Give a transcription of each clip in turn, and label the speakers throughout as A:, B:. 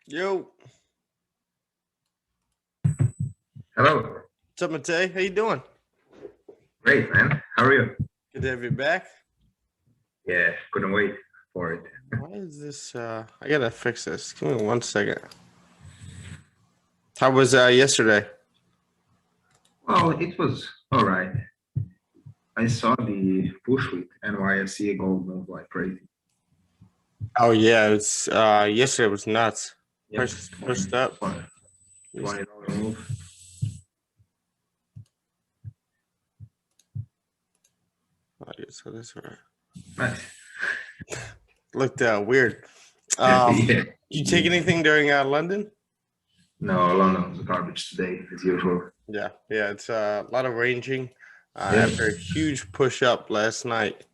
A: Yo,
B: Hello.
A: what's up, Matei? How you doing?
B: Great, man. How are you?
A: Good to have you back.
B: Yeah, couldn't wait for it.
A: Why is this? I gotta fix this. Give me 1 second. How was yesterday?
B: Well, it was all right. I saw the push with NYSE gold move like crazy.
A: Oh yeah, it's yesterday was nuts.
B: Yep,
A: Price pushed up.
B: $20 move.
A: Oh, yeah, so this right.
B: Nice.
A: Looked weird.
B: Yeah.
A: You take anything during London?
B: No, London was garbage today, as usual.
A: Yeah, it's a lot of ranging.
B: Yep.
A: After a huge push up last night,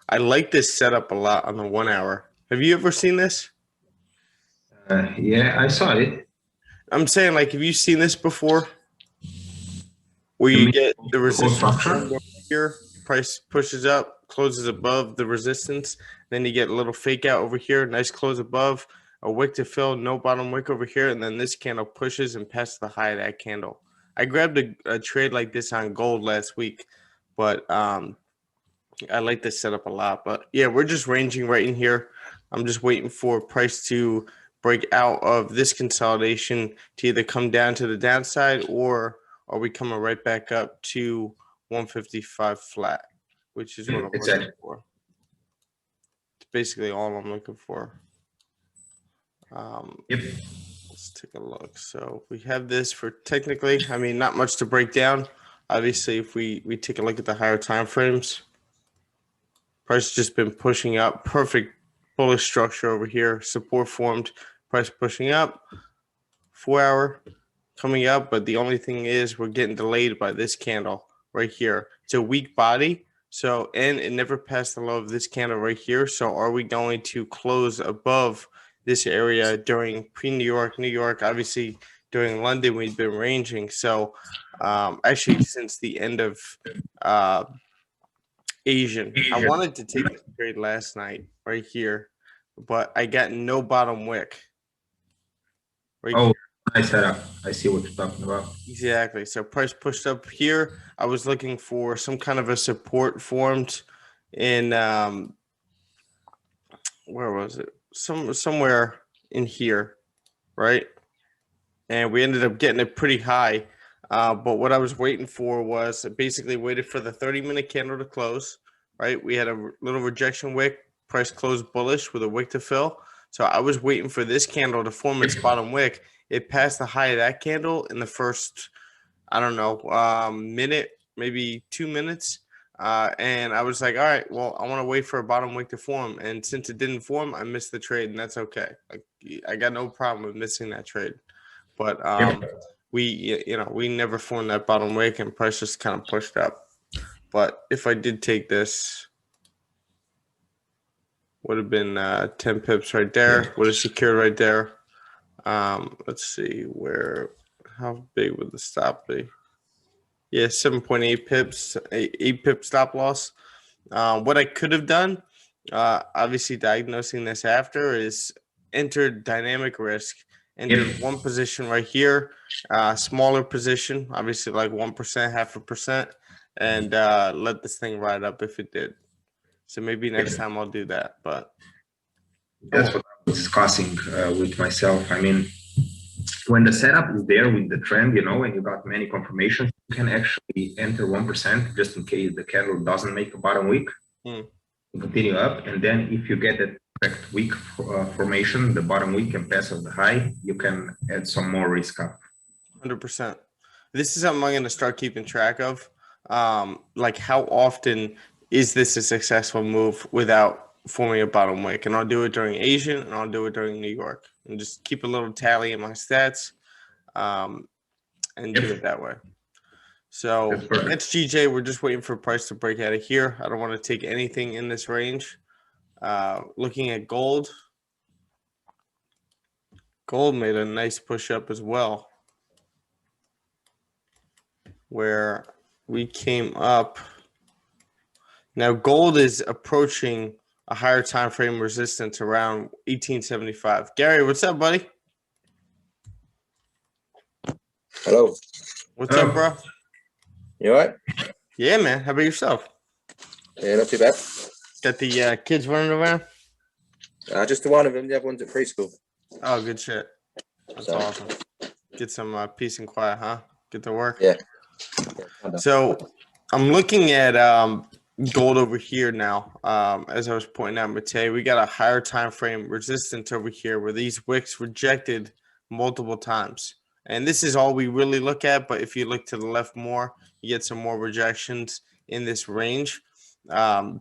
A: I like this setup a lot on the 1 hour. Have you ever seen this?
B: Yeah, I saw it.
A: I'm saying, like, have you seen this before? Where
B: You
A: you
B: mean
A: get the
B: the whole
A: resistance
B: structure?
A: formed over here, price pushes up, closes above the resistance, then you get a little fake out over here, nice close above, a wick to fill, no bottom wick over here, and then this candle pushes and passes the high of that candle. I grabbed a trade like this on gold last week, but I like this setup a lot. But yeah, we're just ranging right in here. I'm just waiting for price to break out of this consolidation to either come down to the downside, or are we coming right back up to 155 flat, which is what I'm looking
B: Exactly.
A: for. It's basically all I'm looking for.
B: Yep.
A: Let's take a look. So we have this for technically, I mean, not much to break down. Obviously, if we take a look at the higher time frames, price just been pushing up. Perfect bullish structure over here. Support formed. Price pushing up. 4 hour coming up, but the only thing is we're getting delayed by this candle right here. It's a weak body. So, and it never passed the low of this candle right here. So, are we going to close above this area during pre-New York, New York? Obviously, during London, we've been ranging. So, actually, since the end of uh, Asian, I wanted to take this trade last night right here, but I got no bottom wick right
B: Oh,
A: here.
B: nice setup. I see what you're talking about.
A: Exactly. So price pushed up here. I was looking for some kind of a support formed in where was it? Somewhere in here, right? And we ended up getting it pretty high. But what I was waiting for was basically waited for the 30-minute candle to close, right? We had a little rejection wick, price closed bullish with a wick to fill. So I was waiting for this candle to form its bottom wick. It passed the high of that candle in the first, I don't know, minute, maybe 2 minutes. And I was like, all right, well, I want to wait for a bottom wick to form. And since it didn't form, I missed the trade, and that's okay. Like, I got no problem with missing that trade. But
B: Yep.
A: we never formed that bottom wick, and price just kind of pushed up. But if I did take this, would have been 10 pips right there, would have secured right there. Let's see how big would the stop be? Yeah, 7.8 pips, 8 pip stop loss. What I could have done, obviously diagnosing this after, is entered dynamic risk, entered
B: Yep.
A: one position right here, smaller position, obviously like 1%, 0.5%, and let this thing ride up if it did. So maybe next
B: Yep.
A: time I'll do that, but I
B: That's
A: won't.
B: what I was discussing with myself. I mean, when the setup is there with the trend, and you got many confirmations, you can actually enter 1% just in case the candle doesn't make a bottom wick,
A: Hmm.
B: continue up. And then if you get that perfect wick formation, the bottom wick can pass of the high, you can add some more risk up.
A: 100%. This is something I'm going to start keeping track of. Like, how often is this a successful move without forming a bottom wick? And I'll do it during Asian, and I'll do it during New York, and just keep a little tally in my stats, um, and do
B: Yep,
A: it that way.
B: that's
A: So
B: perfect.
A: that's GJ. We're just waiting for price to break out of here. I don't want to take anything in this range. Looking at gold, gold made a nice push up as well, where we came up. Now gold is approaching a higher time frame resistance around 1875. Gary, what's up, buddy?
C: Hello.
A: What's up, bro?
C: You all right?
A: Yeah, man. How about yourself?
C: Yeah, not too bad.
A: Got the kids running around?
C: Just the one of them. The other one's at preschool.
A: Oh, good shit. That's
C: So,
A: awesome. Get some peace and quiet, huh? Get to work.
C: yeah. Kinda.
A: So I'm looking at gold over here now. As I was pointing out, Matei, we got a higher time frame resistance over here where these wicks rejected multiple times. And this is all we really look at. But if you look to the left more, you get some more rejections in this range.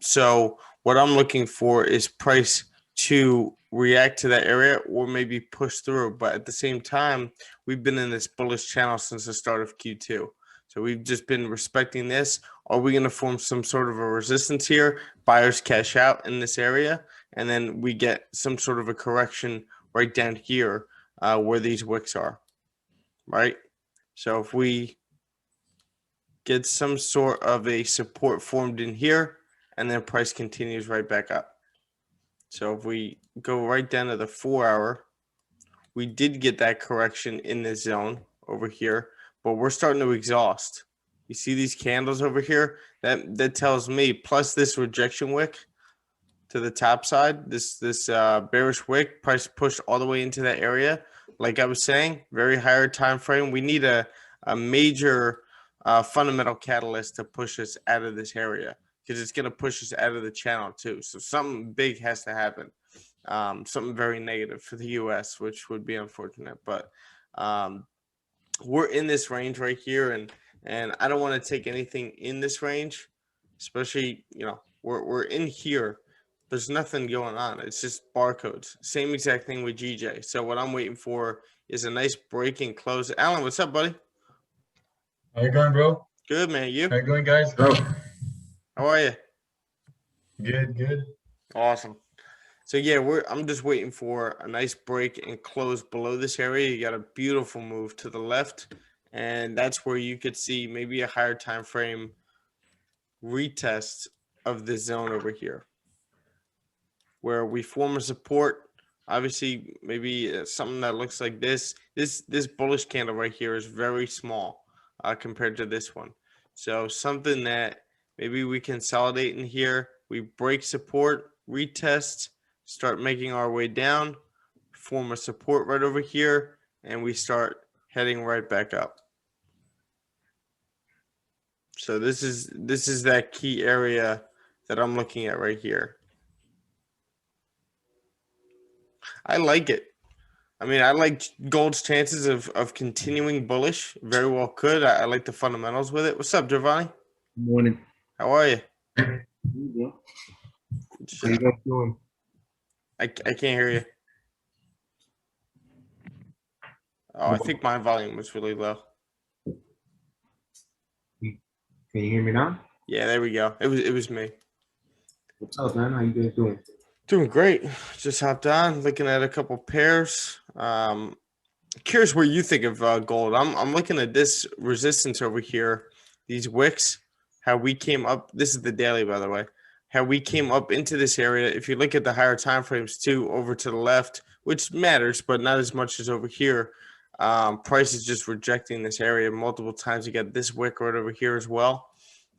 A: So what I'm looking for is price to react to that area or maybe push through. But at the same time, we've been in this bullish channel since the start of Q2. So we've just been respecting this. Are we going to form some sort of a resistance here? Buyers cash out in this area, and then we get some sort of a correction right down here where these wicks are, right? So if we get some sort of a support formed in here, and then price continues right back up. So if we go right down to the 4-hour, we did get that correction in this zone over here, but we're starting to exhaust. You see these candles over here? That tells me, plus this rejection wick to the top side, this bearish wick, price pushed all the way into that area. Like I was saying, very higher time frame. We need a major fundamental catalyst to push us out of this area because it's going to push us out of the channel too. So something big has to happen. Something very negative for the U.S., which would be unfortunate. But we're in this range right here, and I don't want to take anything in this range, especially we're in here. There's nothing going on. It's just barcodes. Same exact thing with GJ. So what I'm waiting for is a nice break and close. Alan, what's up, buddy?
D: How you going, bro?
A: Good, man. You?
D: How you going, guys?
B: Oh,
A: How are you?
D: Good.
A: Awesome. So yeah, I'm just waiting for a nice break and close below this area. You got a beautiful move to the left, and that's where you could see maybe a higher time frame retest of this zone over here, where we form a support. Obviously, maybe something that looks like this. This bullish candle right here is very small compared to this one. So something that maybe we consolidate in here. We break support, retest, start making our way down, form a support right over here, and we start heading right back up. So this is that key area that I'm looking at right here. I like it. I mean, I like gold's chances of continuing bullish. Very well could. I like the fundamentals with it. What's up, Giovanni?
E: Morning.
A: How are you?
E: How you guys doing?
A: I can't hear you. Oh, I think my volume was really low.
E: Can you hear me now?
A: Yeah, there we go. It was me.
E: What's up, man? How you guys doing?
A: Doing great. Just hopped on, looking at a couple pairs. Curious what you think of gold. I'm looking at this resistance over here. These wicks, how we came up. This is the daily, by the way. How we came up into this area. If you look at the higher time frames too, over to the left, which matters, but not as much as over here. Price is just rejecting this area multiple times. You got this wick right over here as well.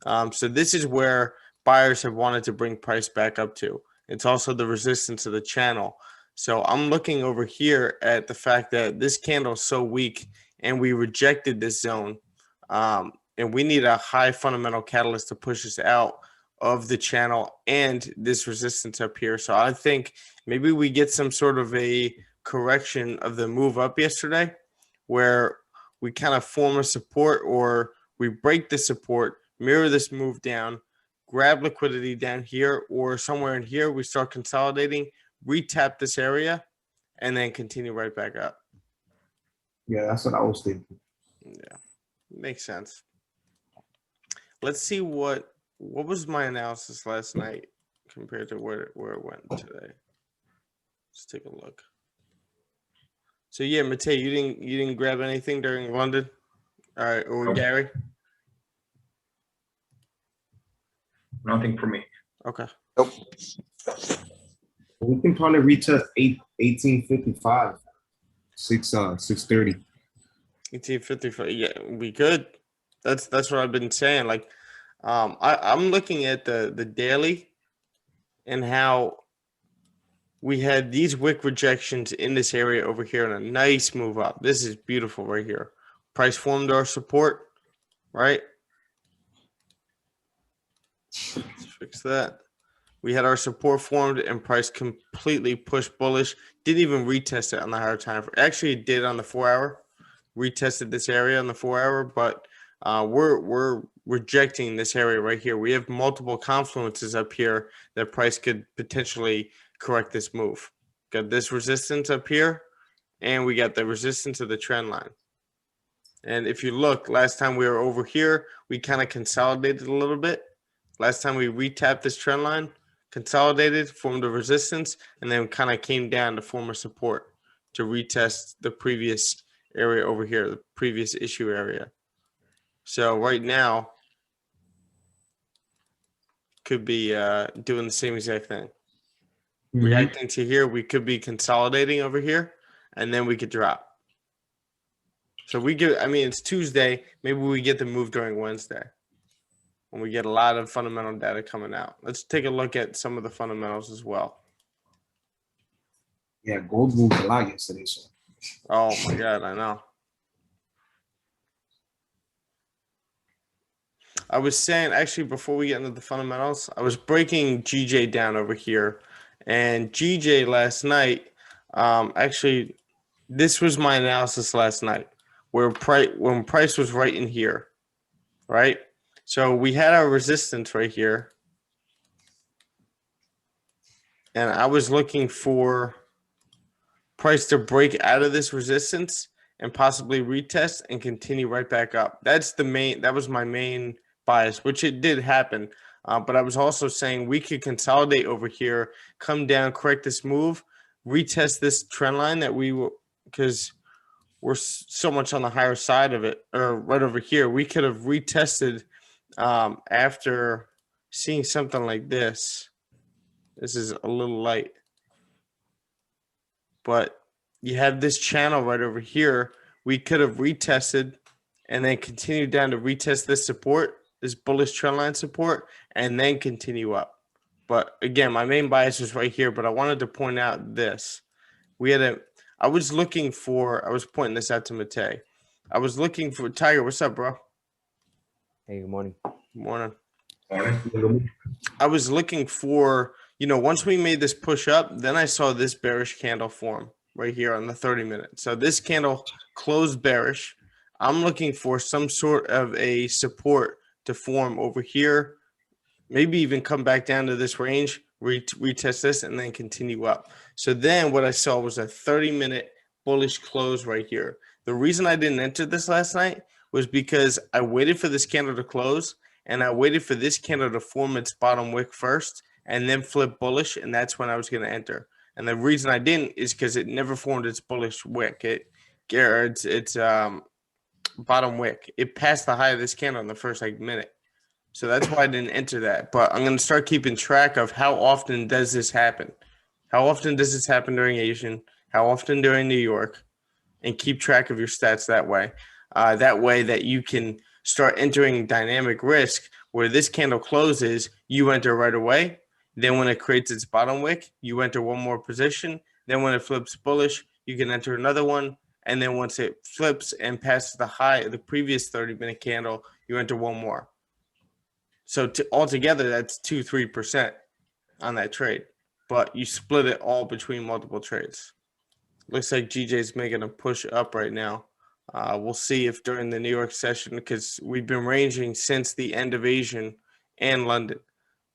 A: So this is where buyers have wanted to bring price back up to. It's also the resistance of the channel. So I'm looking over here at the fact that this candle is so weak and we rejected this zone. And we need a high fundamental catalyst to push us out of the channel and this resistance up here. So I think maybe we get some sort of a correction of the move up yesterday where we kind of form a support or we break the support, mirror this move down, grab liquidity down here or somewhere in here. We start consolidating, retap this area, and then continue right back up.
E: Yeah, that's what I was thinking.
A: Yeah, makes sense. Let's see what was my analysis last night compared to where it went today. Let's take a look. So yeah, Matei, you didn't grab anything during London? All right, or
B: Nope.
A: Gary?
B: nothing for me.
A: Okay.
C: Nope.
E: We can probably retest 1855, 630.
A: 1855. Yeah, we could. That's what I've been saying. Like, I'm looking at the daily and how we had these wick rejections in this area over here and a nice move up. This is beautiful right here. Price formed our support, right? Let's fix that. We had our support formed and price completely pushed bullish. Didn't even retest it on the higher time. Actually, it did on the 4-hour. Retested this area on the 4-hour, but we're rejecting this area right here. We have multiple confluences up here that price could potentially correct this move. Got this resistance up here, and we got the resistance of the trend line. And if you look, last time we were over here, we kind of consolidated a little bit. Last time we retapped this trend line, consolidated, formed a resistance, and then kind of came down to form a support to retest the previous area over here, the previous issue area. So right now, could be doing the same exact thing. Reacting to here, we could be consolidating over here, and then we could drop. So we get, I mean, it's Tuesday. Maybe we get the move during Wednesday when we get a lot of fundamental data coming out. Let's take a look at some of the fundamentals as well.
E: Yeah, gold moved a lot yesterday. So
A: Oh my God, I know. I was saying, actually, before we get into the fundamentals, I was breaking GJ down over here. And GJ last night, actually, this was my analysis last night, where when price was right in here, right? So we had our resistance right here. And I was looking for price to break out of this resistance and possibly retest and continue right back up. That was my main bias, which it did happen. But I was also saying we could consolidate over here, come down, correct this move, retest this trend line that we were, because we're so much on the higher side of it, or right over here. We could have retested after seeing something like this. This is a little light. But you have this channel right over here. We could have retested and then continued down to retest this support, this bullish trend line support, and then continue up. But again, my main bias was right here, but I wanted to point out this. I was pointing this out to Matei. I was looking for Tiger. What's up, bro?
F: Hey, good morning.
A: Morning.
B: Morning.
A: I was looking for, once we made this push up, then I saw this bearish candle form right here on the 30-minute. So this candle closed bearish. I'm looking for some sort of a support to form over here, maybe even come back down to this range, retest this, and then continue up. So then what I saw was a 30-minute bullish close right here. The reason I didn't enter this last night was because I waited for this candle to close, and I waited for this candle to form its bottom wick first and then flip bullish, and that's when I was going to enter. And the reason I didn't is because it never formed its bullish wick. It's bottom wick. It passed the high of this candle in the first minute. So that's why I didn't enter that. But I'm going to start keeping track of how often does this happen. How often does this happen during Asian? How often during New York? And keep track of your stats that way. That way that you can start entering dynamic risk where this candle closes, you enter right away. Then when it creates its bottom wick, you enter one more position. Then when it flips bullish, you can enter another one. And then once it flips and passes the high of the previous 30-minute candle, you enter one more. So altogether, that's 2-3% on that trade. But you split it all between multiple trades. Looks like GJ's making a push up right now. We'll see if during the New York session, because we've been ranging since the end of Asian and London.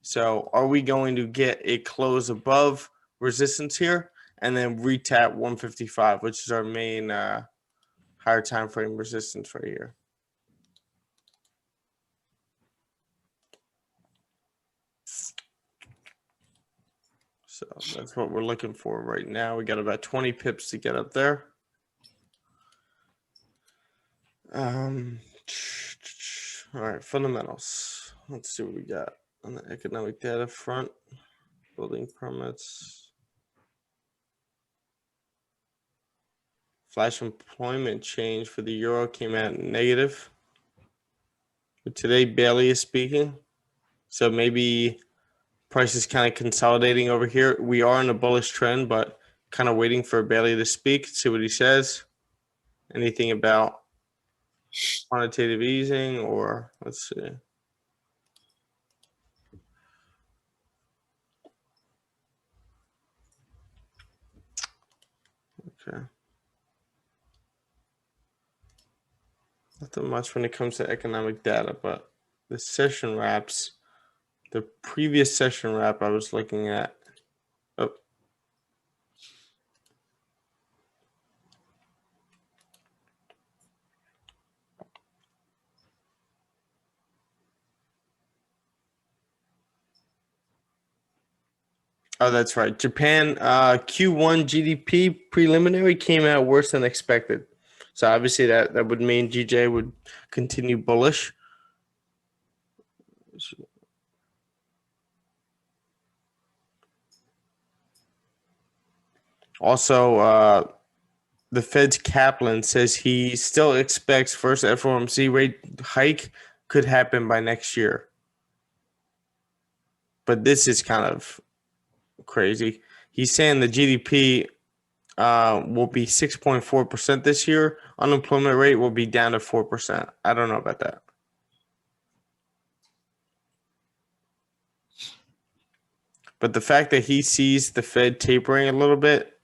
A: So are we going to get a close above resistance here and then retap 155, which is our main higher time frame resistance right here? So that's what we're looking for right now. We got about 20 pips to get up there. All right, fundamentals. Let's see what we got on the economic data front. Building permits. Flash employment change for the euro came out negative. But today Bailey is speaking. So maybe price is kind of consolidating over here. We are in a bullish trend, but kind of waiting for Bailey to speak, see what he says. Anything about quantitative easing, or let's see. Okay. Nothing much when it comes to economic data, but the session wraps, the previous session wrap I was looking at. Oh. Oh, that's right. Japan Q1 GDP preliminary came out worse than expected. So obviously that would mean GJ would continue bullish. Also, the Fed's Kaplan says he still expects first FOMC rate hike could happen by next year. But this is kind of crazy. He's saying the GDP will be 6.4% this year. Unemployment rate will be down to 4%. I don't know about that. But the fact that he sees the Fed tapering a little bit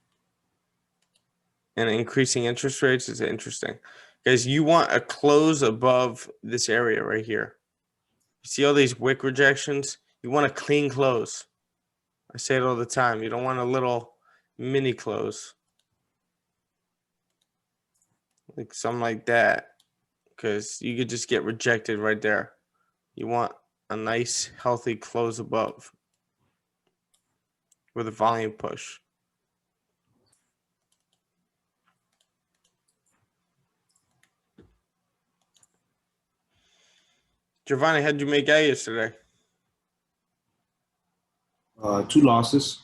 A: and increasing interest rates is interesting. Because you want a close above this area right here. You see all these wick rejections? You want a clean close. I say it all the time. You don't want a little mini close. Like something like that. Because you could just get rejected right there. You want a nice, healthy close above with a volume push. Giovanni, how'd you make out yesterday?
E: 2 losses,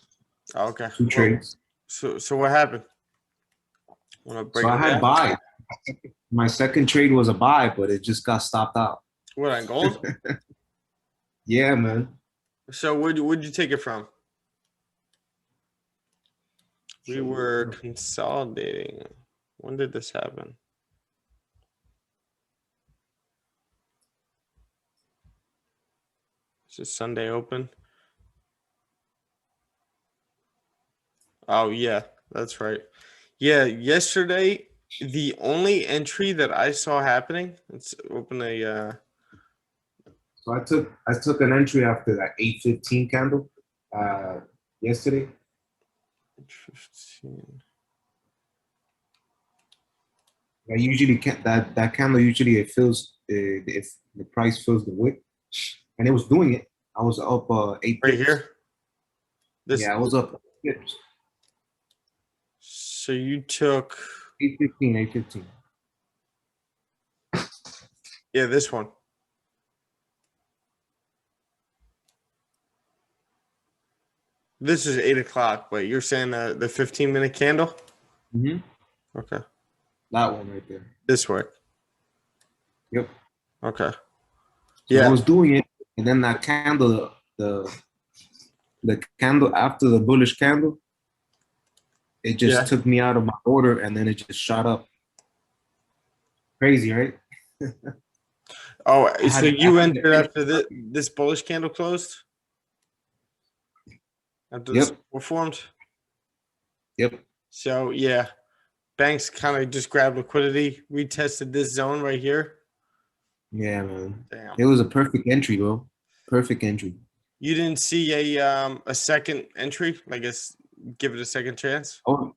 A: Oh, okay.
E: 2 trades.
A: So what happened? Want to break
E: So I
A: it
E: had
A: down?
E: buy. My second trade was a buy, but it just got stopped out.
A: What, on gold?
E: Yeah, man.
A: So where'd you take it from? We were consolidating. When did this happen? Is it Sunday open? Oh, yeah, that's right. Yeah, yesterday, the only entry that I saw happening, let's open a,
E: So I took an entry after that 8:15 candle yesterday.
A: 15.
E: I usually can't that candle usually it fills if the price fills the wick, and it was doing it. I was up 8
A: Right
E: pips.
A: here? This,
E: Yeah, I was up 8 pips.
A: So you took,
E: 8:15.
A: yeah, this one. This is 8 o'clock, but you're saying the 15-minute candle?
E: Mm-hmm.
A: Okay.
E: That one right there.
A: This way.
E: Yep.
A: Okay.
E: So
A: Yeah.
E: I was doing it, and then that candle, the candle after the bullish candle, it just took me out of my order, and then it just shot up. Crazy, right?
A: Oh, so you
E: had to
A: entered after this bullish candle closed? After this formed?
E: Yep.
A: So, yeah. Banks kind of just grabbed liquidity. We tested this zone right here.
E: Yeah, man.
A: Damn.
E: It was a perfect entry, bro. Perfect entry.
A: You didn't see a second entry? I guess give it a second chance?
E: Oh,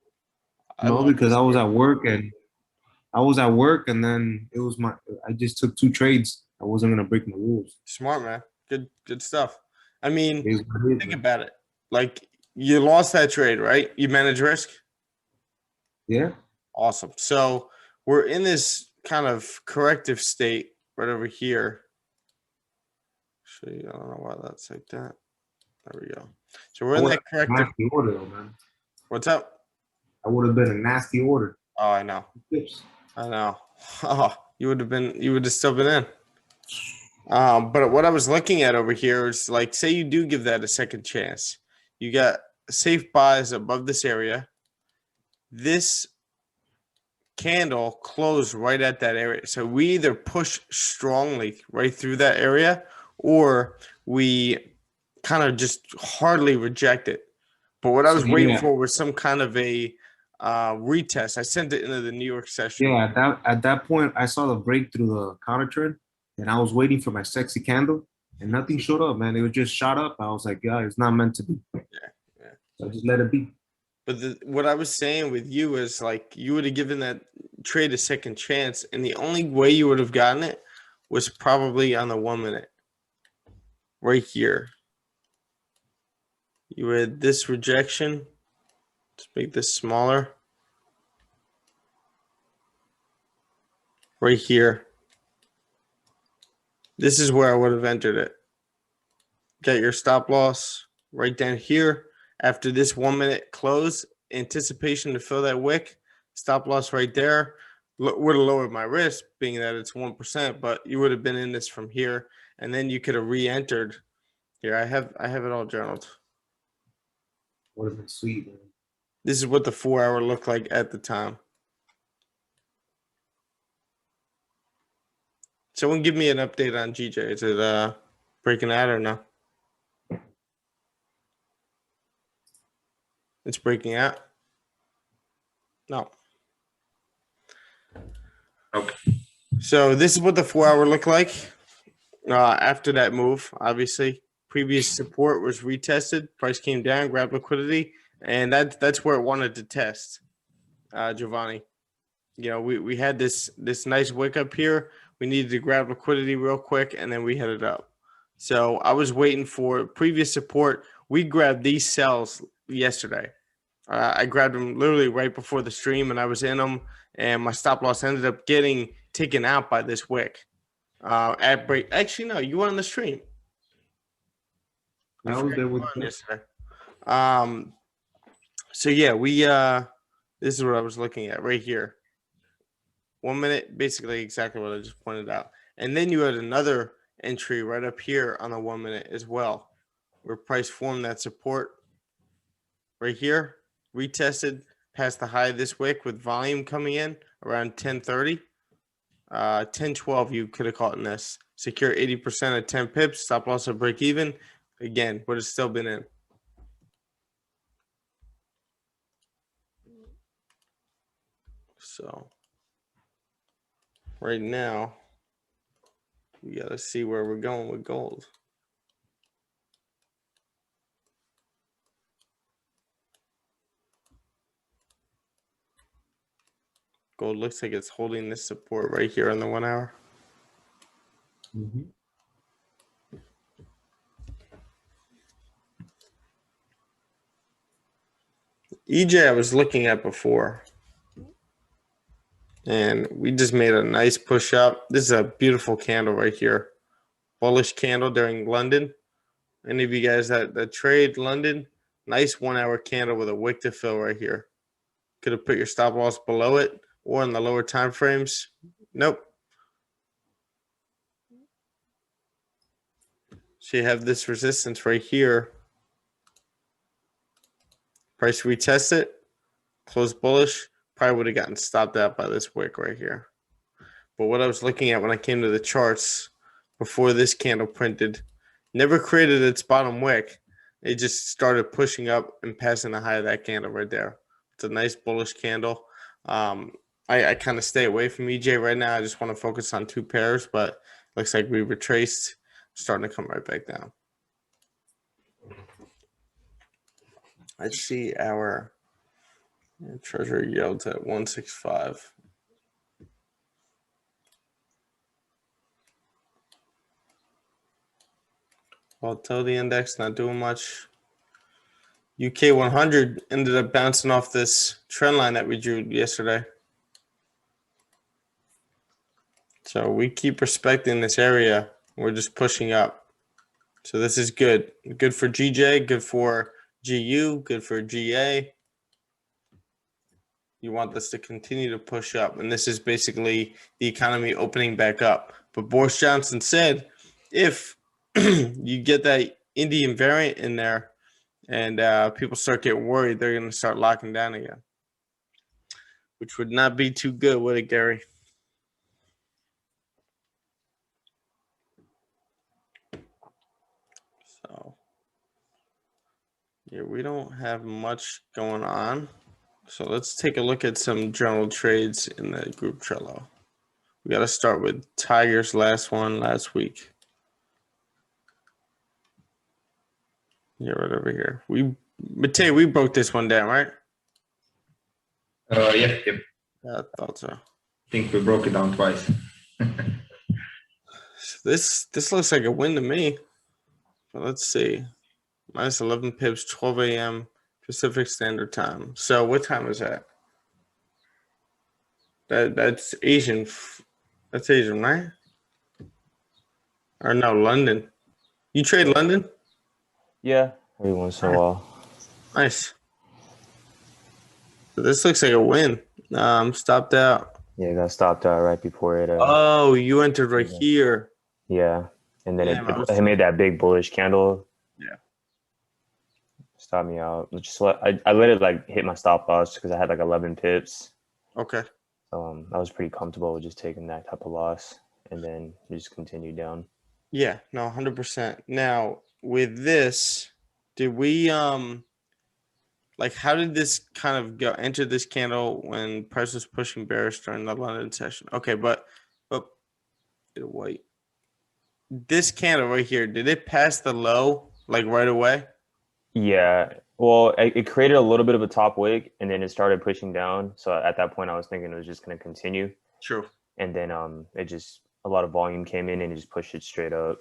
E: no, because I was at work and then it was I just took 2 trades. I wasn't gonna break my rules.
A: Smart, man. Good stuff. I mean,
E: It is what it is,
A: think
E: man.
A: about it. Like, you lost that trade, right? You manage risk?
E: Yeah.
A: Awesome. So we're in this kind of corrective state right over here. Actually, I don't know why that's like that. There we go. So we're in that corrective.
E: Nasty order, though, man.
A: What's up?
E: That would have been a nasty order.
A: Oh, I know.
E: Pips.
A: I know. Oh, you would have still been in. But what I was looking at over here is like, say you do give that a second chance. You got safe buys above this area. This candle closed right at that area. So we either push strongly right through that area or we kind of just hardly reject it. But what I was waiting for was some kind of a retest. I sent it into the New York session.
E: Yeah, at that point, I saw the break through the counter trend, and I was waiting for my sexy candle, and nothing showed up, man. It was just shot up. I was like, yeah, it's not meant to be.
A: Yeah.
E: So I just let it be.
A: But what I was saying with you is like you would have given that trade a second chance, and the only way you would have gotten it was probably on the 1 minute. Right here. You had this rejection. Let's make this smaller. Right here. This is where I would have entered it. Got your stop loss right down here. After this 1 minute close, anticipation to fill that wick. Stop loss right there. Would have lowered my risk, being that it's 1%, but you would have been in this from here, and then you could have re-entered. Here, I have it all journaled.
E: Would have been sweet, man.
A: This is what the 4 hour looked like at the time. Someone give me an update on GJ. Is it breaking out or no? It's breaking out? No.
B: Okay.
A: So this is what the 4 hour looked like after that move, obviously. Previous support was retested. Price came down, grabbed liquidity, and that's where it wanted to test, Giovanni. You know, we had this nice wick up here. We needed to grab liquidity real quick, and then we headed up. So I was waiting for previous support. We grabbed these sells yesterday. I grabbed them literally right before the stream, and I was in them, and my stop loss ended up getting taken out by this wick at break. Actually, no, you were on the stream.
E: I was there with
A: yesterday. So yeah, we this is what I was looking at right here. 1 minute, basically exactly what I just pointed out. And then you had another entry right up here on the 1 minute as well, where price formed that support right here, retested past the high of this wick with volume coming in around 10:30. 10:12 you could have caught in this. Secure 80% at 10 pips, stop loss at break even. Again, would have still been in. So right now, we got to see where we're going with gold. Gold looks like it's holding this support right here on the 1 hour.
E: Mm-hmm.
A: EJ I was looking at before, and we just made a nice push up. This is a beautiful candle right here. Bullish candle during London. Any of you guys that trade London, nice 1 hour candle with a wick to fill right here. Could have put your stop loss below it or in the lower time frames. Nope. So you have this resistance right here. Price retest it, close bullish, probably would have gotten stopped out by this wick right here. But what I was looking at when I came to the charts before this candle printed, never created its bottom wick. It just started pushing up and passing the high of that candle right there. It's a nice bullish candle. I kind of stay away from EJ right now. I just want to focus on two pairs, but looks like we retraced, starting to come right back down. I see our treasury yields at 165. Volatility index not doing much. UK 100 ended up bouncing off this trend line that we drew yesterday. So we keep respecting this area. We're just pushing up. So this is good. Good for GJ, good for GU, good for GA. You want this to continue to push up. And this is basically the economy opening back up. But Boris Johnson said if you get that Indian variant in there and people start getting worried, they're going to start locking down again, which would not be too good, would it, Gary? So, yeah, we don't have much going on. So let's take a look at some general trades in the group Trello. We got to start with Tiger's last one last week. Yeah, right over here. Matei, we broke this one down, right?
B: Yep.
A: Yeah, I thought so.
B: I think we broke it down twice.
A: This looks like a win to me. But let's see. Minus 11 pips, 12 a.m. Pacific Standard Time. So what time is that? That's Asian. That's Asian, right? Or no, London. You trade London?
F: Yeah, every once in a while.
A: Nice. So this looks like a win. Stopped out.
F: Yeah, got stopped out right before it.
A: Oh, you entered right here.
F: Yeah, and then
A: Damn,
F: it made that big bullish candle.
A: Yeah.
F: Stopped me out. I let it like hit my stop loss because I had like 11 pips.
A: Okay.
F: So I was pretty comfortable with just taking that type of loss, and then just continued down.
A: Yeah, no, 100%. Now, with this, did we like how did this kind of go enter this candle when price was pushing bearish during the London session? Okay, but wait. This candle right here, did it pass the low like right away?
F: Yeah, well, it created a little bit of a top wick, and then it started pushing down. So at that point, I was thinking it was just going to continue.
A: True.
F: And then it just a lot of volume came in and it just pushed it straight up.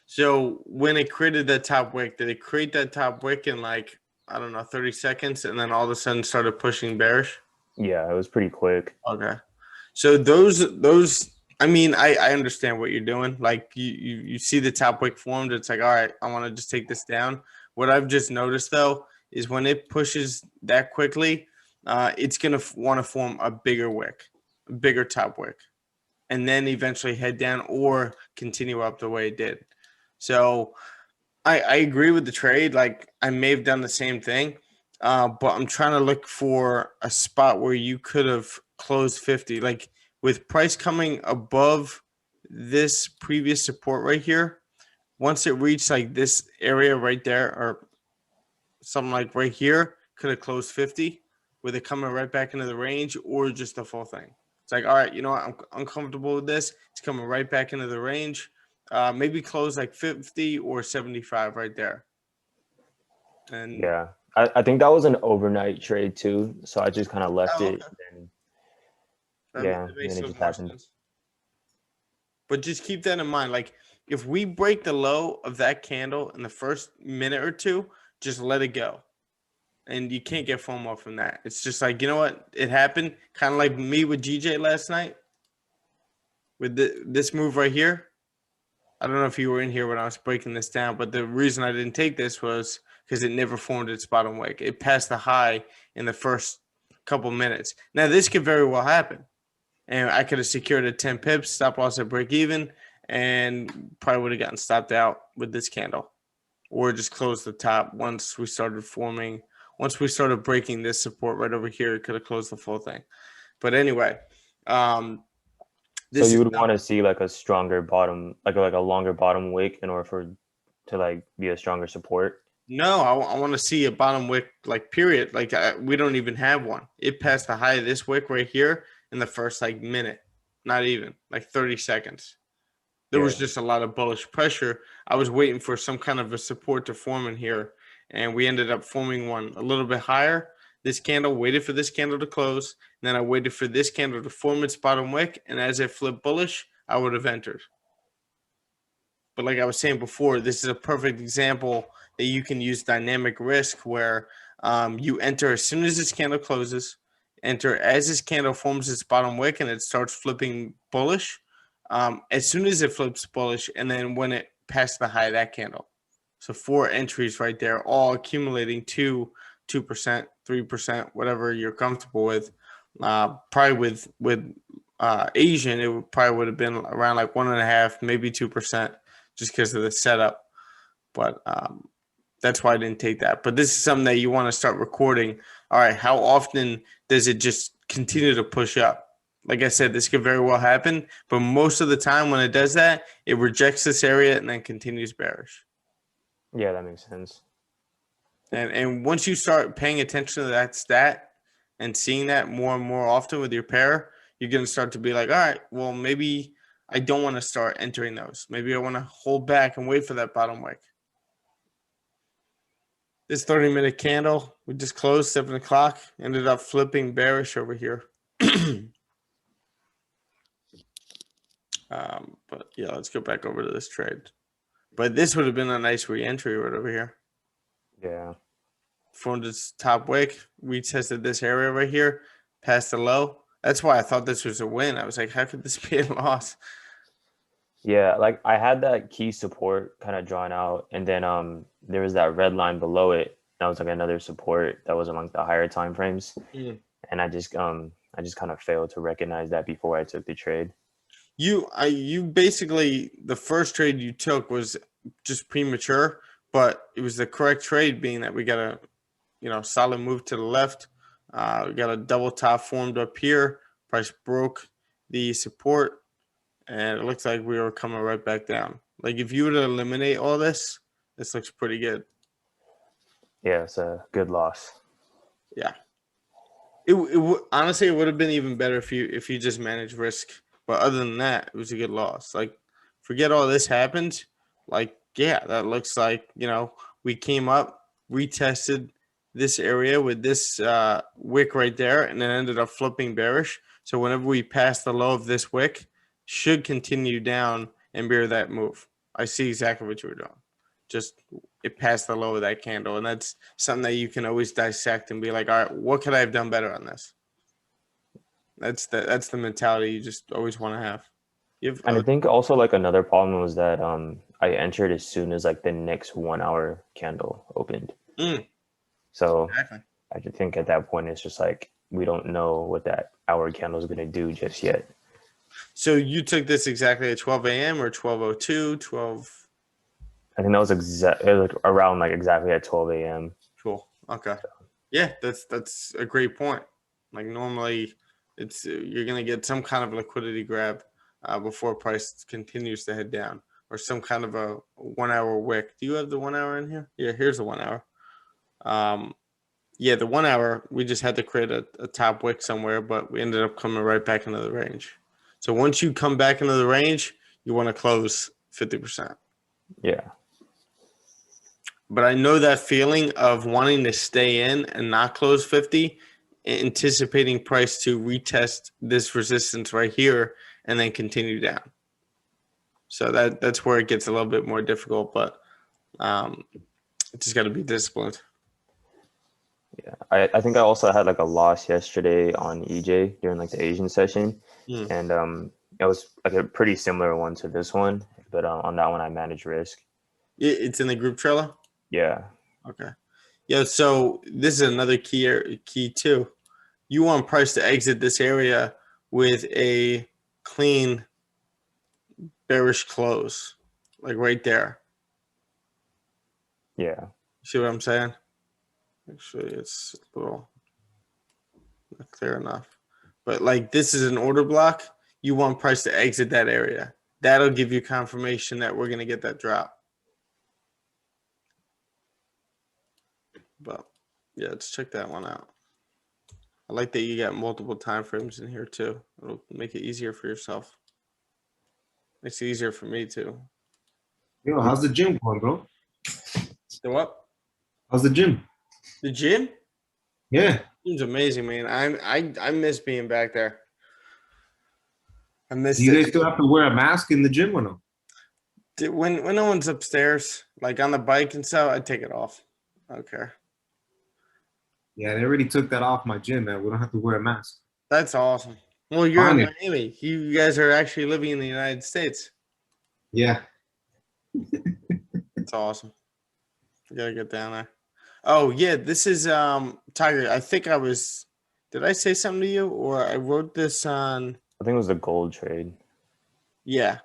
A: So when it created that top wick, did it create that top wick in like, I don't know, 30 seconds and then all of a sudden started pushing bearish?
F: Yeah, it was pretty quick.
A: Okay. So those I mean, I understand what you're doing. Like you see the top wick formed, it's like, all right, I want to just take this down. What I've just noticed though is when it pushes that quickly, it's gonna want to form a bigger wick, a bigger top wick, and then eventually head down or continue up the way it did. So I agree with the trade. Like I may have done the same thing, but I'm trying to look for a spot where you could have closed 50. Like with price coming above this previous support right here, once it reached like this area right there or something like right here, could have closed 50 with it coming right back into the range or just the full thing. It's like, all right, you know what? I'm uncomfortable with this. It's coming right back into the range. Maybe close like 50 or 75 right there. And
F: yeah, I think that was an overnight trade too. So I just kind of left it. And
A: that makes a little more sense. But just keep that in mind. Like if we break the low of that candle in the first minute or two, just let it go. And you can't get FOMO from that. It's just like, you know what? It happened. Kind of like me with GJ last night with this move right here. I don't know if you were in here when I was breaking this down, but the reason I didn't take this was because it never formed its bottom wick. It passed the high in the first couple minutes. Now, this could very well happen. And I could have secured a 10 pips, stop loss at break even, and probably would have gotten stopped out with this candle. Or just closed the top once we started breaking this support right over here, it could have closed the full thing. But anyway,
F: so you would want to see like a stronger bottom, like a longer bottom wick in order to like be a stronger support.
A: No, I want to see a bottom wick, like period. Like we don't even have one. It passed the high of this wick right here in the first like minute, not even like 30 seconds. There was just a lot of bullish pressure. I was waiting for some kind of a support to form in here, and we ended up forming one a little bit higher. This candle, waited for this candle to close, and then I waited for this candle to form its bottom wick, and as it flipped bullish, I would have entered. But like I was saying before, this is a perfect example that you can use dynamic risk where you enter as soon as this candle closes, enter as this candle forms its bottom wick and it starts flipping bullish. As soon as it flips bullish, and then when it passed the high of that candle. So 4 entries right there, all accumulating to 2%, 3%, whatever you're comfortable with. Probably with Asian, it probably would have been around like 1.5%, maybe 2%, just because of the setup. But that's why I didn't take that. But this is something that you want to start recording. All right, how often does it just continue to push up? Like I said, this could very well happen, but most of the time when it does that, it rejects this area and then continues bearish.
F: Yeah, that makes sense.
A: And once you start paying attention to that stat and seeing that more and more often with your pair, you're going to start to be like, all right, well, maybe I don't want to start entering those. Maybe I want to hold back and wait for that bottom wick. This 30-minute candle, we just closed 7 o'clock, ended up flipping bearish over here. But yeah, let's go back over to this trade. But this would have been a nice re-entry right over here.
F: Yeah.
A: From this top wick, we tested this area right here, past the low. That's why I thought this was a win. I was like, how could this be a loss?
F: Yeah, like I had that key support kind of drawn out, and then there was that red line below it. That was like another support that was among the higher time frames. And I just kind of failed to recognize that before I took the trade.
A: You basically, the first trade you took was just premature, but it was the correct trade, being that we got a solid move to the left. We got a double top formed up here. Price broke the support, and it looks like we were coming right back down. Like if you were to eliminate all this, this looks pretty good.
F: Yeah, it's a good loss.
A: Yeah. Honestly, it would have been even better if you just managed risk. But other than that, it was a good loss. Like, forget all this happened. Like, yeah, that looks like, we came up, retested this area with this wick right there, and then ended up flipping bearish. So whenever we pass the low of this wick, should continue down and mirror that move. I see exactly what you were doing. Just it passed the low of that candle, and that's something that you can always dissect and be like, all right, what could I have done better on this? That's the mentality you just always want to have.
F: And I think also like another problem was that I entered as soon as like the next 1 hour candle opened. So
A: Exactly.
F: I think at that point it's just like we don't know what that hour candle is going to do just yet.
A: So you took this exactly at 12 a.m. or 12:02, 12?
F: I think that was around like exactly at 12 a.m.
A: Cool. Okay. Yeah, that's a great point. Like normally, it's you're gonna get some kind of liquidity grab before price continues to head down, or some kind of a 1 hour wick. Do you have the 1 hour in here? Yeah, here's the 1 hour. Yeah, the 1 hour, we just had to create a top wick somewhere, but we ended up coming right back into the range. So once you come back into the range, you want to close 50%.
F: Yeah.
A: But I know that feeling of wanting to stay in and not close 50, anticipating price to retest this resistance right here and then continue down. So that's where it gets a little bit more difficult, but it just got to be disciplined.
F: Yeah, I think I also had like a loss yesterday on EJ during like the Asian session, and it was like a pretty similar one to this one, but on that one I managed risk.
A: It's in the group trailer?
F: Yeah.
A: Okay. Yeah, so this is another key too. You want price to exit this area with a clean bearish close, like right there.
F: Yeah.
A: See what I'm saying? Actually, it's a little not clear enough. But like this is an order block. You want price to exit that area. That'll give you confirmation that we're going to get that drop. But yeah, let's check that one out. I like that you got multiple time frames in here too. It'll make it easier for yourself. Makes it easier for me too.
E: Yo, how's the gym going, bro?
A: The what?
E: How's the gym?
A: The gym?
E: Yeah.
A: It's amazing, man. I miss being back there. I miss
E: Do you
A: it.
E: guys still have to wear a mask in the gym or no?
A: When no one's upstairs, like on the bike and stuff, I take it off. I don't care.
E: Yeah, they already took that off my gym, man. We don't have to wear a mask.
A: That's awesome. Well, you're
E: Finally.
A: in Miami. You guys are actually living in the United States.
E: Yeah.
A: That's awesome. You gotta get down there. Oh yeah, this is Tiger. I think did I say something to you or I wrote this on
F: I think it was the gold trade.
A: yeah.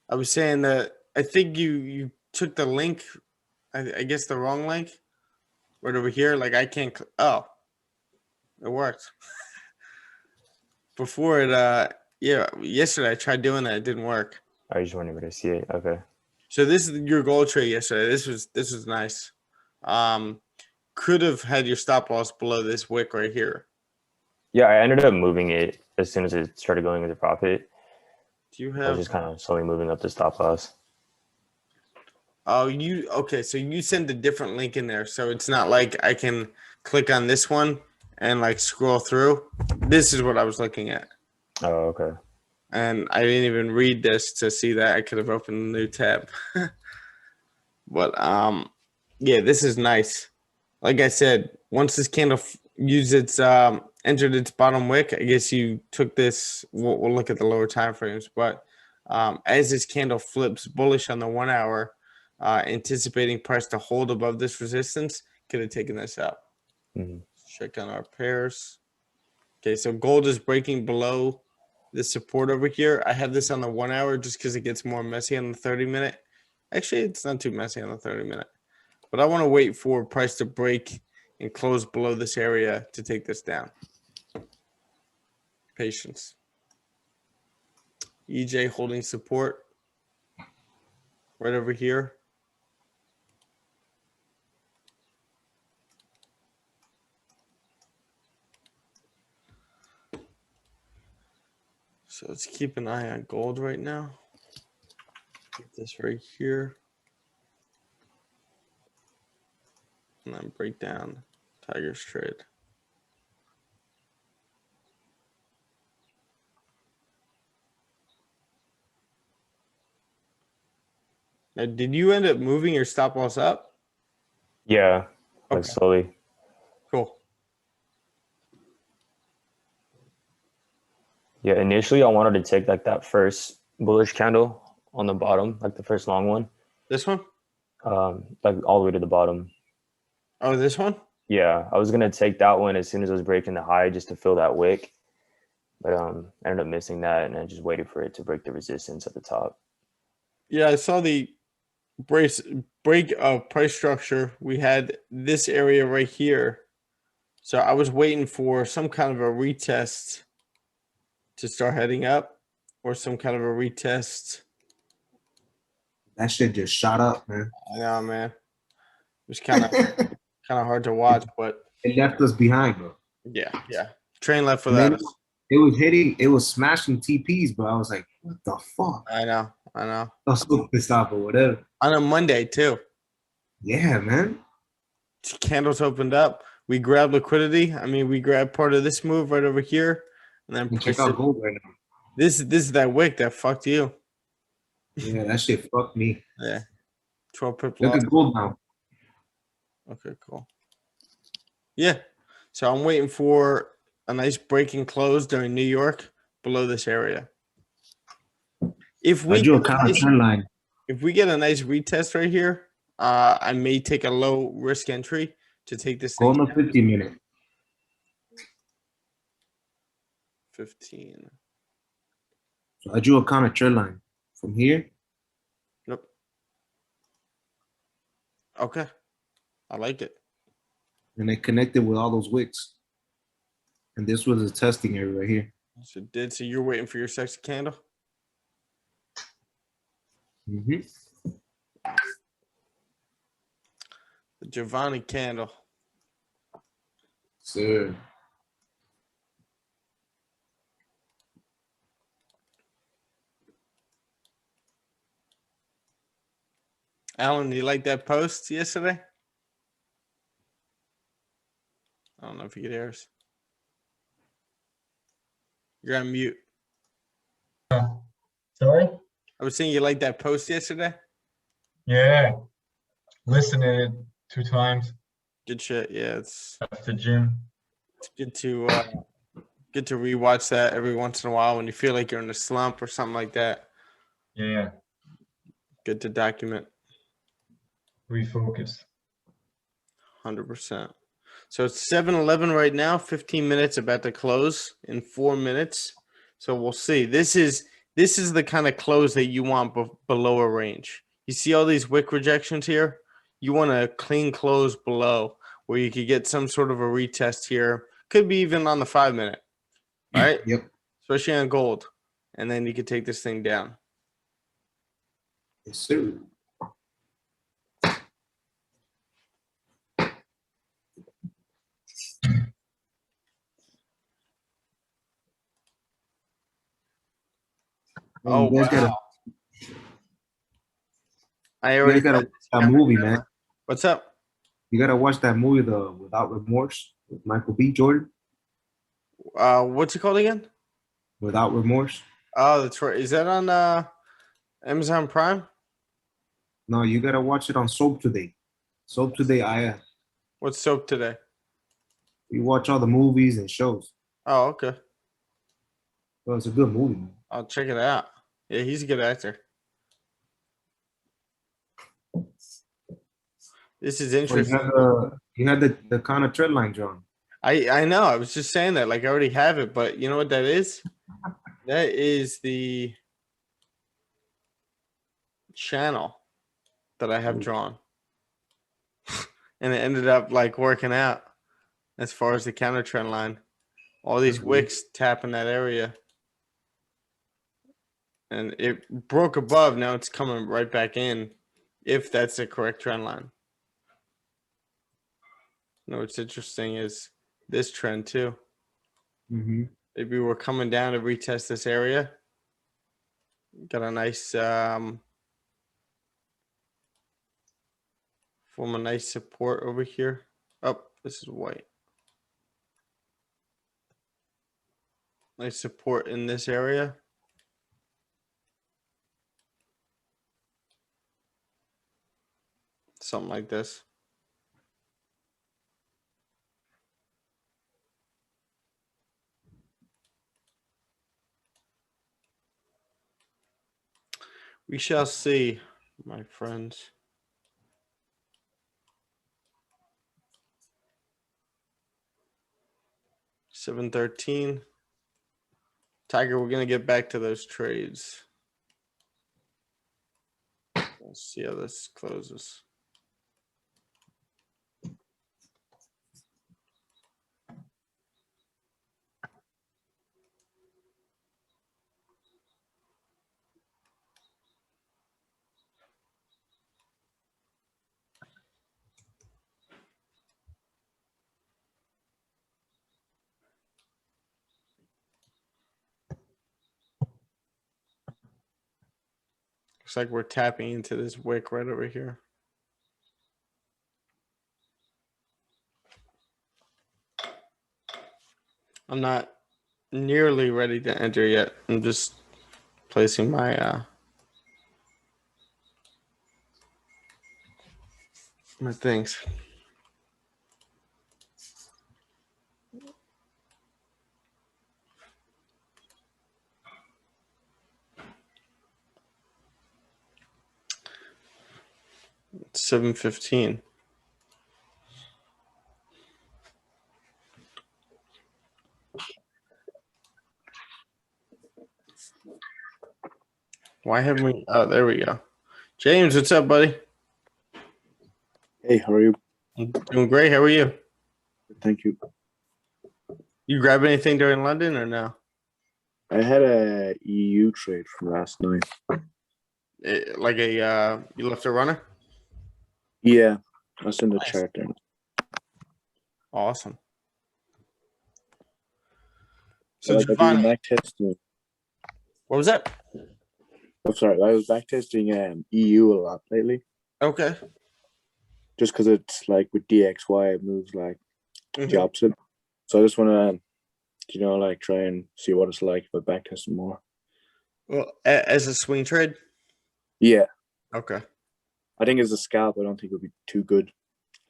A: I was saying that I think you took the link, I guess the wrong link right over here. Like I can't oh, it worked. Before it yeah, yesterday I tried doing that, it didn't work.
F: I just wanted to see it. Okay.
A: So this is your gold trade yesterday. This was nice. Could have had your stop loss below this wick right here.
F: Yeah, I ended up moving it as soon as it started going into profit.
A: Do you
F: I was
A: have
F: just kind of slowly moving up the stop loss.
A: oh you okay, so you sent a different link in there. So it's not like I can click on this one and like scroll through. This is what I was looking at.
F: Oh, okay.
A: And I didn't even read this to see that. I could have opened a new tab. But yeah, this is nice. Like I said, once this candle entered its bottom wick, I guess you took this. We'll look at the lower time frames, but as this candle flips bullish on the 1 hour, anticipating price to hold above this resistance, could have taken this out.
F: Mhm.
A: Check on our pairs. Okay, so gold is breaking below the support over here. I have this on the 1 hour just because it gets more messy on the 30-minute. Actually, it's not too messy on the 30-minute. But I want to wait for price to break and close below this area to take this down. Patience. EJ holding support right over here. So let's keep an eye on gold right now. Get this right here. And then break down Tiger's trade. Now, did you end up moving your stop loss up?
F: Yeah, like
A: Okay.
F: slowly.
A: Cool.
F: Yeah, initially I wanted to take like that first bullish candle on the bottom, like the first long one,
A: This one?
F: like all the way to the bottom.
A: Oh, this one?
F: Yeah, I was gonna take that one as soon as I was breaking the high just to fill that wick, but I ended up missing that, and I just waited for it to break the resistance at the top.
A: Yeah, I saw the break of price structure. We had this area right here. So I was waiting for some kind of a retest to start heading up or some kind of a retest.
E: That shit just shot up, man.
A: I know, man. It was kind of hard to watch, but
E: It left us behind, bro.
A: yeah. Train left
E: And then
A: without us.
E: it was smashing TPs, bro. I was like, what the fuck?
A: I know.
E: I was so pissed off or whatever.
A: On a Monday too.
E: Yeah, man.
A: Candles opened up. We grabbed liquidity. I mean, we grabbed part of this move right over here, and then
E: And check out gold right now.
A: this is that wick that fucked you.
E: Yeah, that shit fucked me.
A: Yeah. 12 pip
E: Look
A: loss.
E: at gold now.
A: Okay, cool. Yeah. So I'm waiting for a nice breaking close during New York below this area. If
E: I
A: we
E: drew a
A: get
E: counter trend line.
A: if we get a nice retest right here, I may take a low risk entry to take this
E: Go
A: thing
E: on the 15-minute.
A: 15.
E: So I drew a counter trend line from here.
A: Nope. Okay. I like it.
E: And it connected with all those wicks. And this was a testing area right here.
A: So you're waiting for your sexy candle?
E: Mm-hmm.
A: The Giovanni candle.
E: So
A: Alan, you like that post yesterday? I don't know if you could hear us. You're on mute.
D: Sorry?
A: I was saying you liked that post yesterday?
D: Yeah. Listened to it 2 times
A: Good shit. Yeah, it's
D: after gym.
A: good to rewatch that every once in a while when you feel like you're in a slump or something like that.
D: Yeah.
A: Good to document.
D: Refocus.
A: 100%. So it's 7:11 right now. 15 minutes about to close in 4 minutes. So we'll see. This is the kind of close that you want below a range. You see all these wick rejections here? You want a clean close below where you could get some sort of a retest here. Could be even on the 5 minute, right?
E: Yep.
A: Especially on gold. And then you could take this thing down.
E: Yes, sir.
A: Oh,
E: you guys
A: wow. I already
E: gotta
A: got
E: watch that movie, man.
A: What's up?
E: You gotta watch that movie, the Without Remorse, with Michael B. Jordan.
A: What's it called again?
E: Without Remorse.
A: Oh, that's right. Is that on Amazon Prime?
E: No, you gotta watch it on Soap Today. Soap Today IF.
A: What's soap today?
E: You watch all the movies and shows.
A: Oh, okay.
E: Well, it's a good movie, man.
A: I'll check it out. Yeah, he's a good actor. This is
E: Well,
A: interesting.
E: you had the kind of trend line drawn.
A: I know. I was just saying that. Like, I already have it, but you know what that is? That is the channel that I have drawn. And it ended up like working out as far as the counter trend line. All these wicks tapping that area. And it broke above. Now it's coming right back in if that's the correct trend line. You know what's interesting is this trend too.
E: Mm-hmm.
A: Maybe we're coming down to retest this area. Got a nice form a nice support over here. Oh, this is white. Nice support in this area. Something like this. We shall see, my friends. $7.13. Tiger, we're gonna get back to those trades. Let's see how this closes. Looks like we're tapping into this wick right over here. I'm not nearly ready to enter yet. I'm just placing my my things. It's 7:15. Why haven't we? Oh, there we go. James, what's up, buddy?
G: Hey, how are you?
A: I'm doing great. How are you?
G: Thank you.
A: You grab anything during London or no?
G: I had a EU trade from last night.
A: Like a you left a runner?
G: Yeah, I was in the
A: Nice.
G: chart there.
A: Awesome.
G: So
A: So
G: I've been
A: Giovanni,
G: back testing.
A: what was that?
G: I'm sorry, I was back testing EU a lot lately,
A: Okay.
G: just because it's like with DXY, it moves like
A: Mhm.
G: the opposite. So I just want to, like try and see what it's like if I back test more.
A: Well, as a swing trade?
G: Yeah,
A: Okay.
G: I think as a scalp, I don't think it would be too good.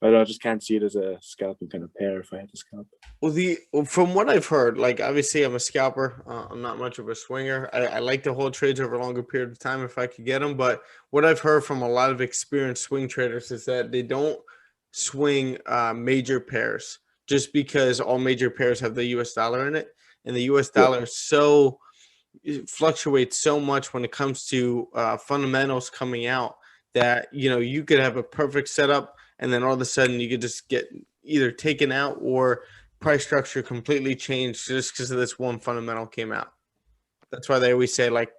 G: I just can't see it as a scalping kind of pair if I had to scalp.
A: Well, from what I've heard, like obviously I'm a scalper. I'm not much of a swinger. I like to hold trades over a longer period of time if I could get them. But what I've heard from a lot of experienced swing traders is that they don't swing major pairs, just because all major pairs have the US dollar in it, and the US dollar it fluctuates so much when it comes to fundamentals coming out that you could have a perfect setup, and then all of a sudden you could just get either taken out or price structure completely changed just because of this one fundamental came out. That's why they always say like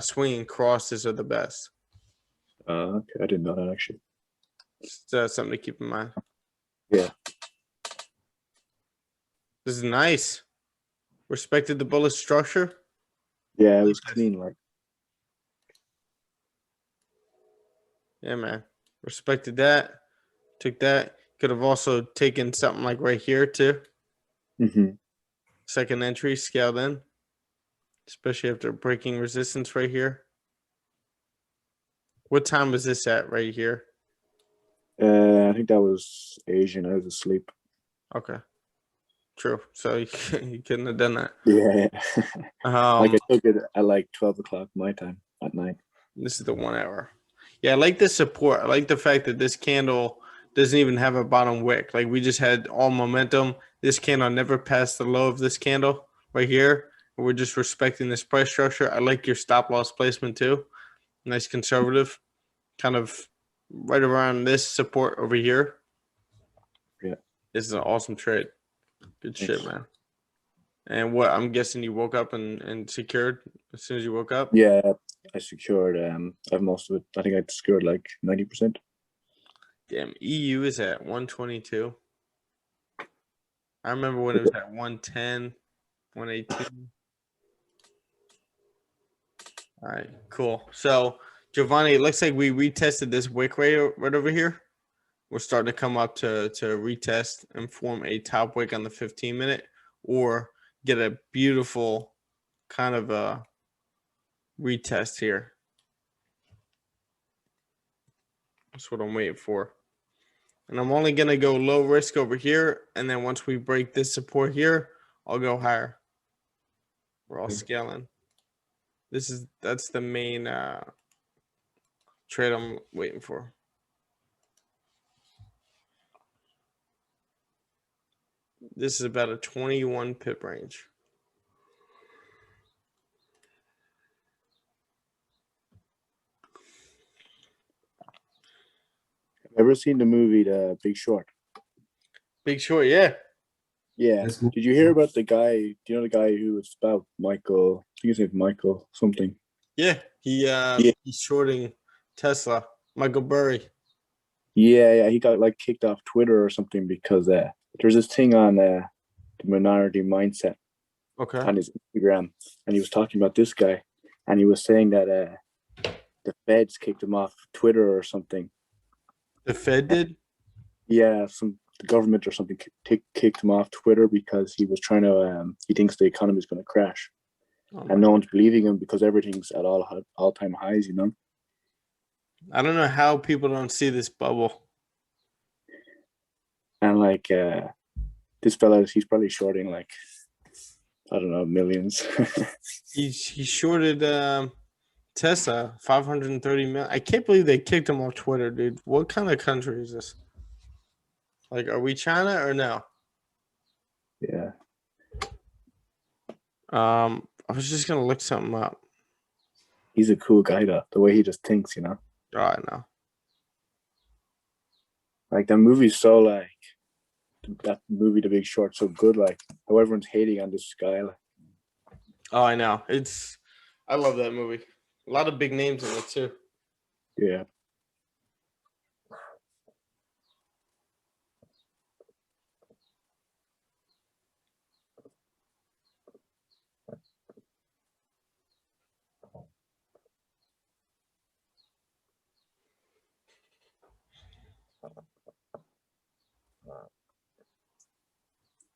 A: swinging crosses are the best.
G: Okay, I didn't know that actually.
A: Just something to keep in mind.
G: Yeah.
A: This is nice. Respected the bullet structure.
G: Yeah, it was clean. Like,
A: Yeah, man. Respected that. Took that. Could have also taken something like right here too. Second entry, scaled in. Especially after breaking resistance right here. What time was this at right here?
G: I think that was Asian. I was asleep.
A: Okay. True. So you couldn't have done that.
G: Yeah. Like
A: Um,
G: I took it at like 12 o'clock my time at night.
A: This is the 1 hour. Yeah, I like the support. I like the fact that this candle doesn't even have a bottom wick. Like we just had all momentum. This candle never passed the low of this candle right here. We're just respecting this price structure. I like your stop loss placement too. Nice conservative. Kind of right around this support over here.
G: Yeah.
A: This is an awesome trade. Good shit,
G: Thanks.
A: man. And what I'm guessing you woke up and secured as soon as you woke up?
G: Yeah, I secured. I have most of it. I think I secured like 90%.
A: Damn, EU is at 122. I remember when it was at 110, 118. All right, cool. So, Giovanni, it looks like we retested this wick right over here. We're starting to come up to retest and form a top wick on the 15-minute or get a beautiful kind of a retest here. That's what I'm waiting for. And I'm only going to go low risk over here. And then once we break this support here, I'll go higher. We're all scaling. That's the main trade I'm waiting for. This is about a 21 pip range.
G: Ever seen the movie The Big Short?
A: Big Short, yeah.
G: Yeah.
E: That's-
G: Did you hear about the guy? Do you know the guy who was about Michael? I think his name Michael something.
A: Yeah, he's shorting Tesla. Michael Burry.
G: Yeah, he got like kicked off Twitter or something because there's this thing on the minority mindset
A: Okay.
G: on his Instagram, and he was talking about this guy, and he was saying that the feds kicked him off Twitter or something.
A: The Fed did?
G: Yeah, the government or something kicked him off Twitter because he was trying to. He thinks the economy is going to crash, and no one's believing him because everything's at all-time highs. You know.
A: I don't know how people don't see this bubble.
G: And like this fella, he's probably shorting like, I don't know, millions.
A: He shorted Tesla 530 million. I can't believe they kicked him off Twitter, dude. What kind of country is this? Like, are we China or no?
G: Yeah.
A: I was just gonna look something up.
G: He's a cool guy though, the way he just thinks, you know.
A: Oh, I know.
G: Like that movie's so like that movie The Big Short so good, like how everyone's hating on this guy. Like,
A: Oh, I know. I love that movie. A lot of big names in it too.
G: yeah.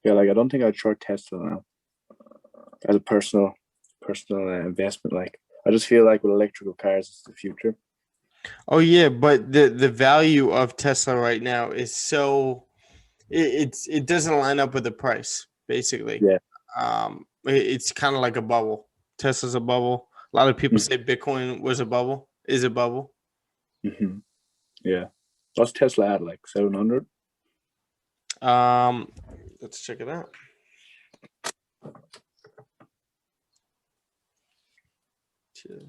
G: Yeah, like I don't think I'd short Tesla now as a personal investment. Like I just feel like with electrical cars, it's the future.
A: Oh yeah, but the value of Tesla right now is so it doesn't line up with the price basically.
G: Yeah.
A: It's kind of like a bubble. Tesla's a bubble. A lot of people
G: Mhm.
A: say Bitcoin was a bubble. Is a bubble.
G: Mm-hmm. Yeah. What's Tesla at, like 700?
A: Let's check it out. Two.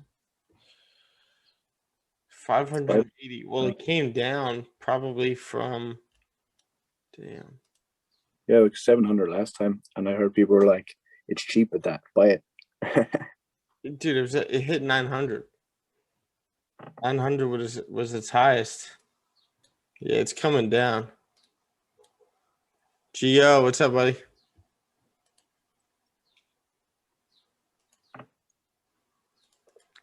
A: 580. Well, it came down probably from. Damn.
G: Yeah, like 700 last time, and I heard people were like, "It's cheap at that. Buy it."
A: Dude, it hit 900. 900 was its highest. Yeah, it's coming down. Gio, what's up, buddy?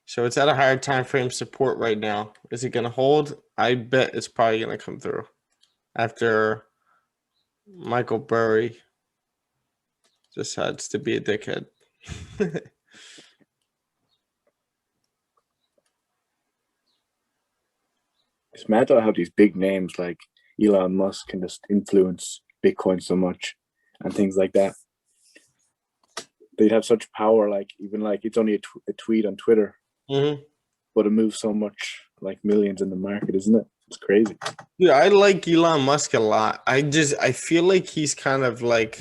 A: So it's at a higher time frame support right now. Is it going to hold? I bet it's probably going to come through after Michael Burry decides to be a dickhead.
G: It's mad to have these big names like Elon Musk can just influence Bitcoin so much and things like that. They'd have such power, like even like it's only a tweet on Twitter, but it moves so much, like millions in the market, isn't it? It's crazy.
A: Yeah, I like Elon Musk a lot. I feel like he's kind of like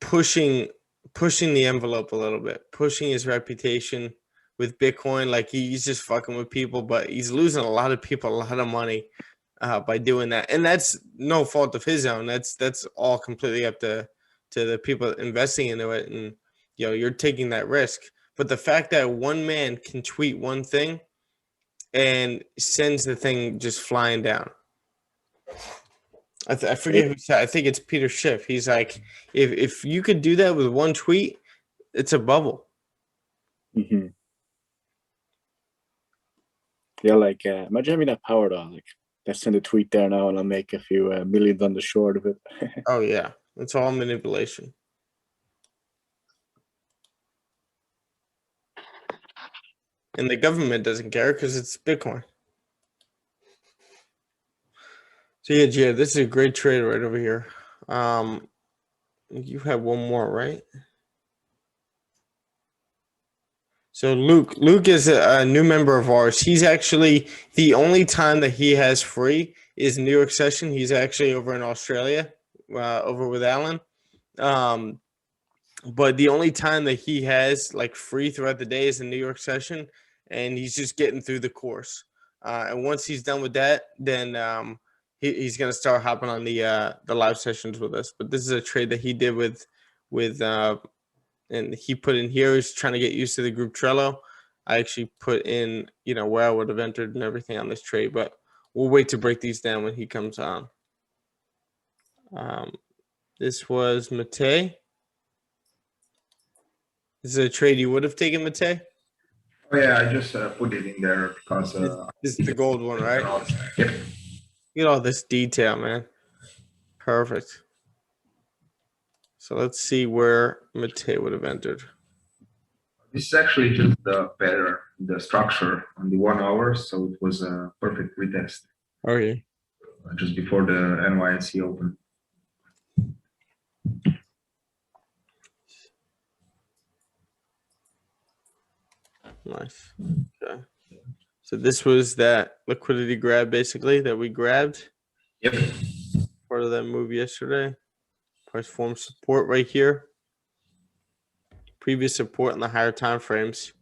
A: pushing the envelope a little bit, pushing his reputation with Bitcoin. Like he's just fucking with people, but he's losing a lot of people a lot of money by doing that. And that's no fault of his own. That's all completely up to the people investing into it. And you're taking that risk. But the fact that one man can tweet one thing and sends the thing just flying down. I forget who said. I think it's Peter Schiff. He's like, if you could do that with one tweet, it's a bubble.
G: Mm-hmm. Yeah, like imagine having that power, though. Like, let's send a tweet there now, and I'll make a few millions on the short of it.
A: Oh yeah, it's all manipulation. And the government doesn't care because it's Bitcoin. So yeah, Gia, this is a great trade right over here. You have one more, right? So Luke is a new member of ours. He's actually the only time that he has free is New York session. He's actually over in Australia, over with Alan. But the only time that he has like free throughout the day is the New York session, and he's just getting through the course. And once he's done with that, then he's gonna start hopping on the live sessions with us. But this is a trade that he did with and he put in here. He's trying to get used to the group Trello. I actually put in where I would have entered and everything on this trade, but we'll wait to break these down when he comes on. This was Matej. This is a trade you would have taken, Matej?
B: Oh yeah, I just put it in there because
A: this is the gold one, right?
B: Yep.
A: Look at all this detail, man. Perfect. So let's see where Matej would have entered.
B: This is actually just the structure on the 1 hour, so it was a perfect retest.
A: Okay.
B: Just before the NYSE open.
A: Nice. Okay. So this was that liquidity grab basically that we grabbed.
B: Yep.
A: Part of that move yesterday. Price form support right here. Previous support in the higher time frames.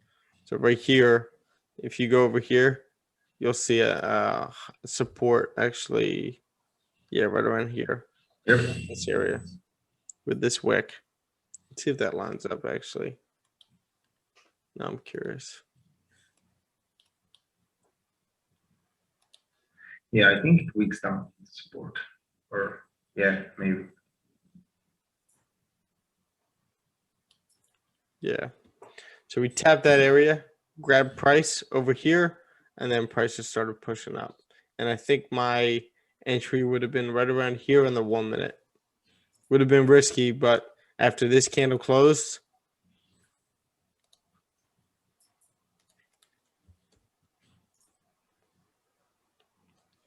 A: So right here, if you go over here, you'll see a support actually, yeah, right around here.
B: Yep.
A: This area with this wick. Let's see if that lines up actually. Now I'm curious.
B: Yeah, I think it weaks down the support. Or yeah, maybe.
A: Yeah. So we tapped that area, grabbed price over here, and then prices started pushing up. And I think my entry would have been right around here in the 1 minute. Would have been risky, but after this candle closed,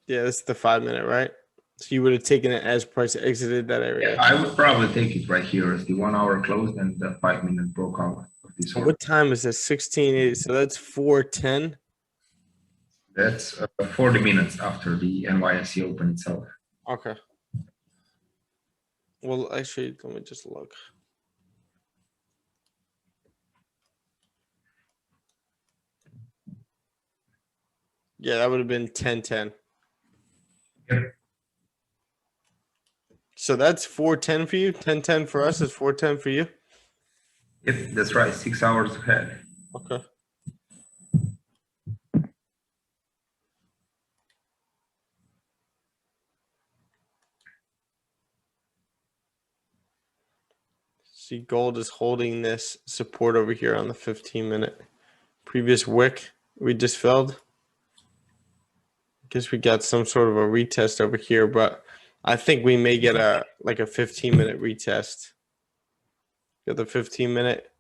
A: yeah, this is the 5 minute, right? So you would have taken it as price exited that area.
B: Yeah, I would probably take it right here as the 1 hour closed and the 5 minute broke out of this one.
A: What time is this? 16:80. So that's 4:10.
B: That's 40 minutes after the NYSE open itself.
A: Okay. Well, actually, let me just look. Yeah, that would have been 10:10.
B: Yep.
A: So that's 4:10 for you. 10:10 for us is 4:10 for you.
B: Yep, that's right. 6 hours ahead.
A: Okay. See, gold is holding this support over here on the 15-minute. Previous wick we just filled. Guess we got some sort of a retest over here, but I think we may get a 15-minute retest. Got the 15-minute.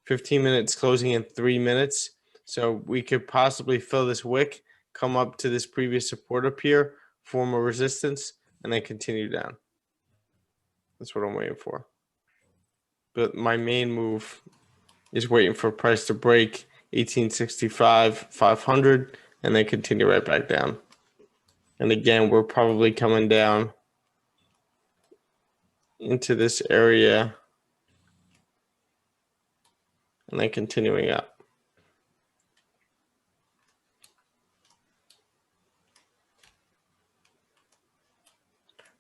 A: 15 minutes closing in 3 minutes. So we could possibly fill this wick, come up to this previous support up here, form a resistance, and then continue down. That's what I'm waiting for. But my main move is waiting for price to break 1865, 500, and then continue right back down. And again, we're probably coming down into this area and then continuing up.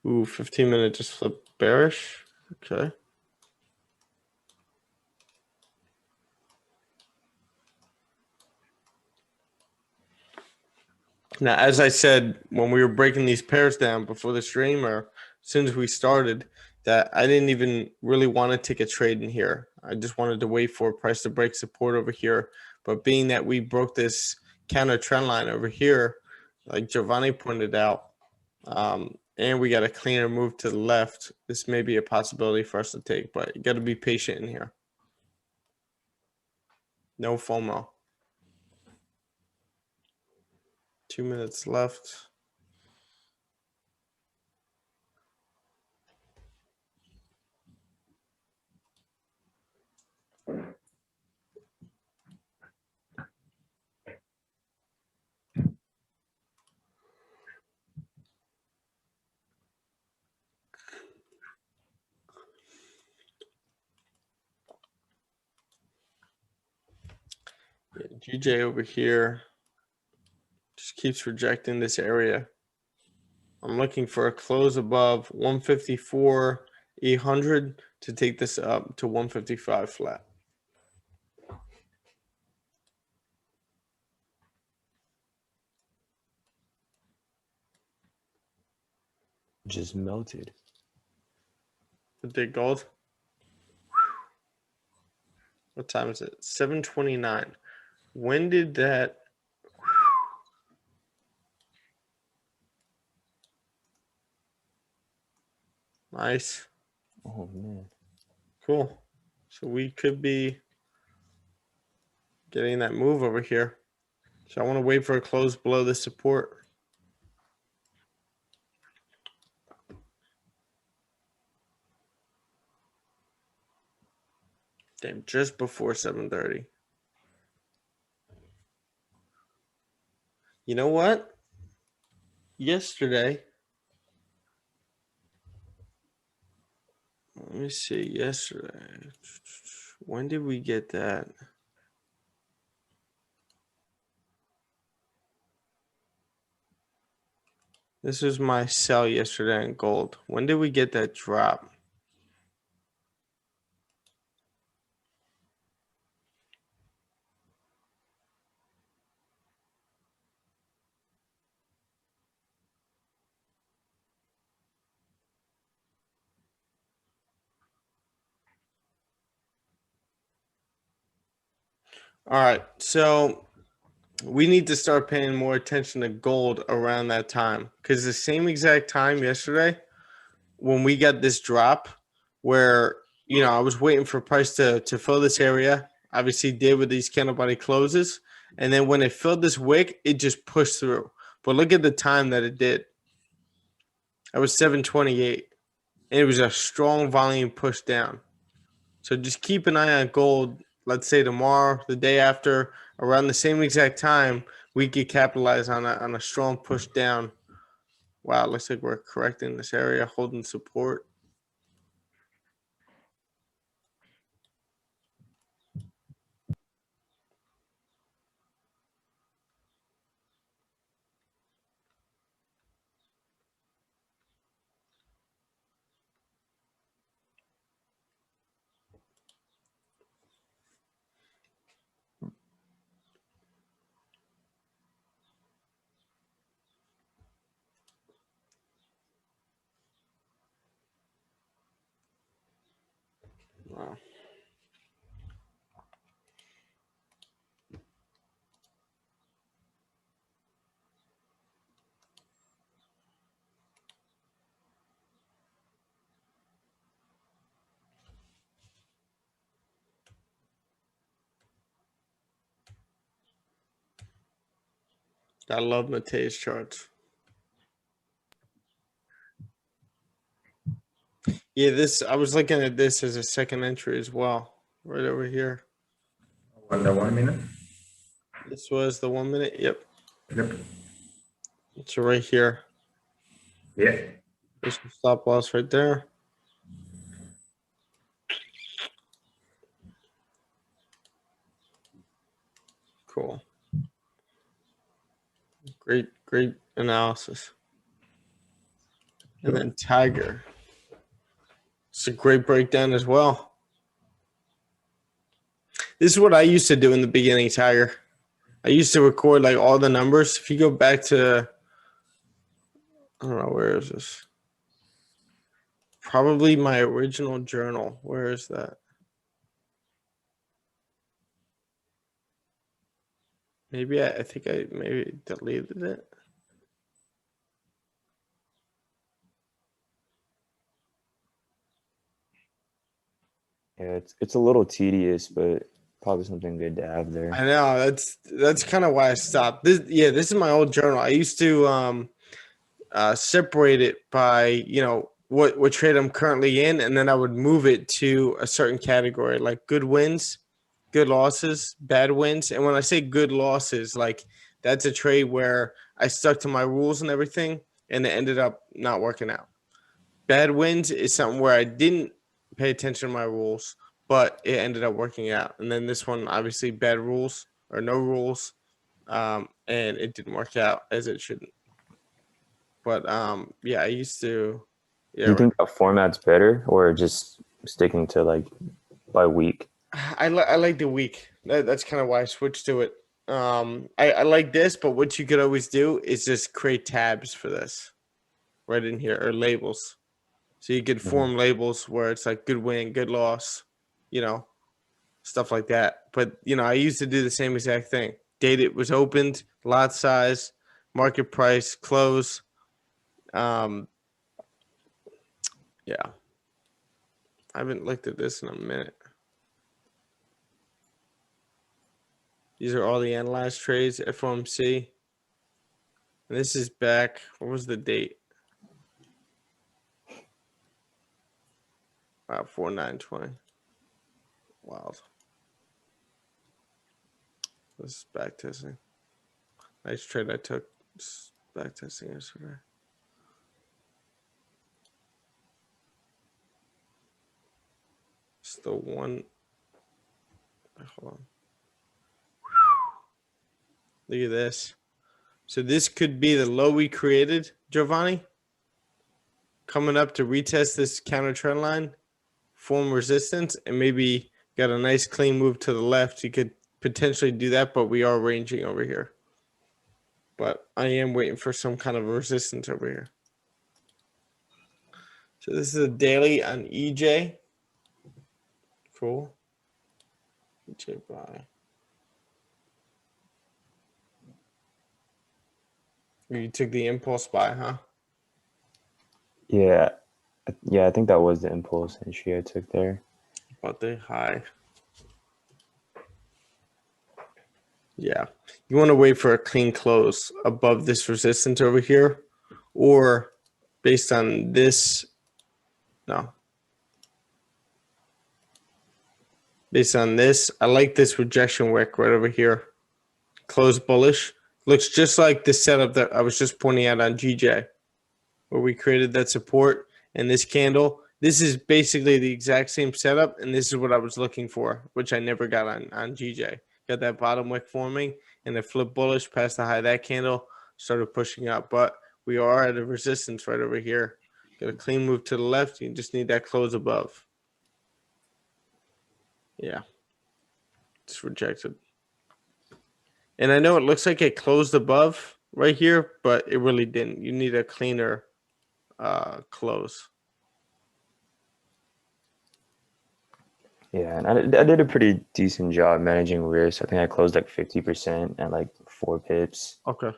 A: Ooh, 15-minute just flipped bearish. Okay. Now, as I said, when we were breaking these pairs down before the stream, or as soon as we started, that I didn't even really want to take a trade in here. I just wanted to wait for price to break support over here. But being that we broke this counter trend line over here, like Giovanni pointed out, and we got a cleaner move to the left, this may be a possibility for us to take, but you got to be patient in here. No FOMO. 2 minutes left. Yeah, GJ over here just keeps rejecting this area. I'm looking for a close above 154, 800 to take this up to 155 flat.
F: Just melted.
A: The big gold. What time is it? 7:29. When did that? Nice.
F: Oh man.
A: Cool. So we could be getting that move over here. So I want to wait for a close below the support. Damn, just before 7:30. You know what? Yesterday, let me see. Yesterday, when did we get that? This was my sell yesterday in gold. When did we get that drop? All right, so we need to start paying more attention to gold around that time, because the same exact time yesterday when we got this drop where, you know, I was waiting for price to fill this area, obviously did with these candle body closes, and then when it filled this wick, it just pushed through. But look at the time that it did. That was 7:28, and it was a strong volume push down. So just keep an eye on gold let's say tomorrow, the day after, around the same exact time, we could capitalize on a strong push down. Wow, looks like we're correcting this area, holding support. Wow. I love Mate's charts. Yeah, this I was looking at this as a second entry as well, right over here.
B: On the 1 minute.
A: This was the 1 minute. Yep.
B: Yep.
A: So right here.
B: Yeah.
A: There's the stop loss right there. Cool. Great analysis. And then Tiger. It's a great breakdown as well. This is what I used to do in the beginning, Tiger. I used to record like all the numbers. If you go back to, I don't know, where is this? Probably my original journal. Where is that? Maybe I think I maybe deleted it.
F: Yeah, it's a little tedious, but probably something good to have there.
A: I know that's kind of why I stopped. This is my old journal. I used to separate it by what trade I'm currently in, and then I would move it to a certain category, like good wins, good losses, bad wins. And when I say good losses, like that's a trade where I stuck to my rules and everything, and it ended up not working out. Bad wins is something where I didn't pay attention to my rules, but it ended up working out. And then this one, obviously, bad rules or no rules, and it didn't work out as it shouldn't. But yeah, I used to. Yeah,
F: Do you think that format's better, or just sticking to like by week?
A: I like the week. That's kind of why I switched to it. I like this, but what you could always do is just create tabs for this right in here, or labels. So you could form labels where it's like good win, good loss, stuff like that. But, I used to do the same exact thing. Date it was opened, lot size, market price, close. Yeah. I haven't looked at this in a minute. These are all the analyzed trades, FOMC. And this is back. What was the date? Wow, 4/9/20. Wild. This is back testing. Nice trade I took. Just back testing yesterday. Still one. Hold on. Look at this. So this could be the low we created, Giovanni. Coming up to retest this counter trend line, form resistance, and maybe got a nice clean move to the left. You could potentially do that, but we are ranging over here. But I am waiting for some kind of resistance over here. So this is a daily on EJ. Cool. EJ buy. You took the impulse buy, huh?
F: Yeah, I think that was the impulse entry I took there.
A: About the high. Yeah. You want to wait for a clean close above this resistance over here, or based on this. No. based on this. I like this rejection wick right over here. Close bullish. Looks just like the setup that I was just pointing out on GJ, where we created that support and this candle. This is basically the exact same setup, and this is what I was looking for, which I never got on GJ. Got that bottom wick forming, and it flipped bullish past the high of that candle, started pushing up. But we are at a resistance right over here. Got a clean move to the left. You just need that close above. Yeah. It's rejected. And I know it looks like it closed above right here, but it really didn't. You need a cleaner close.
F: Yeah, and I did a pretty decent job managing risk. I think I closed like 50% at like 4 pips,
A: Okay.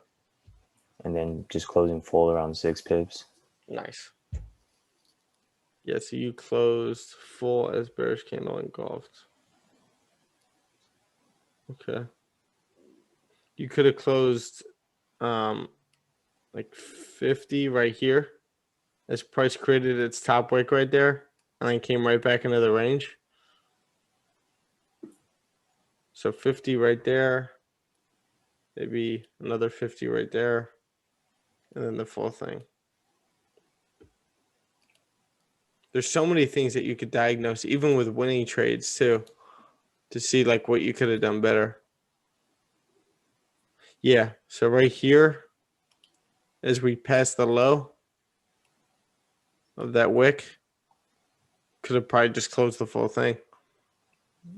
F: and then just closing full around 6 pips.
A: Nice. Yeah, so you closed full as bearish candle engulfed. Okay. You could have closed like 50 right here as price created its top wick right there and then came right back into the range. So 50 right there, maybe another 50 right there, and then the full thing. There's so many things that you could diagnose, even with winning trades too, to see like what you could have done better. Yeah, so right here, as we pass the low of that wick, could have probably just closed the full thing.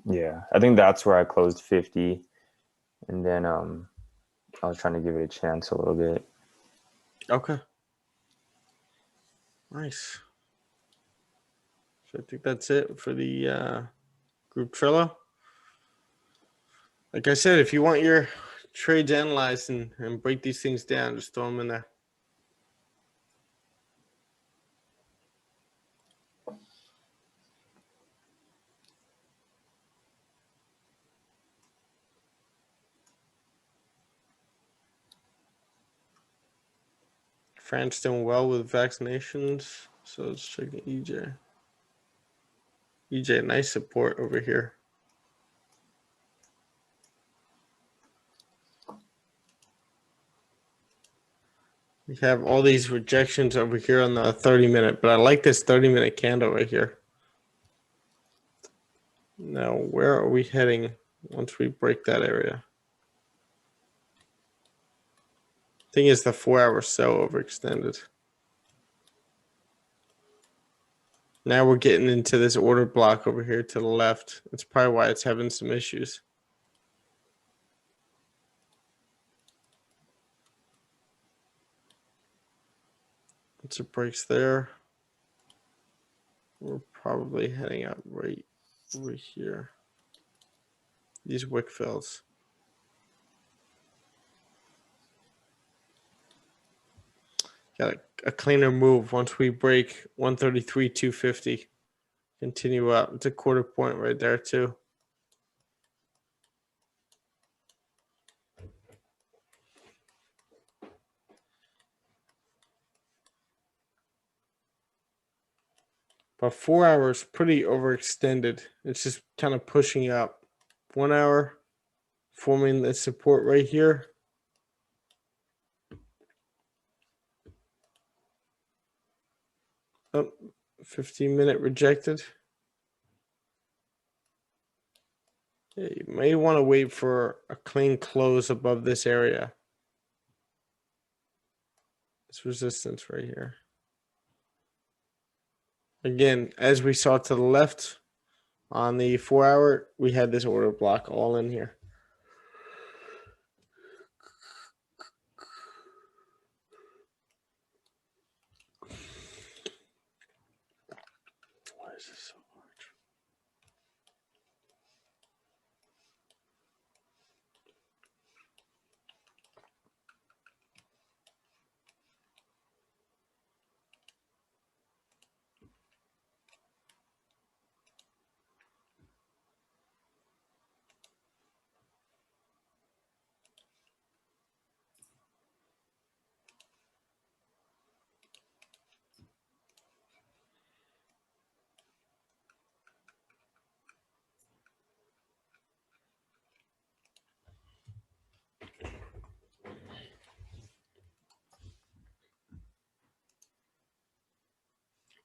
F: Yeah, I think that's where I closed 50, and then I was trying to give it a chance a little bit.
A: Okay. Nice. So I think that's it for the group Trello. Like I said, if you want your trades analyzed and break these things down, just throw them in there. France doing well with vaccinations. So let's check EJ. EJ, nice support over here. We have all these rejections over here on the 30-minute, but I like this 30-minute candle right here. Now, where are we heading once we break that area? Thing is, the 4 hour so overextended. Now we're getting into this order block over here to the left. That's probably why it's having some issues. Once it breaks there, we're probably heading up right over here. These wick fills. Got a cleaner move once we break 133.250. Continue up. It's a quarter point right there too. But 4 hours pretty overextended. It's just kind of pushing up. 1 hour forming the support right here. Oh, 15-minute rejected. Yeah, you may want to wait for a clean close above this area. This resistance right here. Again, as we saw to the left on the 4 hour, we had this order block all in here. Why is this so large?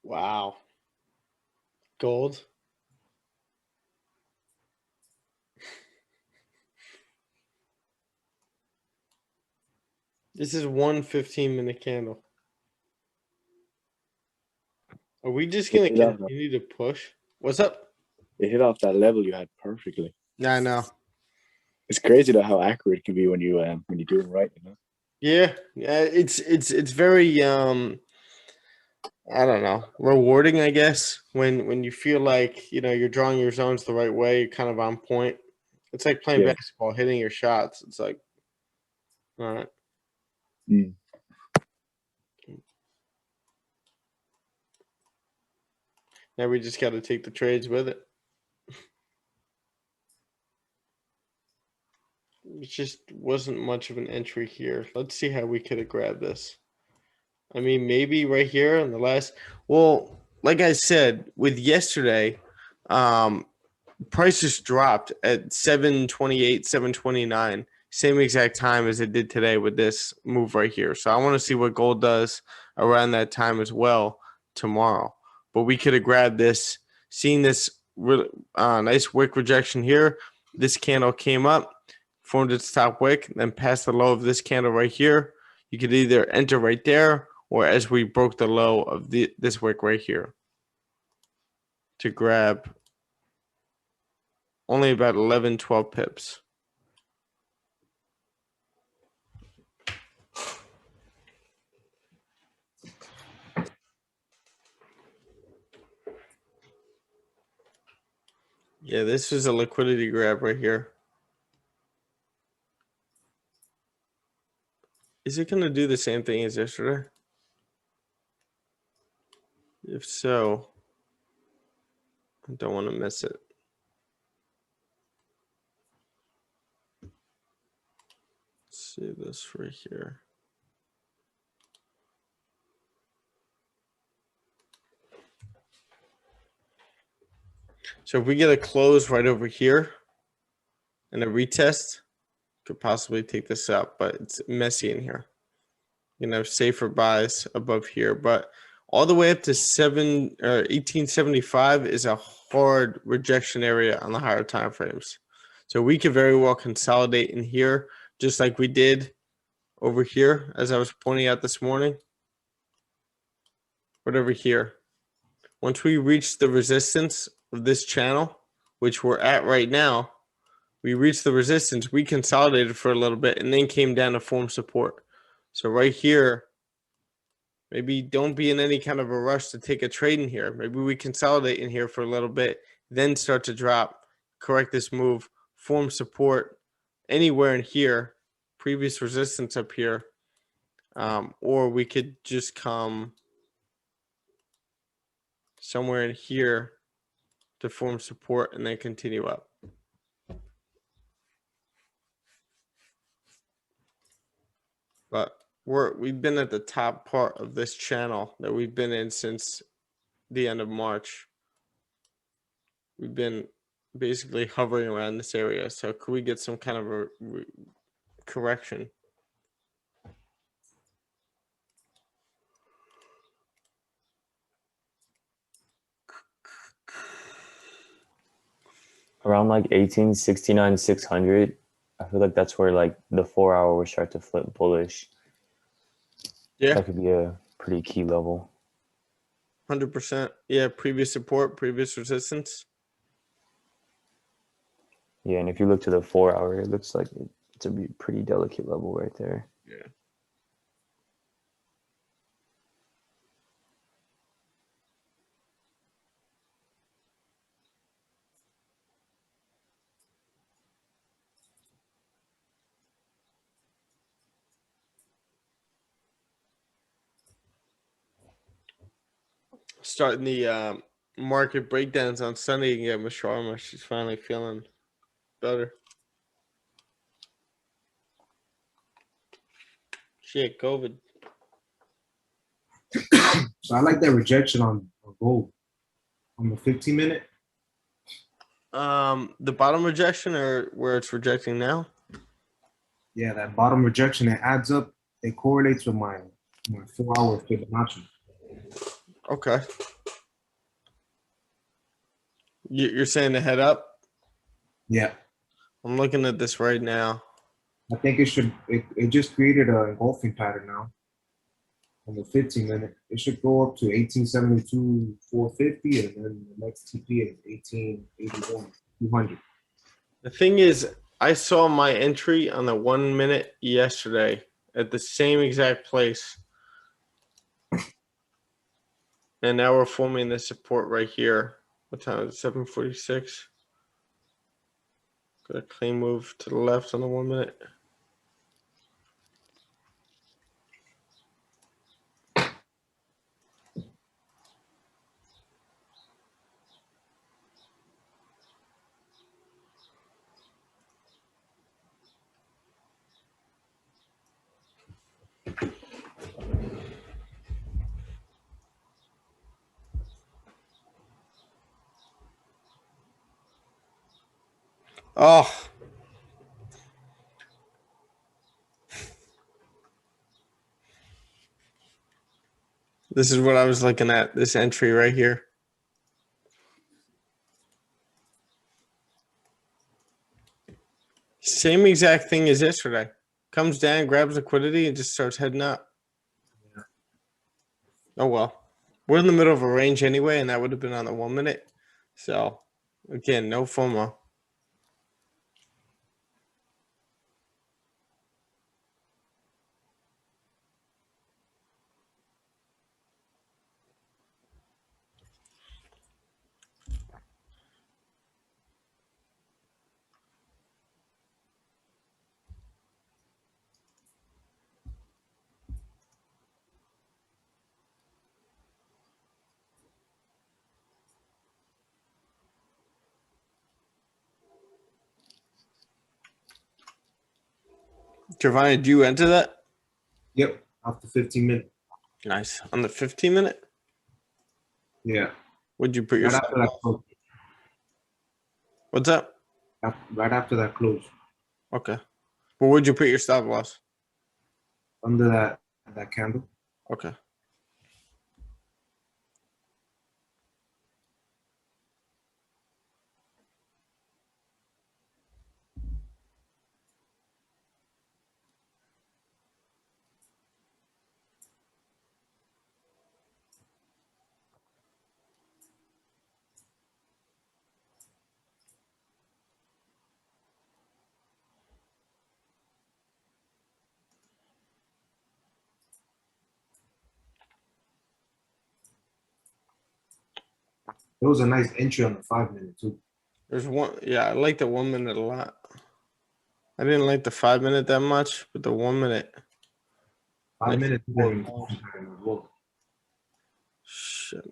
A: Wow. Gold. This is one 15-minute candle. Are we just gonna
G: Yeah.
A: continue to push? What's up?
G: It hit off that level you had perfectly.
A: Yeah, I know.
G: It's crazy though how accurate it can be when you do it right. You know.
A: Yeah, it's very I don't know, rewarding, I guess, when you feel like, you're drawing your zones the right way, you're kind of on point. It's like playing
G: Yeah.
A: basketball, hitting your shots. It's like, all right.
G: Mm.
A: Now we just got to take the trades with it. It just wasn't much of an entry here. Let's see how we could have grabbed this. I mean, maybe right here on the last. Well, like I said, with yesterday, prices dropped at 728, 729, same exact time as it did today with this move right here. So I want to see what gold does around that time as well tomorrow. But we could have grabbed this, seen this nice wick rejection here. This candle came up, formed its top wick, then passed the low of this candle right here. You could either enter right there, or as we broke the low of this wick right here to grab only about 11, 12 pips. Yeah, this is a liquidity grab right here. Is it going to do the same thing as yesterday? If so, I don't want to miss it. Let's see this right here. So if we get a close right over here and a retest, could possibly take this up, but it's messy in here. You know, safer buys above here, but all the way up to 1875 is a hard rejection area on the higher time frames. So we could very well consolidate in here, just like we did over here, as I was pointing out this morning. Right over here. Once we reach the resistance of this channel, which we're at right now, we reached the resistance, we consolidated for a little bit and then came down to form support. So right here, maybe don't be in any kind of a rush to take a trade in here. Maybe we consolidate in here for a little bit, then start to drop, correct this move, form support anywhere in here, previous resistance up here. Or we could just come somewhere in here to form support and then continue up. But we've been at the top part of this channel that we've been in since the end of March. We've been basically hovering around this area. So could we get some kind of a correction?
F: Around like 1869, 600. I feel like that's where like the 4 hour will start to flip bullish.
A: Yeah,
F: That could be a pretty key level.
A: 100%. Yeah, previous support, previous resistance.
F: Yeah, and if you look to the 4 hour, it looks like it's a pretty delicate level right there.
A: Yeah. Starting the market breakdowns on Sunday again with Sharma. She's finally feeling better. She had COVID.
E: So I like that rejection on gold on the 15-minute.
A: The bottom rejection or where it's rejecting now?
E: Yeah, that bottom rejection, it adds up. It correlates with my 4 hour Fibonacci.
A: Okay. You're saying to head up?
E: Yeah.
A: I'm looking at this right now.
E: I think it just created an engulfing pattern now. On the 15-minute, it should go up to 1872, 450, and then the next TP is 1881, 200.
A: The thing is, I saw my entry on the 1 minute yesterday at the same exact place. And now we're forming the support right here. What time is it? 7:46. Got a clean move to the left on the 1 minute. Oh. This is what I was looking at, this entry right here. Same exact thing as yesterday. Comes down, grabs liquidity, and just starts heading up. Oh, well. We're in the middle of a range anyway, and that would have been on the 1 minute. So, again, no FOMO. Giovanni, do you enter that?
E: Yep, after 15-minute.
A: Nice. On the 15 minute?
E: Yeah.
A: Would you put your
E: Right
A: stop
E: after that
A: loss?
E: close.
A: What's up?
E: Right after that close.
A: Okay. Well, would you put your stop loss?
E: Under that candle.
A: Okay.
E: It was a nice entry on the 5-minute too.
A: There's one. Yeah, I like the 1 minute a lot. I didn't like the 5 minute that much, but the 1 minute.
E: 5-minute is
A: Nice.
E: an engulfing pattern as well.
A: Shit.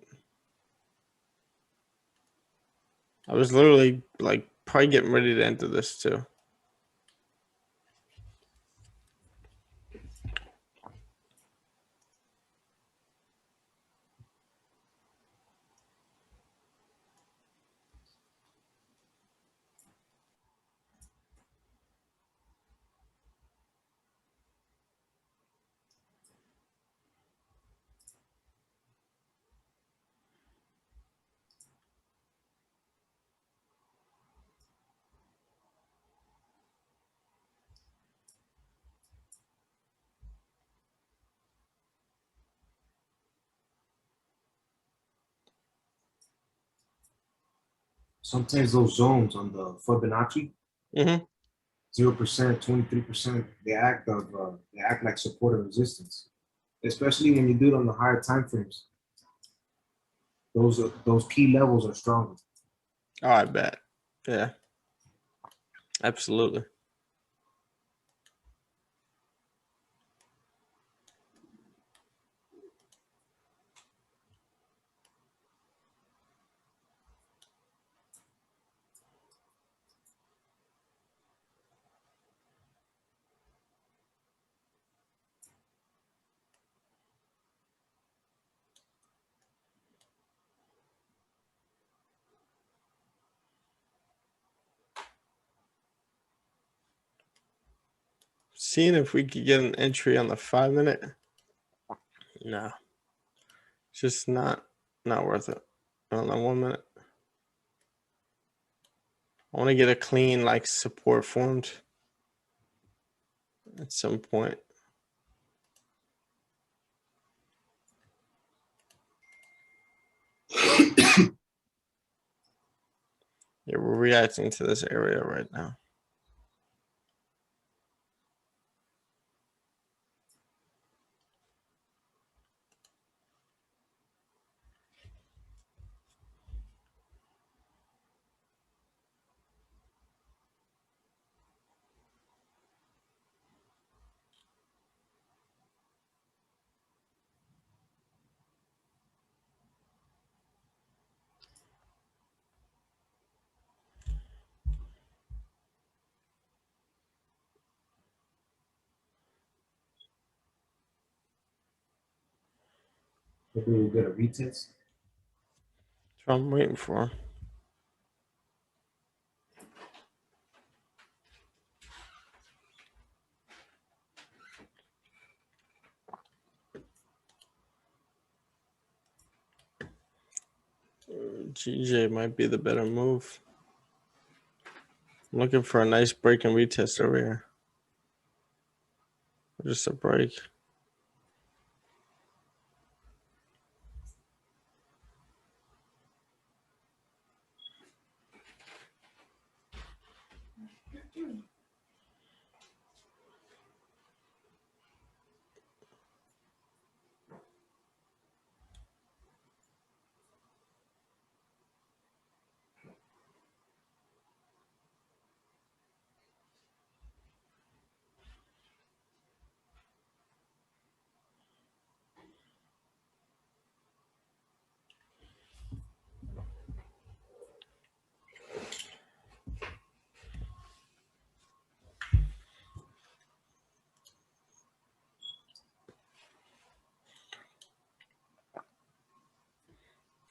A: I was literally like probably getting ready to enter this too.
E: Sometimes those zones on the Fibonacci,
A: Mm-hmm.
E: 0%, 23%, they act like support and resistance. Especially when you do it on the higher time frames. Those key levels are stronger.
A: Oh, I bet. Yeah. Absolutely. Seeing if we could get an entry on the 5 minute. No. It's just not worth it. On the 1 minute. I want to get a clean like support formed at some point. Yeah, we're reacting to this area right now.
E: Maybe we'll get a retest.
A: That's what I'm waiting for. GJ might be the better move. I'm looking for a nice break and retest over here. Just a break.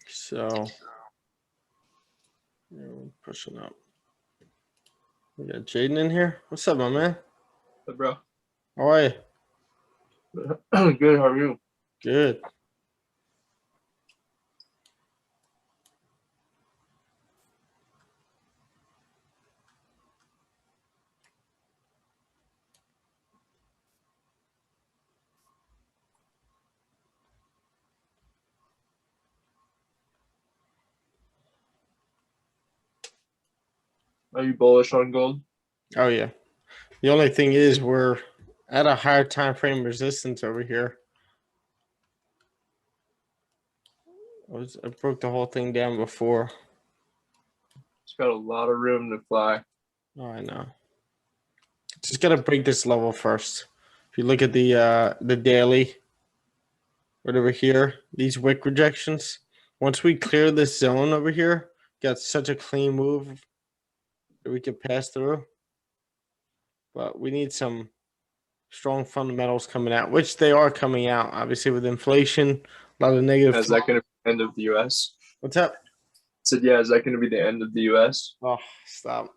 A: So yeah, we're pushing up. We got Jaden in here. What's up, my man?
H: Hey, bro.
A: How are you?
H: Good. How are you?
A: Good.
H: Are you bullish on gold?
A: Oh yeah. The only thing is we're at a higher time frame resistance over here. I broke the whole thing down before.
H: It's got a lot of room to fly.
A: Oh, I know. Just gotta break this level first. If you look at the daily, right over here, these wick rejections. Once we clear this zone over here, got such a clean move that we could pass through. But we need some strong fundamentals coming out, which they are coming out. Obviously, with inflation, a lot of negative.
H: Is that going to be the end of the U.S.?
A: What's up?
H: I said, yeah. Is that going to be the end of the U.S.?
A: Oh, stop.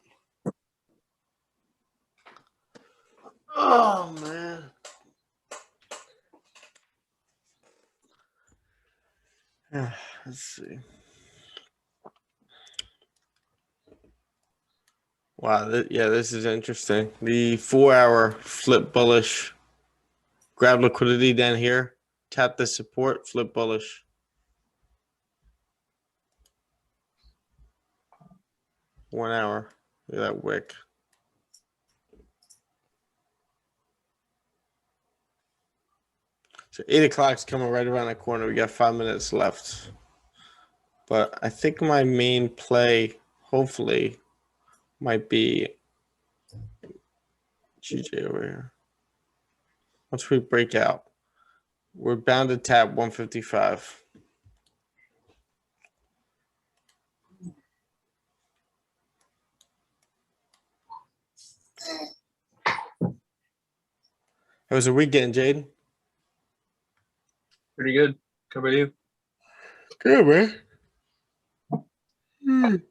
A: Oh, man. Let's see. Wow, yeah, this is interesting. The 4-hour flip bullish. Grab liquidity down here. Tap the support, flip bullish. One hour. Look at that wick. So 8 o'clock's coming right around the corner. We got 5 minutes left. But I think my main play, hopefully, might be GJ over here. Once we break out, we're bound to tap 155. How was the weekend, Jaden?
H: Pretty good. How about you?
A: Good, man.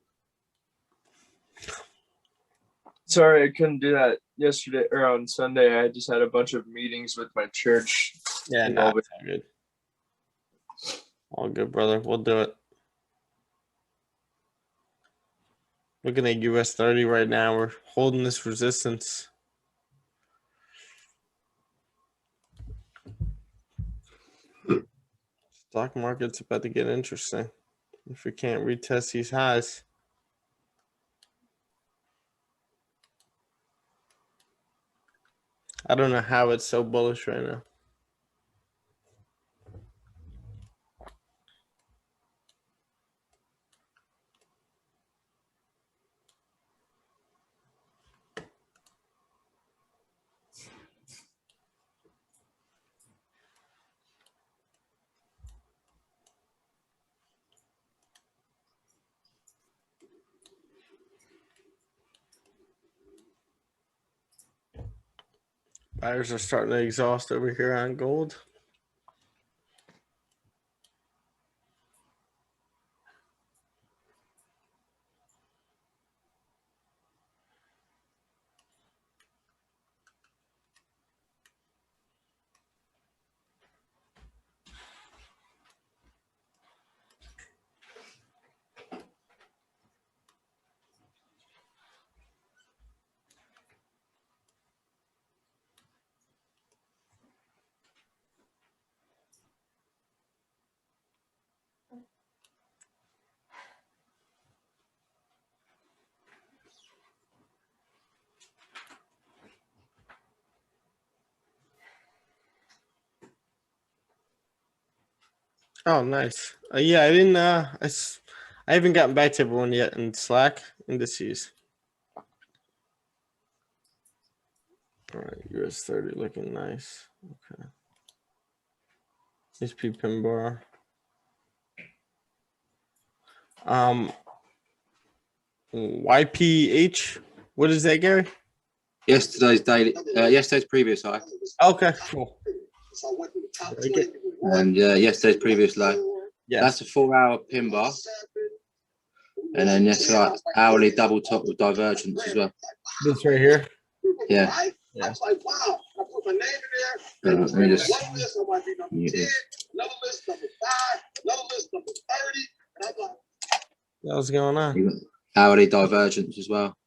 H: Sorry, I couldn't do that yesterday or on Sunday. I just had a bunch of meetings with my church.
A: Yeah, no, it's all good. All good, brother. We'll do it. Looking at US 30 right now, we're holding this resistance. Stock market's about to get interesting if we can't retest these highs. I don't know how it's so bullish right now. Buyers are starting to exhaust over here on gold. Oh, nice. Yeah, I didn't. I haven't gotten back to everyone yet in Slack indices. All right, US 30 looking nice. Okay. SP pin bar. YPH. What is that, Gary?
I: Yesterday's previous high.
A: Okay, cool. Very good.
I: And yesterday's previous low.
A: Yeah,
I: That's a 4-hour pin bar. And then yesterday hourly double top with divergence as well.
A: this right here.
I: Yeah.
A: Yeah.
I: Let me just mute this.
A: What's going on?
I: You got hourly divergence as well.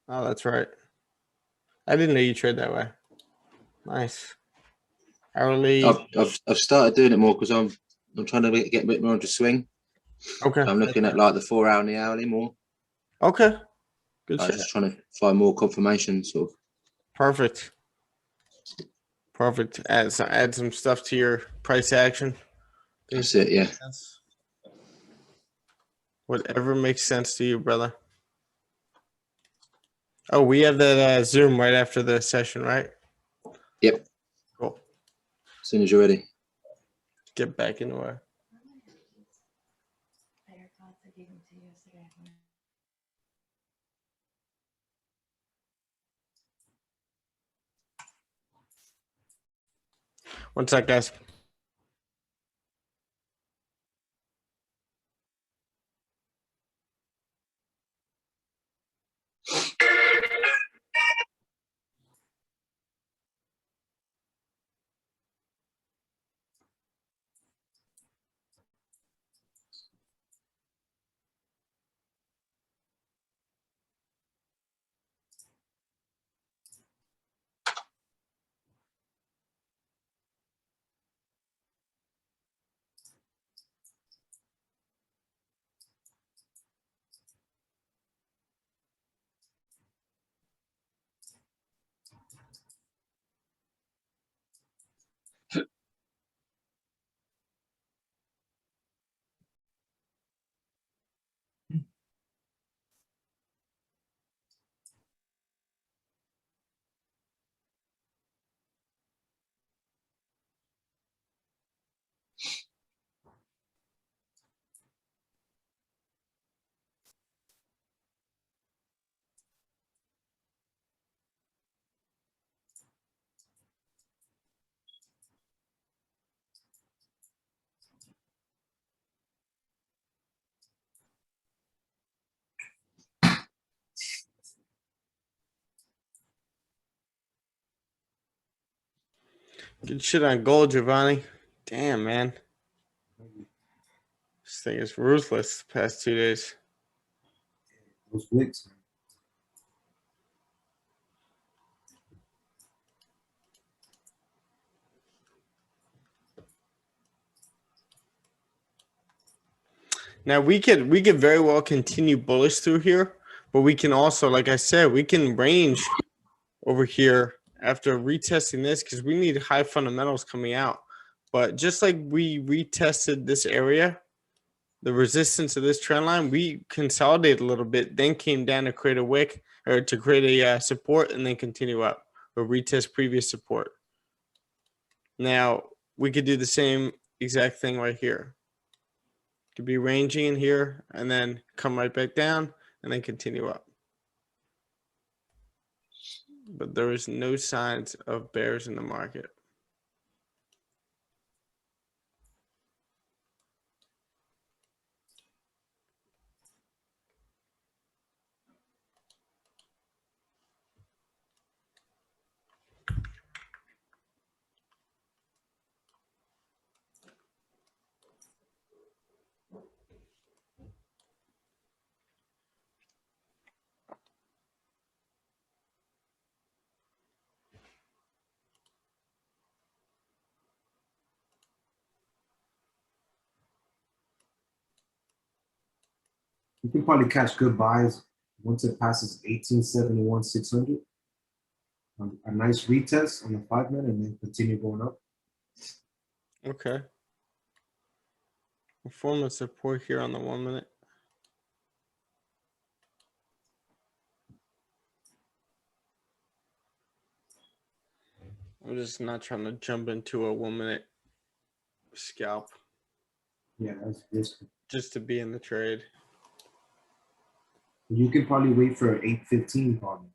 A: Oh, that's right. I didn't know you trade that way. Nice. Hourly.
I: I've started doing it more because I'm trying to get a bit more into swing.
A: Okay.
I: So I'm looking at like the 4-hour and the hourly more.
A: Okay. Good
I: I'm
A: shit.
I: just trying to find more confirmation, sort of.
A: Perfect. Perfect. Add some stuff to your price action.
I: That's it, yeah.
A: Whatever makes sense to you, brother. Oh, we have that Zoom right after the session, right?
I: Yep.
A: Cool.
I: As soon as you're ready.
A: Get back into it. One sec, guys. Good shit on gold, Giovanni. Damn, man. This thing is ruthless the past 2 days.
E: Those wicks, man.
A: Now we could very well continue bullish through here, but we can also, like I said, we can range over here after retesting this because we need high fundamentals coming out. But just like we retested this area, the resistance of this trend line, we consolidated a little bit, then came down to create a wick or to create a support and then continue up or retest previous support. Now we could do the same exact thing right here. Could be ranging in here and then come right back down and then continue up. But there is no signs of bears in the market.
E: You can probably catch good buys once it passes 1871 600. A nice retest on the 5 minute and then continue going up.
A: Okay. Form of support here on the 1 minute. I'm just not trying to jump into a 1 minute scalp
E: Yeah, that's risky.
A: just to be in the trade.
E: You can probably wait for 815 probably.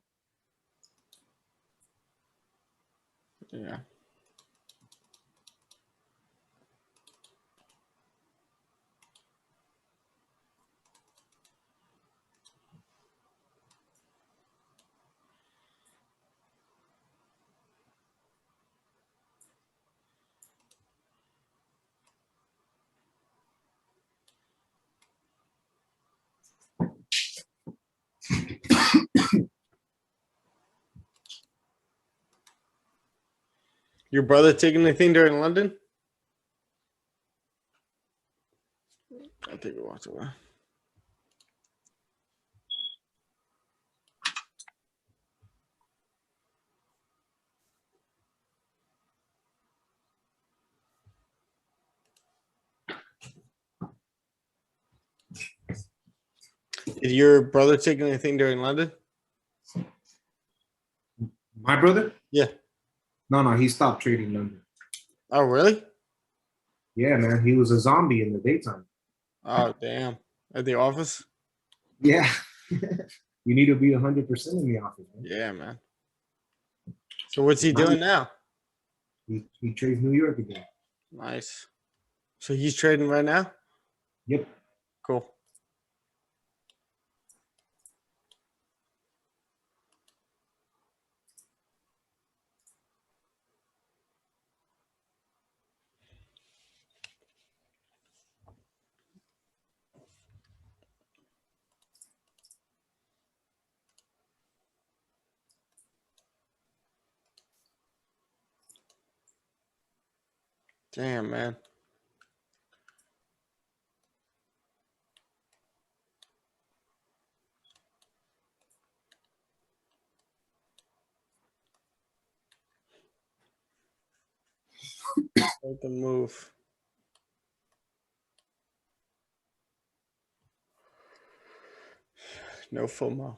A: Yeah. Your brother taking anything during London? I think he walked away. Did your brother take anything during London?
E: My brother?
A: Yeah.
E: No, he stopped trading London.
A: Oh, really?
E: Yeah, man, he was a zombie in the daytime.
A: Oh, damn. At the office?
E: Yeah. You need to be 100% in the office, man.
A: Yeah, man. So what's he doing now?
E: He trades New York again.
A: Nice. So he's trading right now?
E: Yep.
A: Cool. Damn, man. Make the move. No FOMO.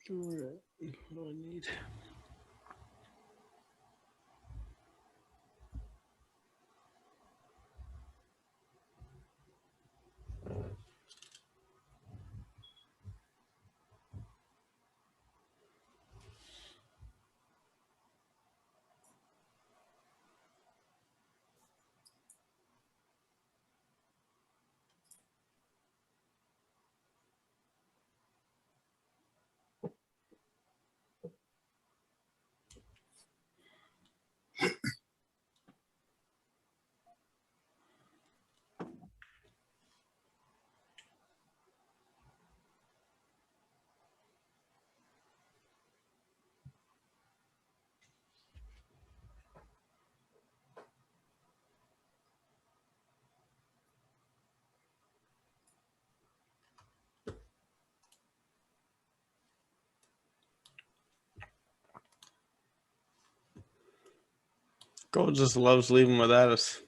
A: What do I need? Gold just loves leaving without us.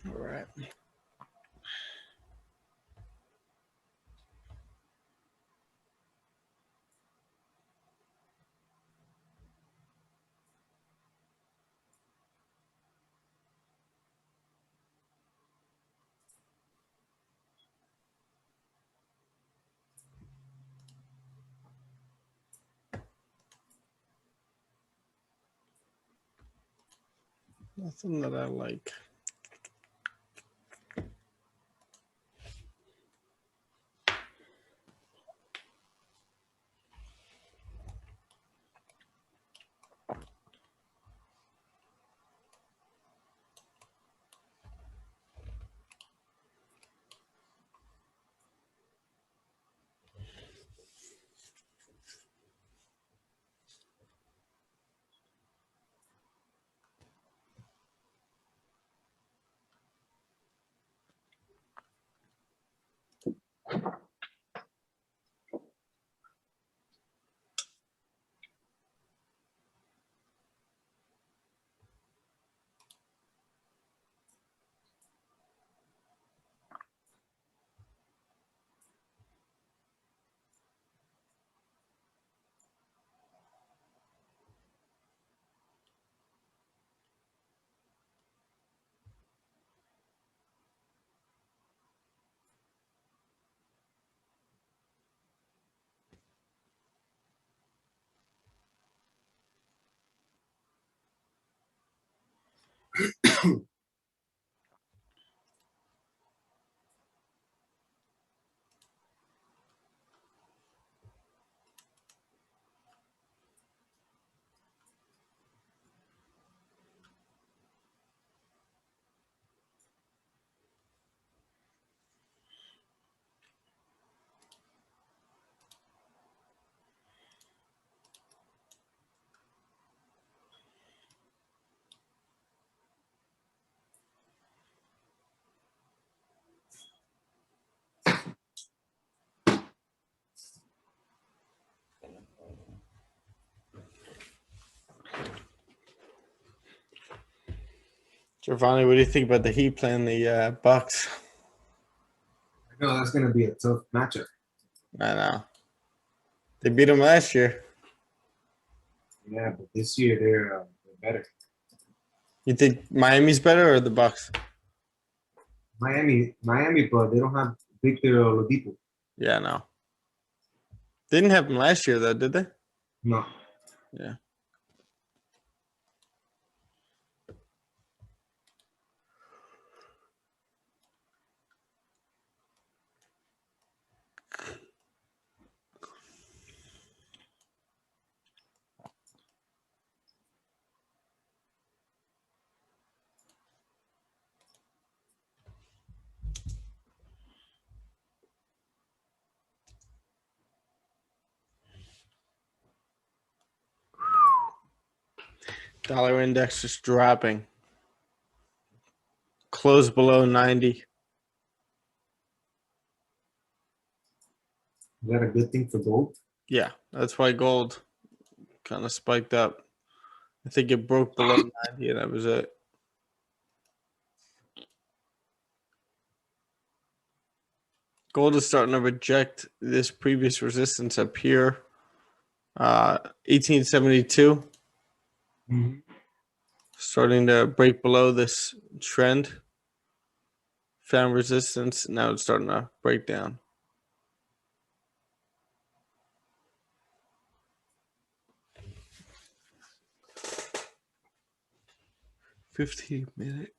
A: All right. Nothing that I like. Giovanni, what do you think about the Heat playing the Bucks?
E: I know that's gonna be a tough matchup.
A: I know. They beat them last year.
E: Yeah, but this year they're better.
A: You think Miami's better or the Bucks?
E: Miami, but they don't have Victor Oladipo.
A: Yeah, no. Didn't happen last year though, did they?
E: No.
A: Yeah. Dollar index is dropping. Close below 90.
E: Is that a good thing for gold?
A: Yeah, that's why gold kind of spiked up. I think it broke below 90 and that was it. Gold is starting to reject this previous resistance up here. 1872.
E: Mm-hmm.
A: Starting to break below this trend. Found resistance. Now it's starting to break down. $15-minute.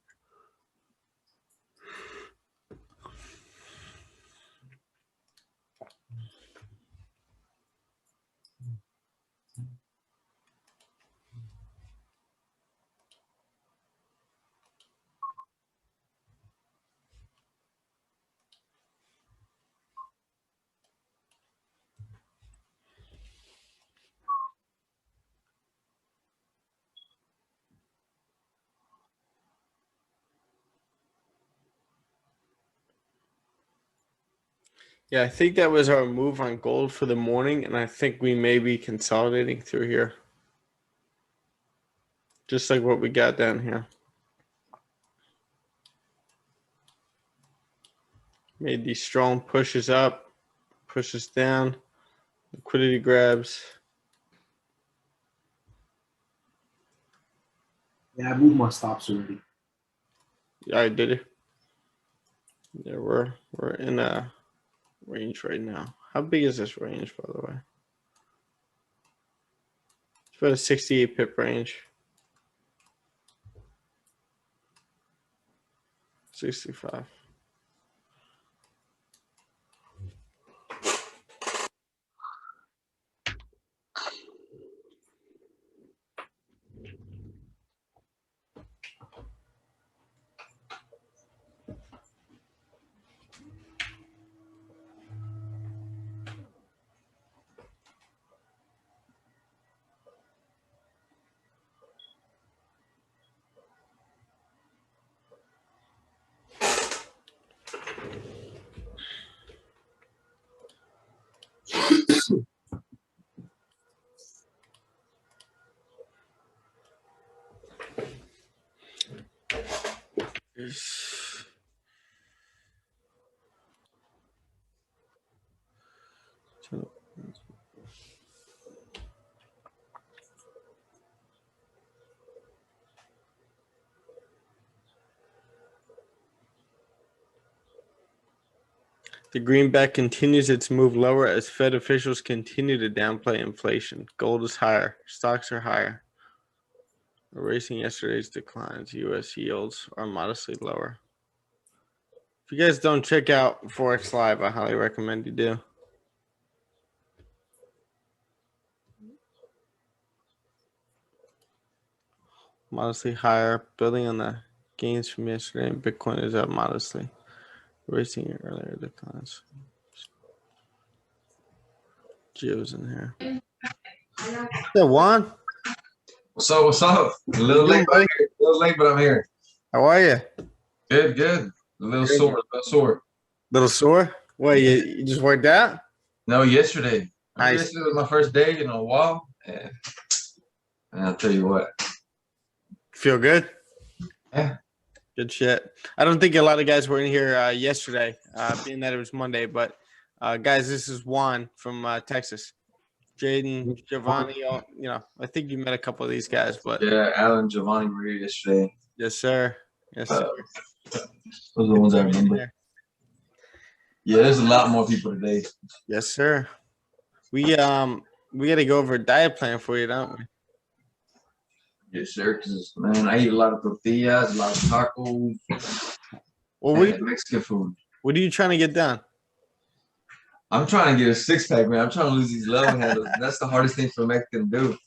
A: Yeah, I think that was our move on gold for the morning, and I think we may be consolidating through here. Just like what we got down here. Made these strong pushes up, pushes down, liquidity grabs.
E: Yeah, I moved my stops already.
A: Yeah, I did it. Yeah, we're in a range right now. How big is this range, by the way? It's about a 68 pip range. 65. The greenback continues its move lower as Fed officials continue to downplay inflation. Gold is higher. Stocks are higher. Erasing yesterday's declines. U.S. yields are modestly lower. If you guys don't check out Forex Live, I highly recommend you do. Modestly higher, building on the gains from yesterday, and Bitcoin is up modestly, erasing your earlier declines. Geo's in here. Hey, Juan.
J: What's up? What's up? A little
A: How you
J: late,
A: doing,
J: but I'm
A: buddy?
J: here. A little late, but I'm here.
A: How are you?
J: Good, good. A little
A: Good.
J: sore, a little sore.
A: Little sore? What, you just worked out?
J: No, yesterday.
A: Nice.
J: Yesterday was my first day in a while, and I'll tell you what.
A: Feel good?
J: Yeah.
A: Good shit. I don't think a lot of guys were in here yesterday, being that it was Monday. But guys, this is Juan from Texas. Jaden, Giovanni, I think you met a couple of these guys, but
J: Yeah, Alan, Giovanni were here yesterday.
A: yes, sir. Yes, sir.
J: Those are the ones I remember. Yeah, there's a lot more people today.
A: Yes, sir. We got to go over a diet plan for you, don't we?
J: Yes, sir. Because man, I eat a lot of tortillas, a lot of tacos,
A: Well,
J: and Mexican food.
A: what are you trying to get done?
J: I'm trying to get a six-pack, man. I'm trying to lose these love handles. That's the hardest thing for a Mexican to do.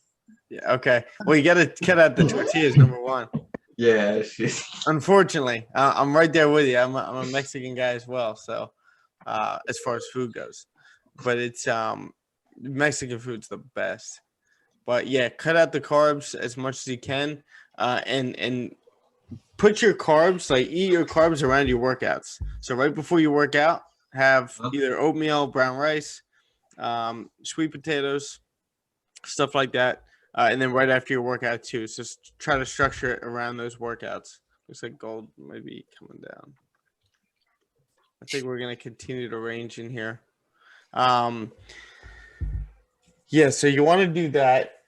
A: Yeah, okay. Well, you got to cut out the tortillas, number one.
J: Yeah, shit.
A: Unfortunately, I'm right there with you. I'm a Mexican guy as well, so as far as food goes, but it's Mexican food's the best. But yeah, cut out the carbs as much as you can, and put your carbs, like eat your carbs around your workouts. So right before you work out, have either oatmeal, brown rice, sweet potatoes, stuff like that. And then right after your workout too. So just try to structure it around those workouts. Looks like gold might be coming down. I think we're going to continue to range in here. Yeah, so you want to do that.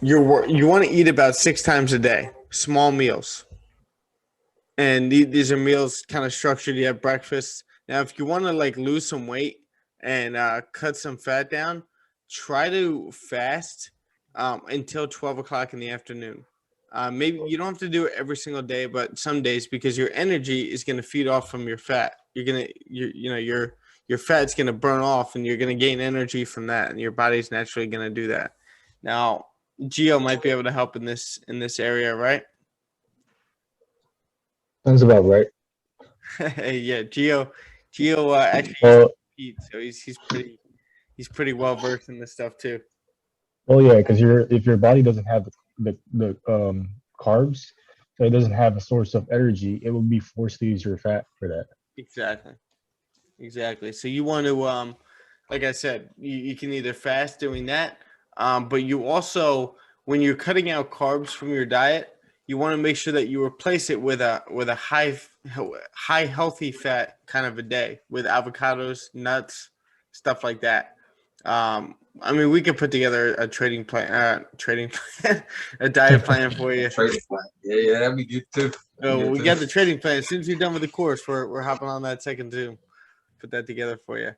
A: You want to eat about 6 times a day, small meals. And these are meals kind of structured. You have breakfast. Now, if you want to like lose some weight and cut some fat down, try to fast until 12 o'clock in the afternoon. Maybe you don't have to do it every single day, but some days, because your energy is going to feed off from your fat. Your fat's going to burn off, and you're going to gain energy from that, and your body's naturally going to do that. Now, Gio might be able to help in this area, right?
D: Sounds about right.
A: Yeah, Gio actually used to compete, so he's pretty well versed in this stuff too.
D: Well, yeah, because if your body doesn't have the carbs, so it doesn't have a source of energy, it will be forced to use your fat for that.
A: Exactly. So you want to, like I said, you can either fast doing that, but you also, when you're cutting out carbs from your diet, you want to make sure that you replace it with a high healthy fat kind of a day with avocados, nuts, stuff like that. I mean, we could put together a trading plan, a diet plan for you.
J: Trading plan. Yeah, that'd be good too.
A: So we got the trading plan. As soon as you're done with the course, we're hopping on that second too. Put that together for you.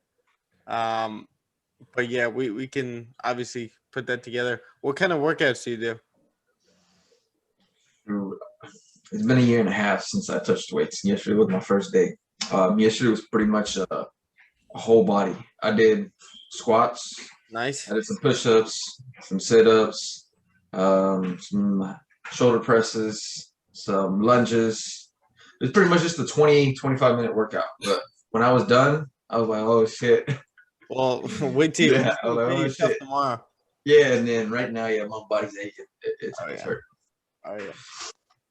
A: But yeah, we can obviously put that together. What kind of workouts do you do?
J: It's been a year and a half since I touched weights. Yesterday was my first day. Yesterday was pretty much a whole body. I did squats.
A: Nice.
J: I did some push-ups, some sit-ups, some shoulder presses, some lunges. It was pretty much just a 20, 25-minute workout. But when I was done, I was like, oh, shit.
A: Well, wait till
J: Yeah, I was like, oh, shit.
A: Tomorrow.
J: Yeah, and then right now, yeah, my body's aching. It's hurt.
A: Oh, yeah.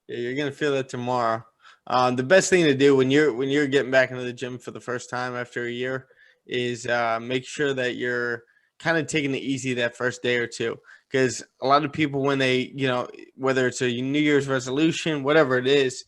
A: Yeah, you're going to feel that tomorrow. The best thing to do when you're getting back into the gym for the first time after a year is make sure that you're kind of taking it easy that first day or two, because a lot of people, when they, whether it's a New Year's resolution, whatever it is,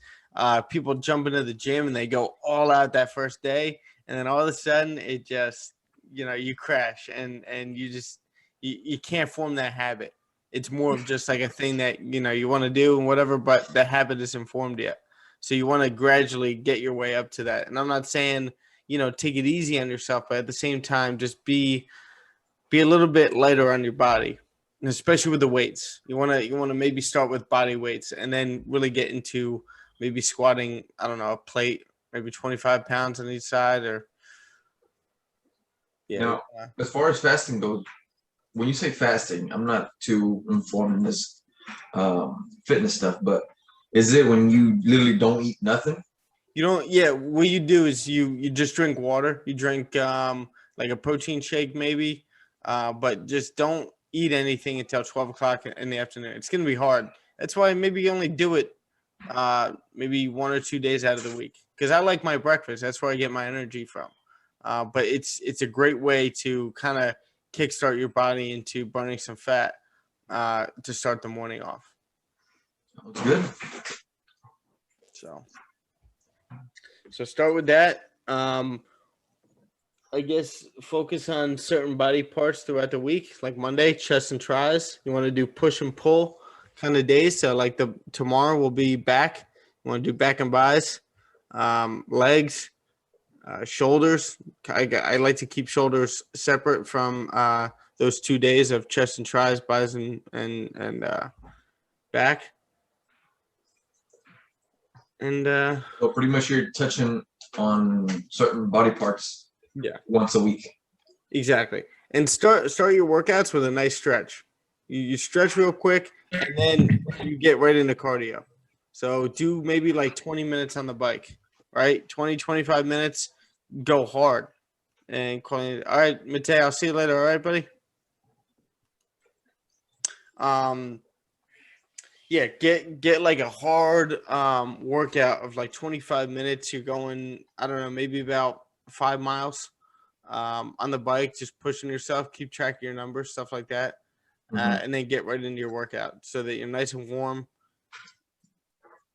A: people jump into the gym and they go all out that first day, and then all of a sudden it just, you crash and you can't form that habit. It's more of just like a thing that, you want to do and whatever, but the habit isn't formed yet. So you want to gradually get your way up to that. And I'm not saying, take it easy on yourself, but at the same time, just be a little bit lighter on your body. And especially with the weights. You wanna maybe start with body weights and then really get into maybe squatting, I don't know, a plate, maybe 25 pounds on each side or
J: Now, as far as fasting goes, when you say fasting, I'm not too informed in this fitness stuff, but is it when you literally don't eat nothing?
A: You don't. Yeah, what you do is you just drink water. You drink like a protein shake maybe, but just don't eat anything until 12 o'clock in the afternoon. It's gonna be hard. That's why maybe you only do it maybe 1 or 2 days out of the week. Because I like my breakfast. That's where I get my energy from. But it's a great way to kind of kickstart your body into burning some fat to start the morning off.
J: That's good.
A: So start with that. I guess focus on certain body parts throughout the week, like Monday, chest and tries. You want to do push and pull kind of days. So like tomorrow will be back. You want to do back and buys, legs, shoulders. I like to keep shoulders separate from those 2 days of chest and tries, buys and back. And
J: so pretty much you're touching on certain body parts once a week.
A: Exactly. And start your workouts with a nice stretch. You stretch real quick and then you get right into cardio. So do maybe like 20 minutes on the bike, right? 20, 25 minutes, go hard. And call it. All right, Matei, I'll see you later. All right, buddy? Yeah, get like a hard workout of like 25 minutes. You're going, I don't know, maybe about 5 miles on the bike, just pushing yourself, keep track of your numbers, stuff like that. And then get right into your workout so that you're nice and warm.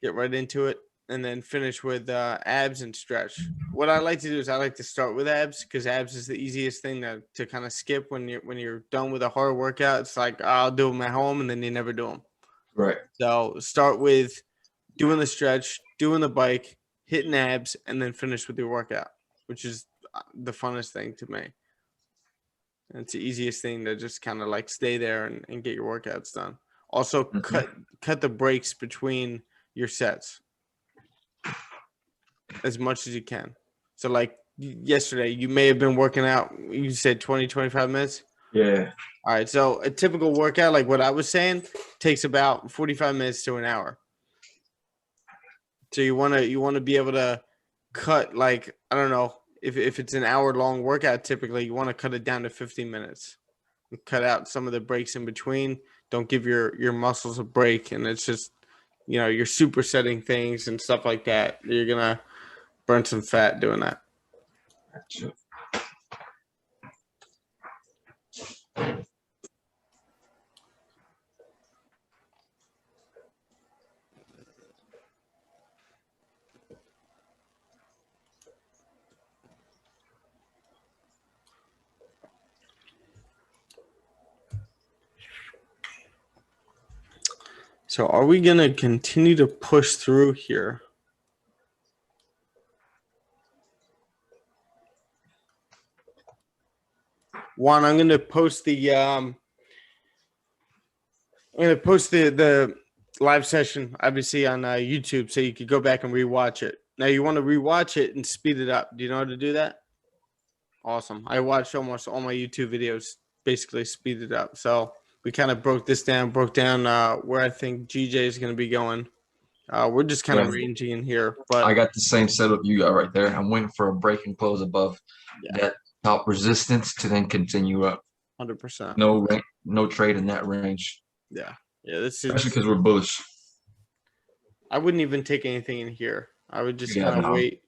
A: Get right into it and then finish with abs and stretch. What I like to do is I like to start with abs because abs is the easiest thing to kind of skip when you're done with a hard workout. It's like, I'll do them at home and then you never do them.
J: Right.
A: So start with doing the stretch, doing the bike, hitting abs, and then finish with your workout, which is the funnest thing to me. And it's the easiest thing to just kind of like stay there and get your workouts done. Also, cut the breaks between your sets as much as you can. So like yesterday, you may have been working out, you said 20, 25 minutes?
J: Yeah.
A: All right, so a typical workout, like what I was saying, takes about 45 minutes to an hour. So you want to be able to cut, like, I don't know, if it's an hour-long workout, typically you want to cut it down to 15 minutes. Cut out some of the breaks in between. Don't give your muscles a break, and it's just, you're supersetting things and stuff like that. You're going to burn some fat doing that.
J: Gotcha.
A: So are we going to continue to push through here? Juan, I'm going to post the the live session, obviously, on YouTube, so you could go back and rewatch it. Now, you want to rewatch it and speed it up. Do you know how to do that? Awesome. I watched almost all my YouTube videos basically speeded up. So we kind of broke down where I think GJ is going to be going. We're just kind of ranging in here. But
J: I got the same setup you got right there. I'm waiting for a break and close above that top resistance to then continue up.
A: 100%.
J: No trade in that range.
A: Yeah. This is
J: especially because we're bullish.
A: I wouldn't even take anything in here. I would just kind of wait.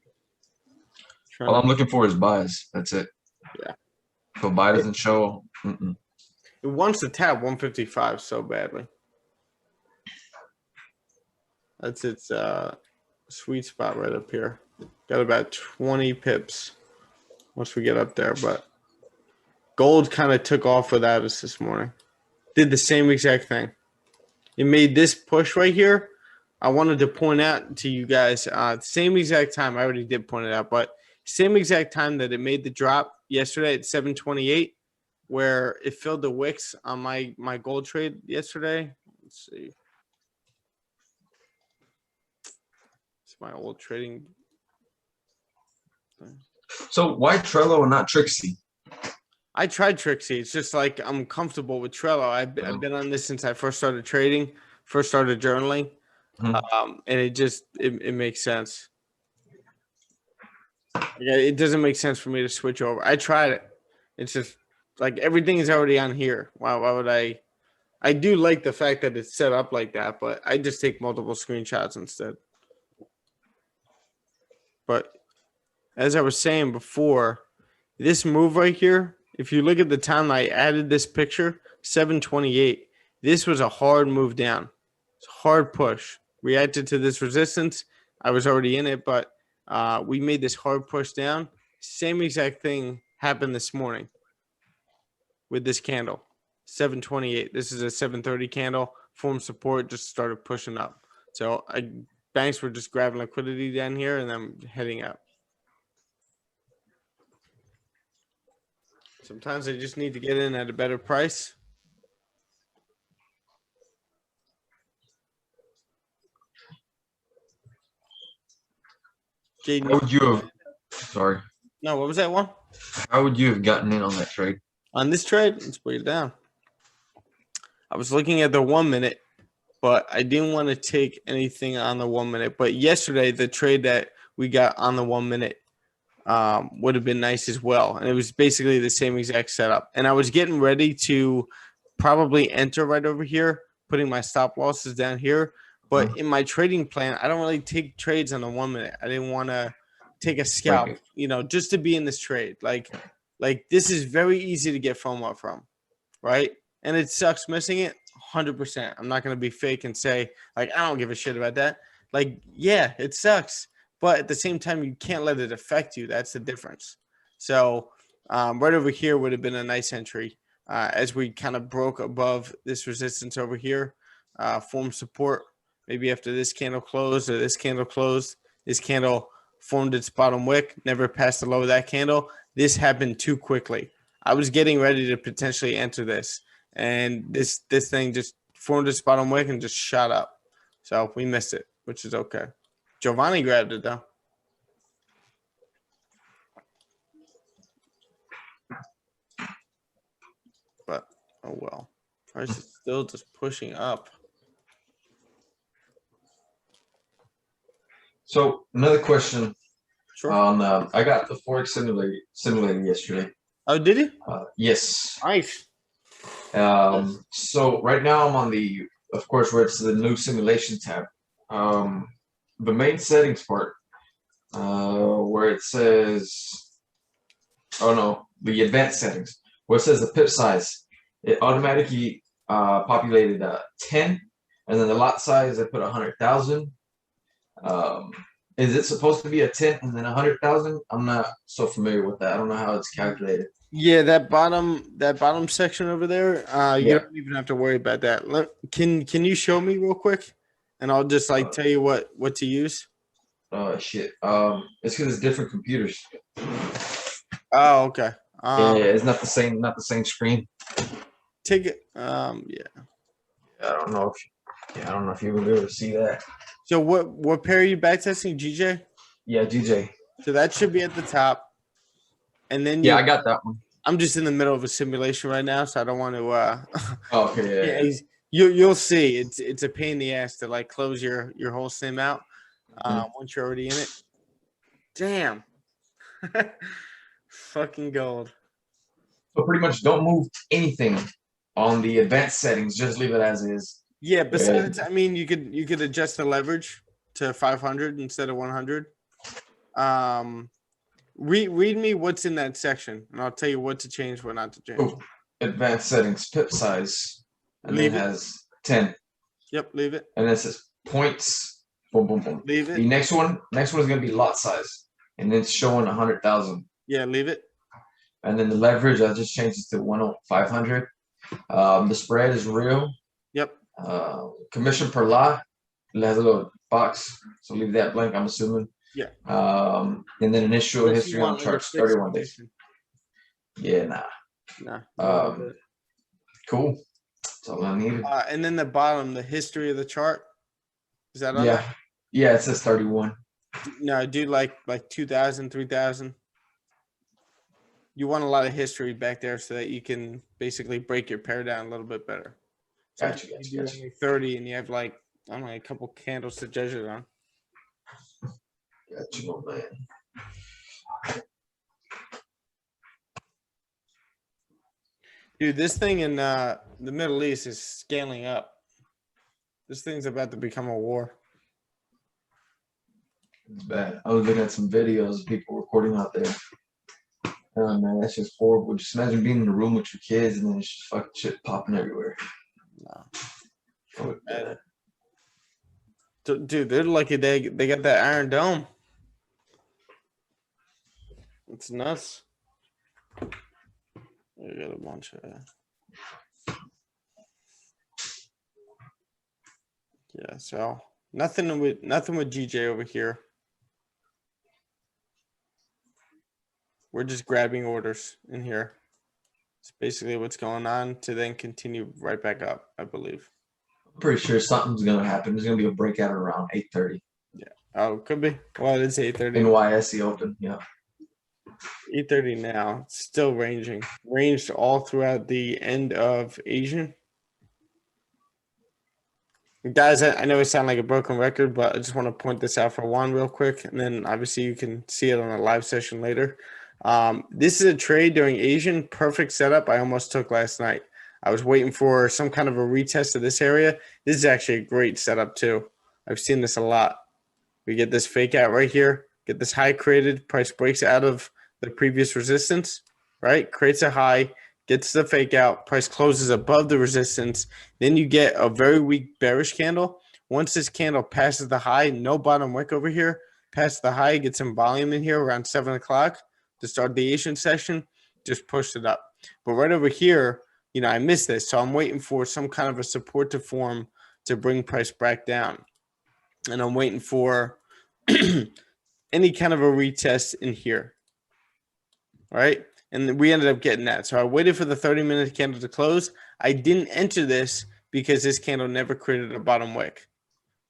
J: All I'm looking for is buys. That's it.
A: Yeah.
J: If a buy doesn't show,
A: it wants to tap 155 so badly. That's its sweet spot right up here. Got about 20 pips once we get up there, but gold kind of took off without us this morning. Did the same exact thing. It made this push right here. I wanted to point out to you guys, same exact time. I already did point it out, but same exact time that it made the drop yesterday at 728. where it filled the wicks on my gold trade yesterday. Let's see. It's my old trading.
J: So why Trello and not Trixie?
A: I tried Trixie. It's just like I'm comfortable with Trello. I've been on this since I first started trading, first started journaling, and it makes sense. Yeah, it doesn't make sense for me to switch over. I tried it. It's just like everything is already on here. Why would I? I do like the fact that it's set up like that, but I just take multiple screenshots instead. But as I was saying before, this move right here, if you look at the time I added this picture, 728, this was a hard move down. It's a hard push. Reacted to this resistance. I was already in it, but we made this hard push down. Same exact thing happened this morning with this candle, 728. This is a 730 candle. Form support, just started pushing up. So banks were just grabbing liquidity down here and then heading up. Sometimes they just need to get in at a better price. Jaden,
J: How would you have? Sorry.
A: No, what was that one?
J: How would you have gotten in on that trade?
A: On this trade, let's break it down. I was looking at the 1 minute, but I didn't want to take anything on the 1 minute. But yesterday, the trade that we got on the 1 minute would have been nice as well. And it was basically the same exact setup. And I was getting ready to probably enter right over here, putting my stop losses down here. But in my trading plan, I don't really take trades on the 1 minute. I didn't want to take a scalp, just to be in this trade. Like this is very easy to get FOMO from, right? And it sucks missing it 100%. I'm not going to be fake and say, like, I don't give a shit about that. Like, yeah, it sucks. But at the same time, you can't let it affect you. That's the difference. So right over here would have been a nice entry as we kind of broke above this resistance over here. Form support maybe after this candle closed or this candle closed. This candle formed its bottom wick, never passed the low of that candle. This happened too quickly. I was getting ready to potentially enter this, and this thing just formed its bottom wick and just shot up. So we missed it, which is okay. Giovanni grabbed it though. But oh well. Price is still just pushing up.
J: So another question.
A: Sure.
J: On I got the Forex simulator yesterday.
A: Oh, did you?
J: Yes.
A: Nice.
J: So right now I'm on the, of course, where it's the new simulation tab. The main settings part, where it says, oh no, the advanced settings, where it says the pip size, it automatically populated 10, and then the lot size I put 100,000. Is it supposed to be a 10 and then 100,000? I'm not so familiar with that. I don't know how it's calculated.
A: Yeah, that bottom section over there, you don't even have to worry about that. Can you show me real quick, and I'll just tell you what to use.
J: Oh shit. It's because it's different computers.
A: Oh, okay.
J: Yeah, it's not the same screen.
A: Take it.
J: I don't know if you're gonna be able to see that.
A: So what pair are you backtesting, GJ?
J: Yeah, GJ.
A: So that should be at the top, and then
J: I got that one.
A: I'm just in the middle of a simulation right now, so I don't want to.
J: Oh, okay. Yeah.
A: You'll see. It's a pain in the ass to close your whole sim out once you're already in it. Damn. Fucking gold.
J: So pretty much don't move anything on the advanced settings. Just leave it as is.
A: Yeah. Besides, I mean, you could adjust the leverage to 500 instead of 100. Read me what's in that section, and I'll tell you what to change, what not to change.
J: Oh, advanced settings, pip size, and then it has 10.
A: Yep, leave it.
J: And then it says points. Boom, boom, boom.
A: Leave it.
J: The next one is gonna be lot size, and it's showing 100,000.
A: Yeah, leave it.
J: And then the leverage, I just changed it to 500. The spread is real.
A: Yep.
J: Commission per lot, it has a little box, so leave that blank, I'm assuming.
A: Yeah.
J: And then initial history on charts, 31 days. Yeah, nah.
A: No.
J: Cool. That's all I needed.
A: And then the bottom, the history of the chart. Is that on
J: Yeah.
A: there?
J: Yeah, it says 31.
A: No, do like 2,000, 3,000. You want a lot of history back there so that you can basically break your pair down a little bit better.
J: Gotcha,
A: Sometimes you do
J: gotcha.
A: only 30 and you have like, I don't know, a couple candles to judge it on.
J: Got you, my man.
A: Dude, this thing in the Middle East is scaling up. This thing's about to become a war.
J: It's bad. I was looking at some videos of people recording out there. Oh man, that's just horrible. Just imagine being in a room with your kids and then it's just fucking shit popping everywhere.
A: No.
J: Fuck that.
A: Dude, they're lucky they got that Iron Dome. It's nuts. We got a bunch of. Yeah, so nothing with GJ over here. We're just grabbing orders in here. It's basically what's going on to then continue right back up, I believe.
J: I'm pretty sure something's gonna happen. There's gonna be a breakout around 8:30.
A: Yeah. Oh, could be. Well, it is 8:30.
J: NYSE open. Yeah.
A: 8:30 now. It's still ranging. Ranged all throughout the end of Asian. Guys, I know it sounds like a broken record, but I just want to point this out for one real quick, and then obviously you can see it on a live session later. This is a trade during Asian. Perfect setup I almost took last night. I was waiting for some kind of a retest of this area. This is actually a great setup too. I've seen this a lot. We get this fake out right here, get this high created, price breaks out of the previous resistance, right? Creates a high, gets the fake out, price closes above the resistance. Then you get a very weak bearish candle. Once this candle passes the high, no bottom wick over here, past the high, get some volume in here around 7 o'clock to start the Asian session, just pushed it up. But right over here, you know, I missed this. So I'm waiting for some kind of a support to form to bring price back down. And I'm waiting for any kind of a retest in here. Right? And we ended up getting that. So I waited for the 30-minute candle to close. I didn't enter this because this candle never created a bottom wick.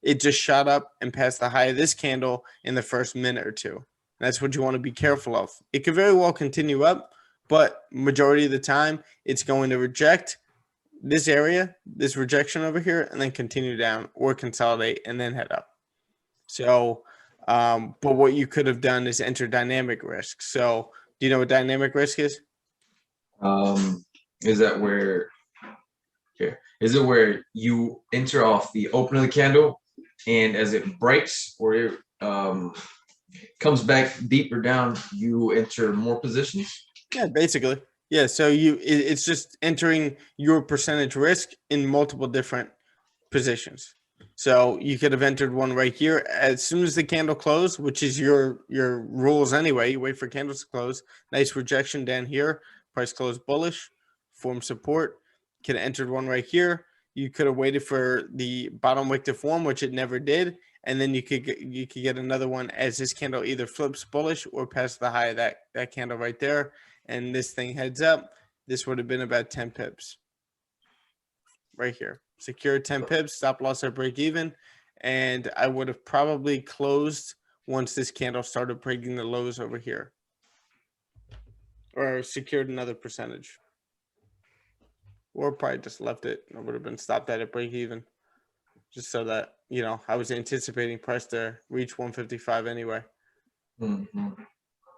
A: It just shot up and passed the high of this candle in the first minute or two. And that's what you want to be careful of. It could very well continue up, but majority of the time, it's going to reject this area, this rejection over here, and then continue down or consolidate and then head up. So, but what you could have done is enter dynamic risk. So, do you know what dynamic risk is?
J: Is that where here? Is it where you enter off the open of the candle and as it breaks or it comes back deeper down, you enter more positions?
A: Yeah, basically. Yeah, so it's just entering your percentage risk in multiple different positions. So you could have entered one right here as soon as the candle closed, which is your rules anyway. You wait for candles to close. Nice rejection down here. Price closed bullish, form support. Could have entered one right here. You could have waited for the bottom wick to form, which it never did, and then you could get another one as this candle either flips bullish or past the high of that candle right there, and this thing heads up. This would have been about 10 pips right here. Secure 10 pips, stop loss at break even, and I would have probably closed once this candle started breaking the lows over here, or secured another percentage, or probably just left it. I would have been stopped at break even, just so that, you know, I was anticipating price to reach 155 anyway.
J: Mm-hmm.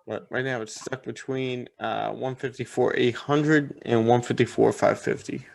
A: But right now it's stuck between 154.800 and 154.550.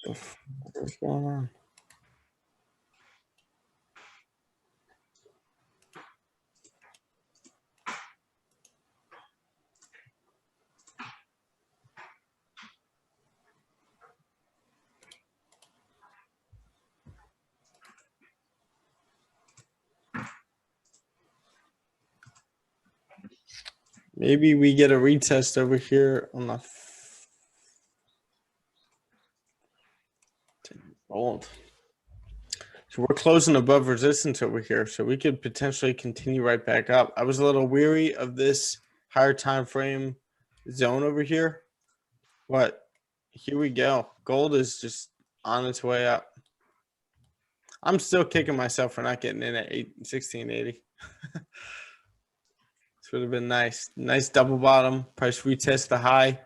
A: What's going on? Maybe we get a retest over here on the gold. So we're closing above resistance over here, so we could potentially continue right back up. I was a little weary of this higher time frame zone over here, but here we go. Gold is just on its way up. I'm still kicking myself for not getting in at 1680. This would have been nice. Nice double bottom. Price retest the high.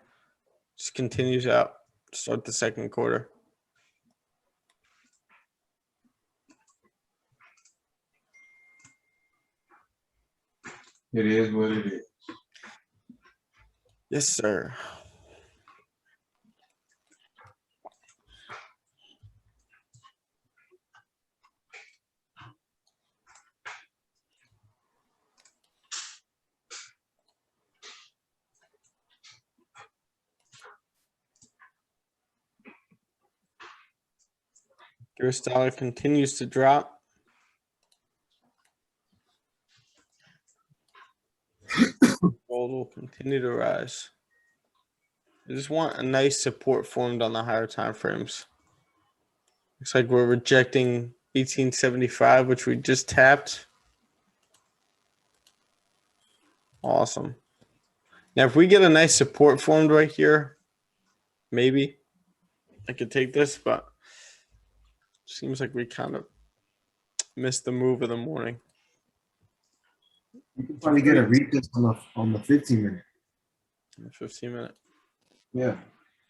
A: Just continues out. Start the second quarter.
J: It is what it is.
A: Yes, sir. US dollar continues to drop. Gold will continue to rise. I just want a nice support formed on the higher time frames. Looks like we're rejecting 1875, which we just tapped. Awesome. Now, if we get a nice support formed right here, maybe I could take this, but seems like we kind of missed the move of the morning.
E: You can probably get a retest on the 15 minute.
A: 15 minute.
E: Yeah.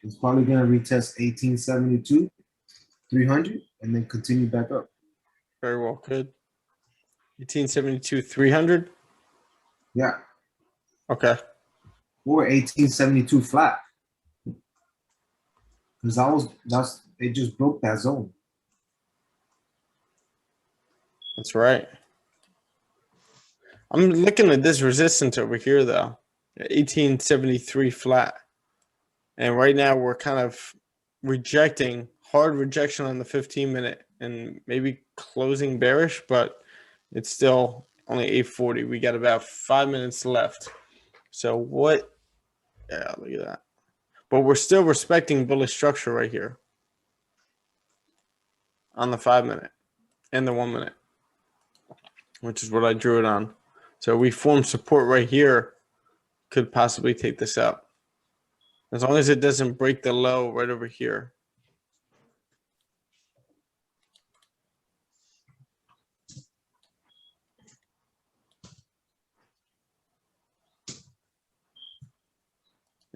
E: It's probably gonna retest 1872, 300, and then continue back up.
A: Very well could. 1872, 300.
E: Yeah.
A: Okay.
E: Or 1872 flat. Because they just broke that zone.
A: That's right. I'm looking at this resistance over here, though. 1873 flat. And right now we're kind of rejecting, hard rejection on the 15 minute and maybe closing bearish, but it's still only 840. We got about 5 minutes left. So what? Yeah, look at that. But we're still respecting bullish structure right here on the 5 minute and the 1 minute, which is what I drew it on. So we form support right here, could possibly take this up. As long as it doesn't break the low right over here.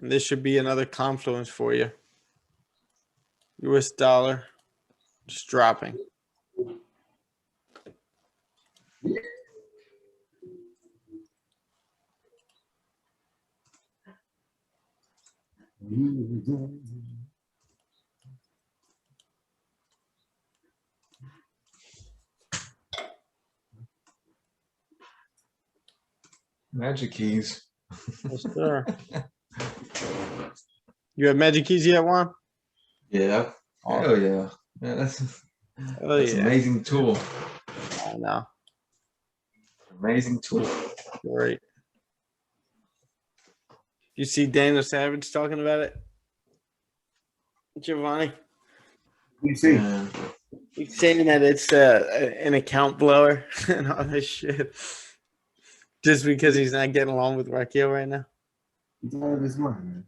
A: And this should be another confluence for you. US dollar just dropping.
J: Magic keys.
A: Yes, sir. You have magic keys yet, Juan?
J: Yeah. Oh yeah. Yeah, that's
A: Yeah.
J: amazing tool.
A: I know.
J: Amazing tool.
A: Great. You see Daniel Savage talking about it? Giovanni?
E: You see?
J: Yeah.
A: He's saying that it's an account blower and all this shit. Just because he's not getting along with Raquel right now.
E: He's out of his mind, man.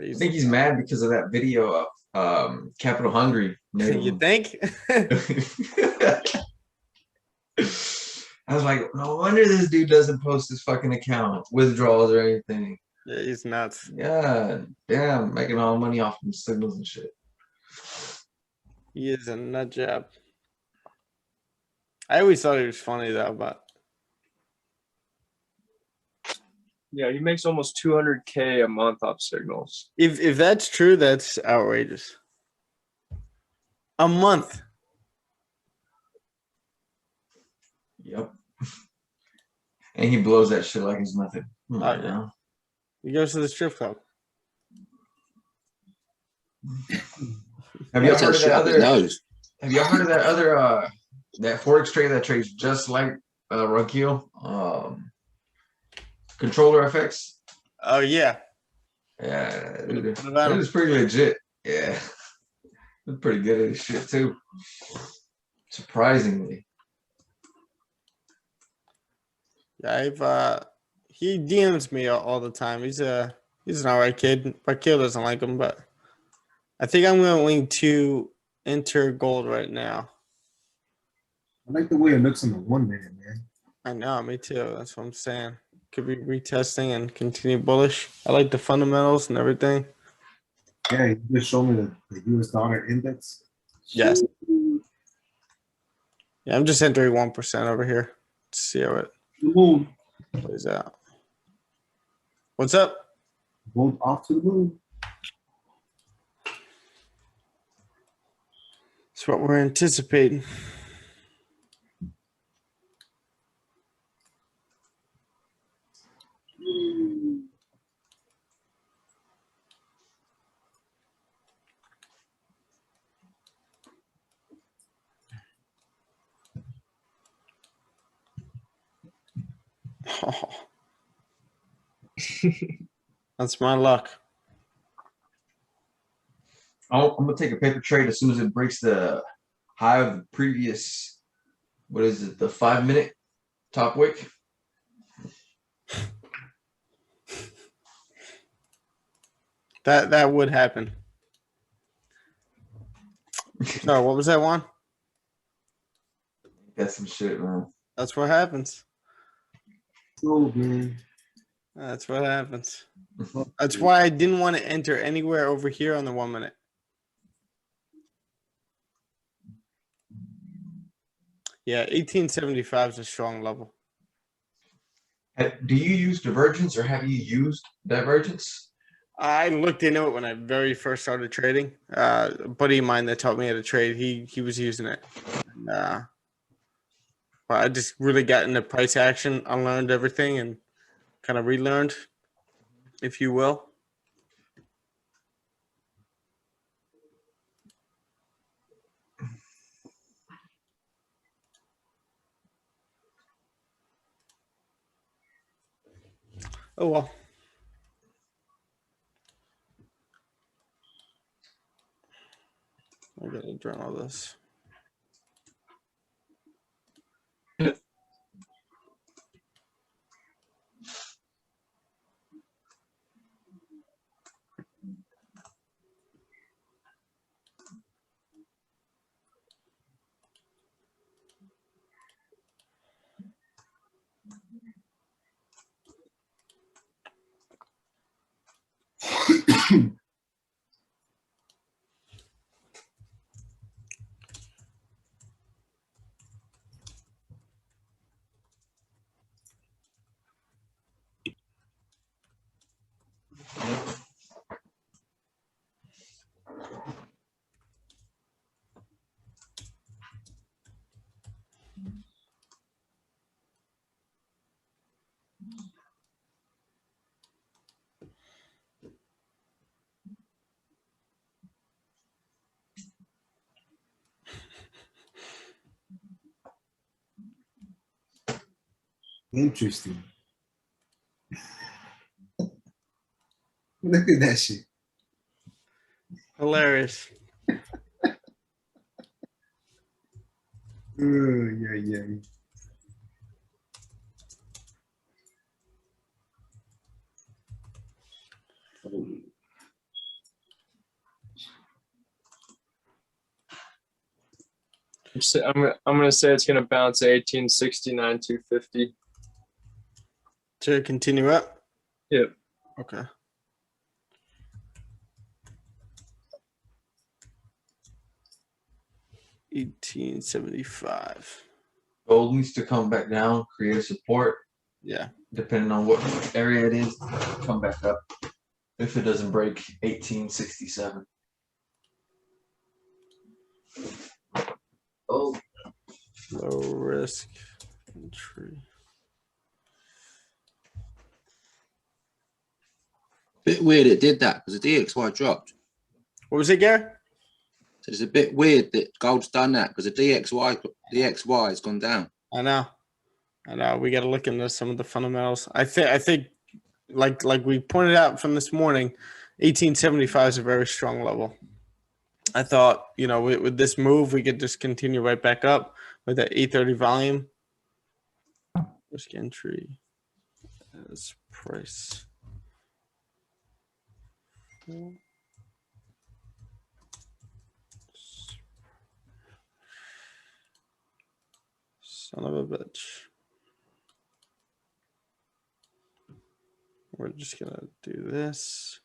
J: I think he's mad because of that video of Capital Hungry.
A: You think?
J: I was like, no wonder this dude doesn't post his fucking account, withdrawals or anything.
A: Yeah, he's nuts.
J: Yeah, damn, making all the money off from signals and shit.
A: He is a nut job. I always thought he was funny though, but
H: Yeah, he makes almost 200K a month off signals.
A: if that's true, that's outrageous. A month.
J: Yep. And he blows that shit like it's nothing.
A: Oh, yeah. He goes to the strip club.
J: Have y'all
I: What's that
J: heard of
I: shit
J: that
I: up his
J: other?
I: nose?
J: Have y'all heard of that other? That Forex trader that trades just like Rakil, Controller FX.
A: Oh yeah.
J: Yeah, dude,
A: What about
J: it
A: him?
J: was pretty legit. Yeah, he's pretty good at his shit too. Surprisingly.
A: Yeah, he DMs me all the time. He's an alright kid. Rakil doesn't like him, but I think I'm gonna lean to enter gold right now.
E: I like the way it looks on the 1 minute, man.
A: I know, me too. That's what I'm saying. Could be retesting and continue bullish. I like the fundamentals and everything.
E: Yeah, you just showed me the US dollar index.
A: Yes. Yeah, I'm just entering 1% over here. Let's see how it
E: The moon.
A: plays out. What's up?
E: Gold off to the moon.
A: It's what we're anticipating. Oh. That's my luck.
J: I'm gonna take a paper trade as soon as it breaks the high of the previous. What is it? The 5-minute top wick.
A: That would happen. So what was that one?
J: That's some shit, man.
A: That's what happens.
E: Oh, man.
A: That's what happens. That's why I didn't want to enter anywhere over here on the 1 minute. Yeah, 1875 is a strong level.
J: Do you use divergence or have you used divergence?
A: I looked into it when I very first started trading. A buddy of mine that taught me how to trade, he was using it. And, but I just really got into price action, unlearned everything, and kind of relearned, if you will. Oh well. I gotta journal this.
E: Interesting. Look at that shit.
A: Hilarious.
E: Yeah.
H: I'm gonna say it's gonna bounce 1869 250.
A: To continue up?
H: Yep.
A: Okay. $18.75.
J: Gold needs to come back down, create a support.
A: Yeah.
J: Depending on what area it is, come back up. If it doesn't break 1867. Oh,
A: Low risk entry.
I: Bit weird it did that because the DXY dropped.
A: What was it, Gary?
I: So it's a bit weird that gold's done that because the DXY has gone down.
A: I know. We got to look into some of the fundamentals. I think, like we pointed out from this morning, 1875 is a very strong level. I thought, with this move, we could just continue right back up with that 830 volume. Risk entry as price. Son of a bitch. We're just going to do this.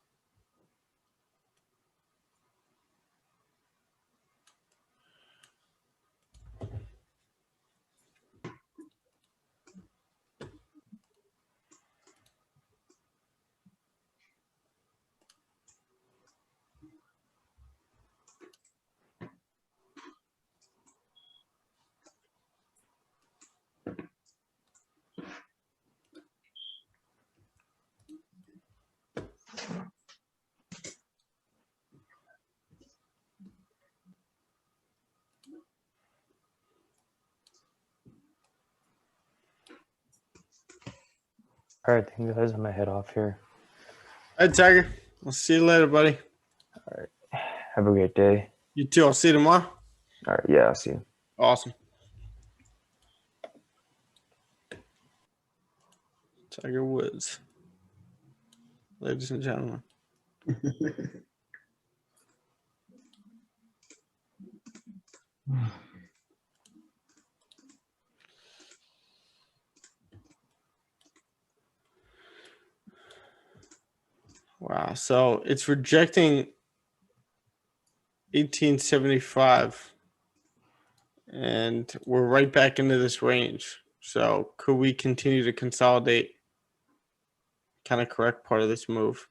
F: All right, thank you guys. I'm gonna head off here.
A: All right, Tiger. I'll see you later, buddy.
F: All right. Have a great day.
A: You too. I'll see you tomorrow.
F: All right. Yeah, I'll see you.
A: Awesome. Tiger Woods. Ladies and gentlemen. Wow. So it's rejecting 1875. And we're right back into this range. So could we continue to consolidate? Kind of correct part of this move.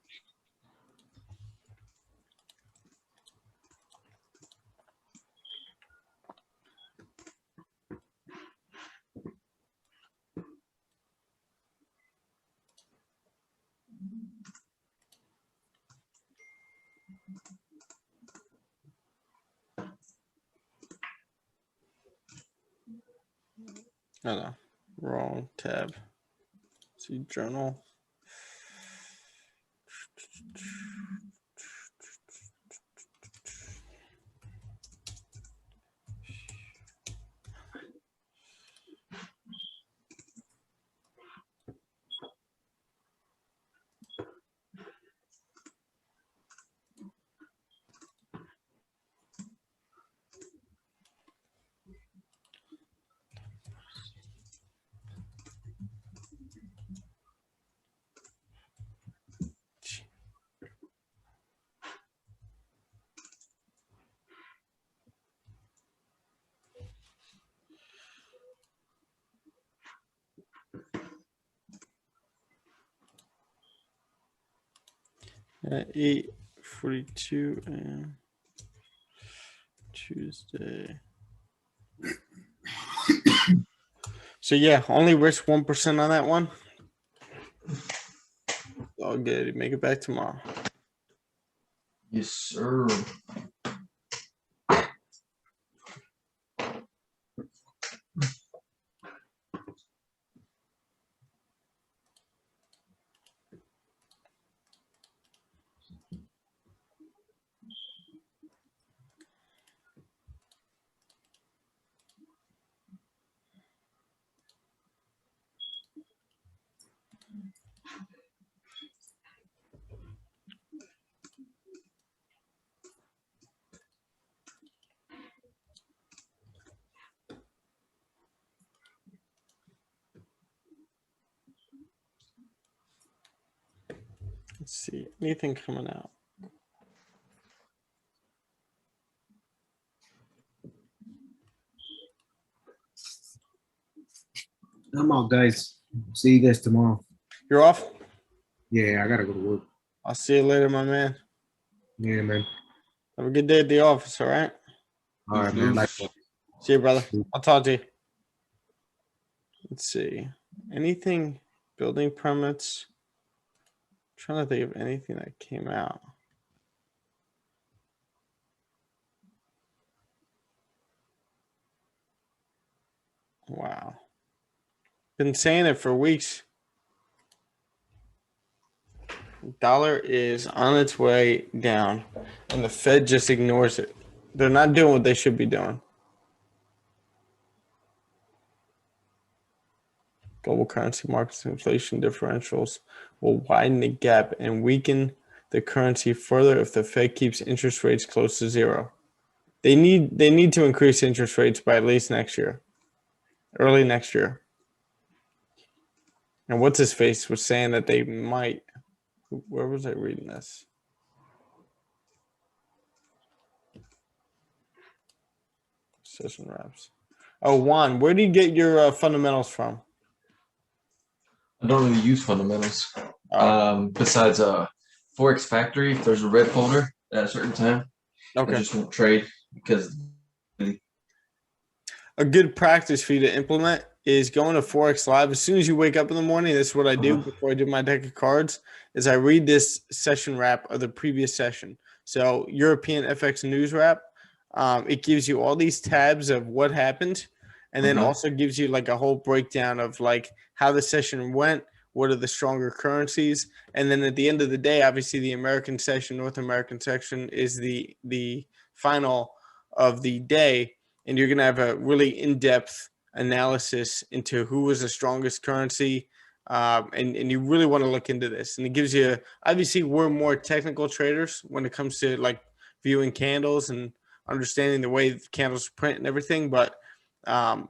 A: Oh no, wrong tab. See journal. At 8:42 a.m. Tuesday. So yeah, only risk 1% on that one. All good. Make it back tomorrow.
J: yes, sir.
A: Let's see. Anything coming out?
E: I'm out, guys. See you guys tomorrow.
A: You're off?
E: Yeah, I gotta go to work.
A: I'll see you later, my man.
E: Yeah, man.
A: Have a good day at the office, all right?
E: All right, man. Likewise.
A: See you, brother. I'll talk to you. Let's see. Anything building permits? I'm trying to think of anything that came out. Wow. Been saying it for weeks. Dollar is on its way down, and the Fed just ignores it. They're not doing what they should be doing. Global currency markets inflation differentials will widen the gap and weaken the currency further if the Fed keeps interest rates close to zero. They need to increase interest rates by at least next year, early next year. And what's his face was saying that they might. Where was I reading this? Session wraps. Oh, Juan, where do you get your fundamentals from?
J: I don't really use fundamentals.
A: Oh,
J: Besides Forex Factory, if there's a red folder at a certain time, I
A: okay.
J: just won't trade because
A: A good practice for you to implement is going to Forex Live. As soon as you wake up in the morning, this is what I do before I do my deck of cards, is I read this session wrap of the previous session. So European FX news wrap, it gives you all these tabs of what happened, and then also gives you like a whole breakdown of like how the session went, what are the stronger currencies, and then at the end of the day, obviously the American session, North American section is the final of the day, and you're going to have a really in-depth analysis into who was the strongest currency, and you really want to look into this. And it gives you, obviously, we're more technical traders when it comes to like viewing candles and understanding the way candles print and everything, but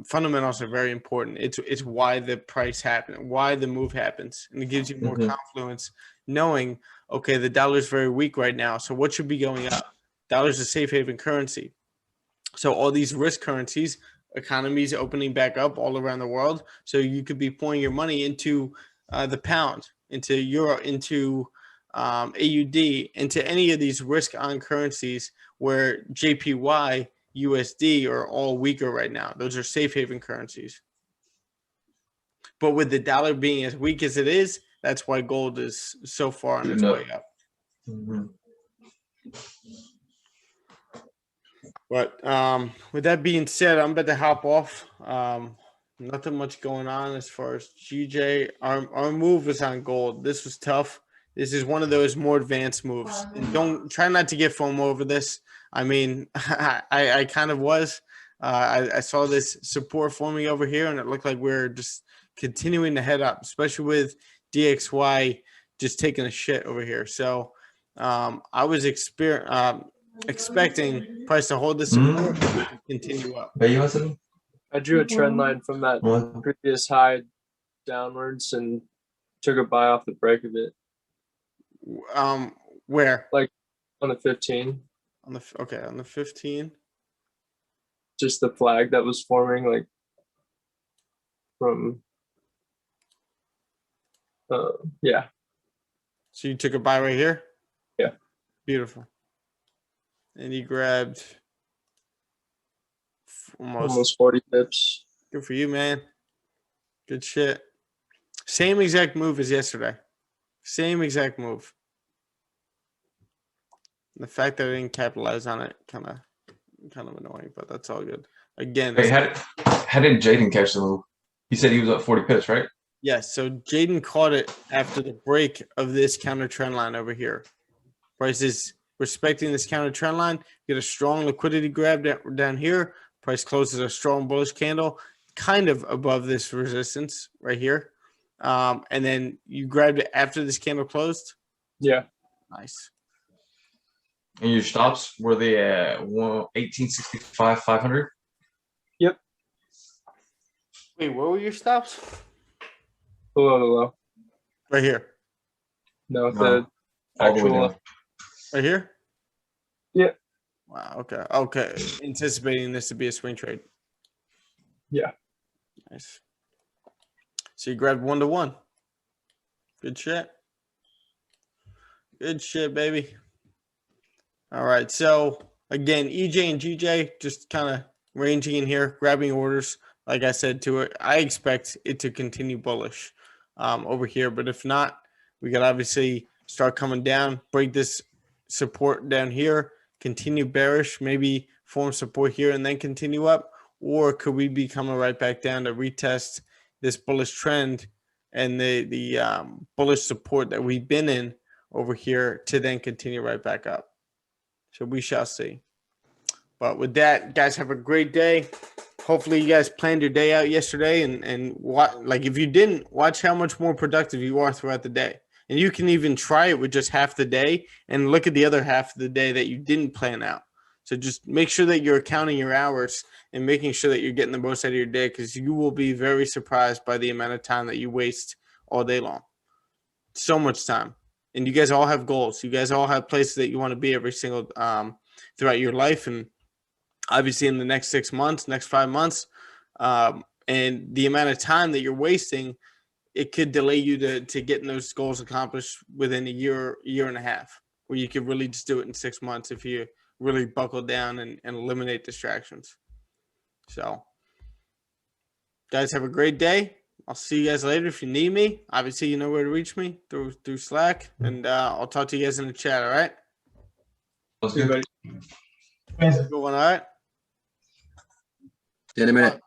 A: fundamentals are very important. It's why the price happens, why the move happens, and it gives you more confluence knowing, okay, the dollar's very weak right now, so what should be going up? Dollar's a safe haven currency. So all these risk currencies, economies opening back up all around the world. So you could be pouring your money into the pound, into euro, into AUD, into any of these risk-on currencies where JPY, USD are all weaker right now. Those are safe haven currencies. But with the dollar being as weak as it is, that's why gold is so far on its way up. But with that being said, I'm about to hop off. Nothing much going on as far as GJ. Our move was on gold. This was tough. This is one of those more advanced moves. And don't try not to get FOMO over this. I mean, I kind of was. I saw this support forming over here, and it looked like we're just continuing to head up, especially with DXY just taking a shit over here. So I was expecting price to hold this support and continue up.
H: I drew a trend line from that previous high downwards and took a buy off the break of it.
A: Where?
H: Like on the 15.
A: On the 15.
H: Just the flag that was forming, like from yeah.
A: So you took a buy right here?
H: Yeah.
A: Beautiful. And you grabbed
H: almost 40 pips.
A: Good for you, man. Good shit. Same exact move as yesterday. Same exact move. The fact that I didn't capitalize on it kind of annoying, but that's all good. Again,
J: wait, how did Jaden catch the move? He said he was up 40 pips, right?
A: Yes. So Jaden caught it after the break of this counter trend line over here. Price is respecting this counter trend line. Get a strong liquidity grab down here. Price closes a strong bullish candle, kind of above this resistance right here. And then you grabbed it after this candle closed?
H: Yeah.
A: Nice.
J: And your stops, were they at 1865, 500?
H: Yep.
A: Wait, where were your stops?
H: Below the low.
A: Right here.
H: No, the
J: all the way
H: actual
J: down.
A: Right here?
H: Yeah.
A: Wow, okay. Okay. Anticipating this to be a swing trade.
H: Yeah.
A: Nice. So you grabbed 1-to-1. Good shit. Good shit, baby. All right. So again, EJ and GJ, just kind of ranging in here, grabbing orders. Like I said to it, I expect it to continue bullish over here. But if not, we could obviously start coming down, break this support down here, continue bearish, maybe form support here and then continue up. Or could we be coming right back down to retest this bullish trend and the bullish support that we've been in over here to then continue right back up? So we shall see. But with that, guys, have a great day. Hopefully you guys planned your day out yesterday and like if you didn't, watch how much more productive you are throughout the day. And you can even try it with just half the day and look at the other half of the day that you didn't plan out. So just make sure that you're counting your hours and making sure that you're getting the most out of your day, because you will be very surprised by the amount of time that you waste all day long. So much time. And you guys all have goals. You guys all have places that you want to be every single throughout your life. And obviously in the next 6 months, next 5 months, and the amount of time that you're wasting, it could delay you to getting those goals accomplished within a year and a half, where you could really just do it in 6 months if you really buckle down and eliminate distractions. So, guys, have a great day. I'll see you guys later. If you need me, obviously you know where to reach me through Slack, and I'll talk to you guys in the chat. All right?
J: Let's go.
A: Good one. All right.
I: See you in a minute.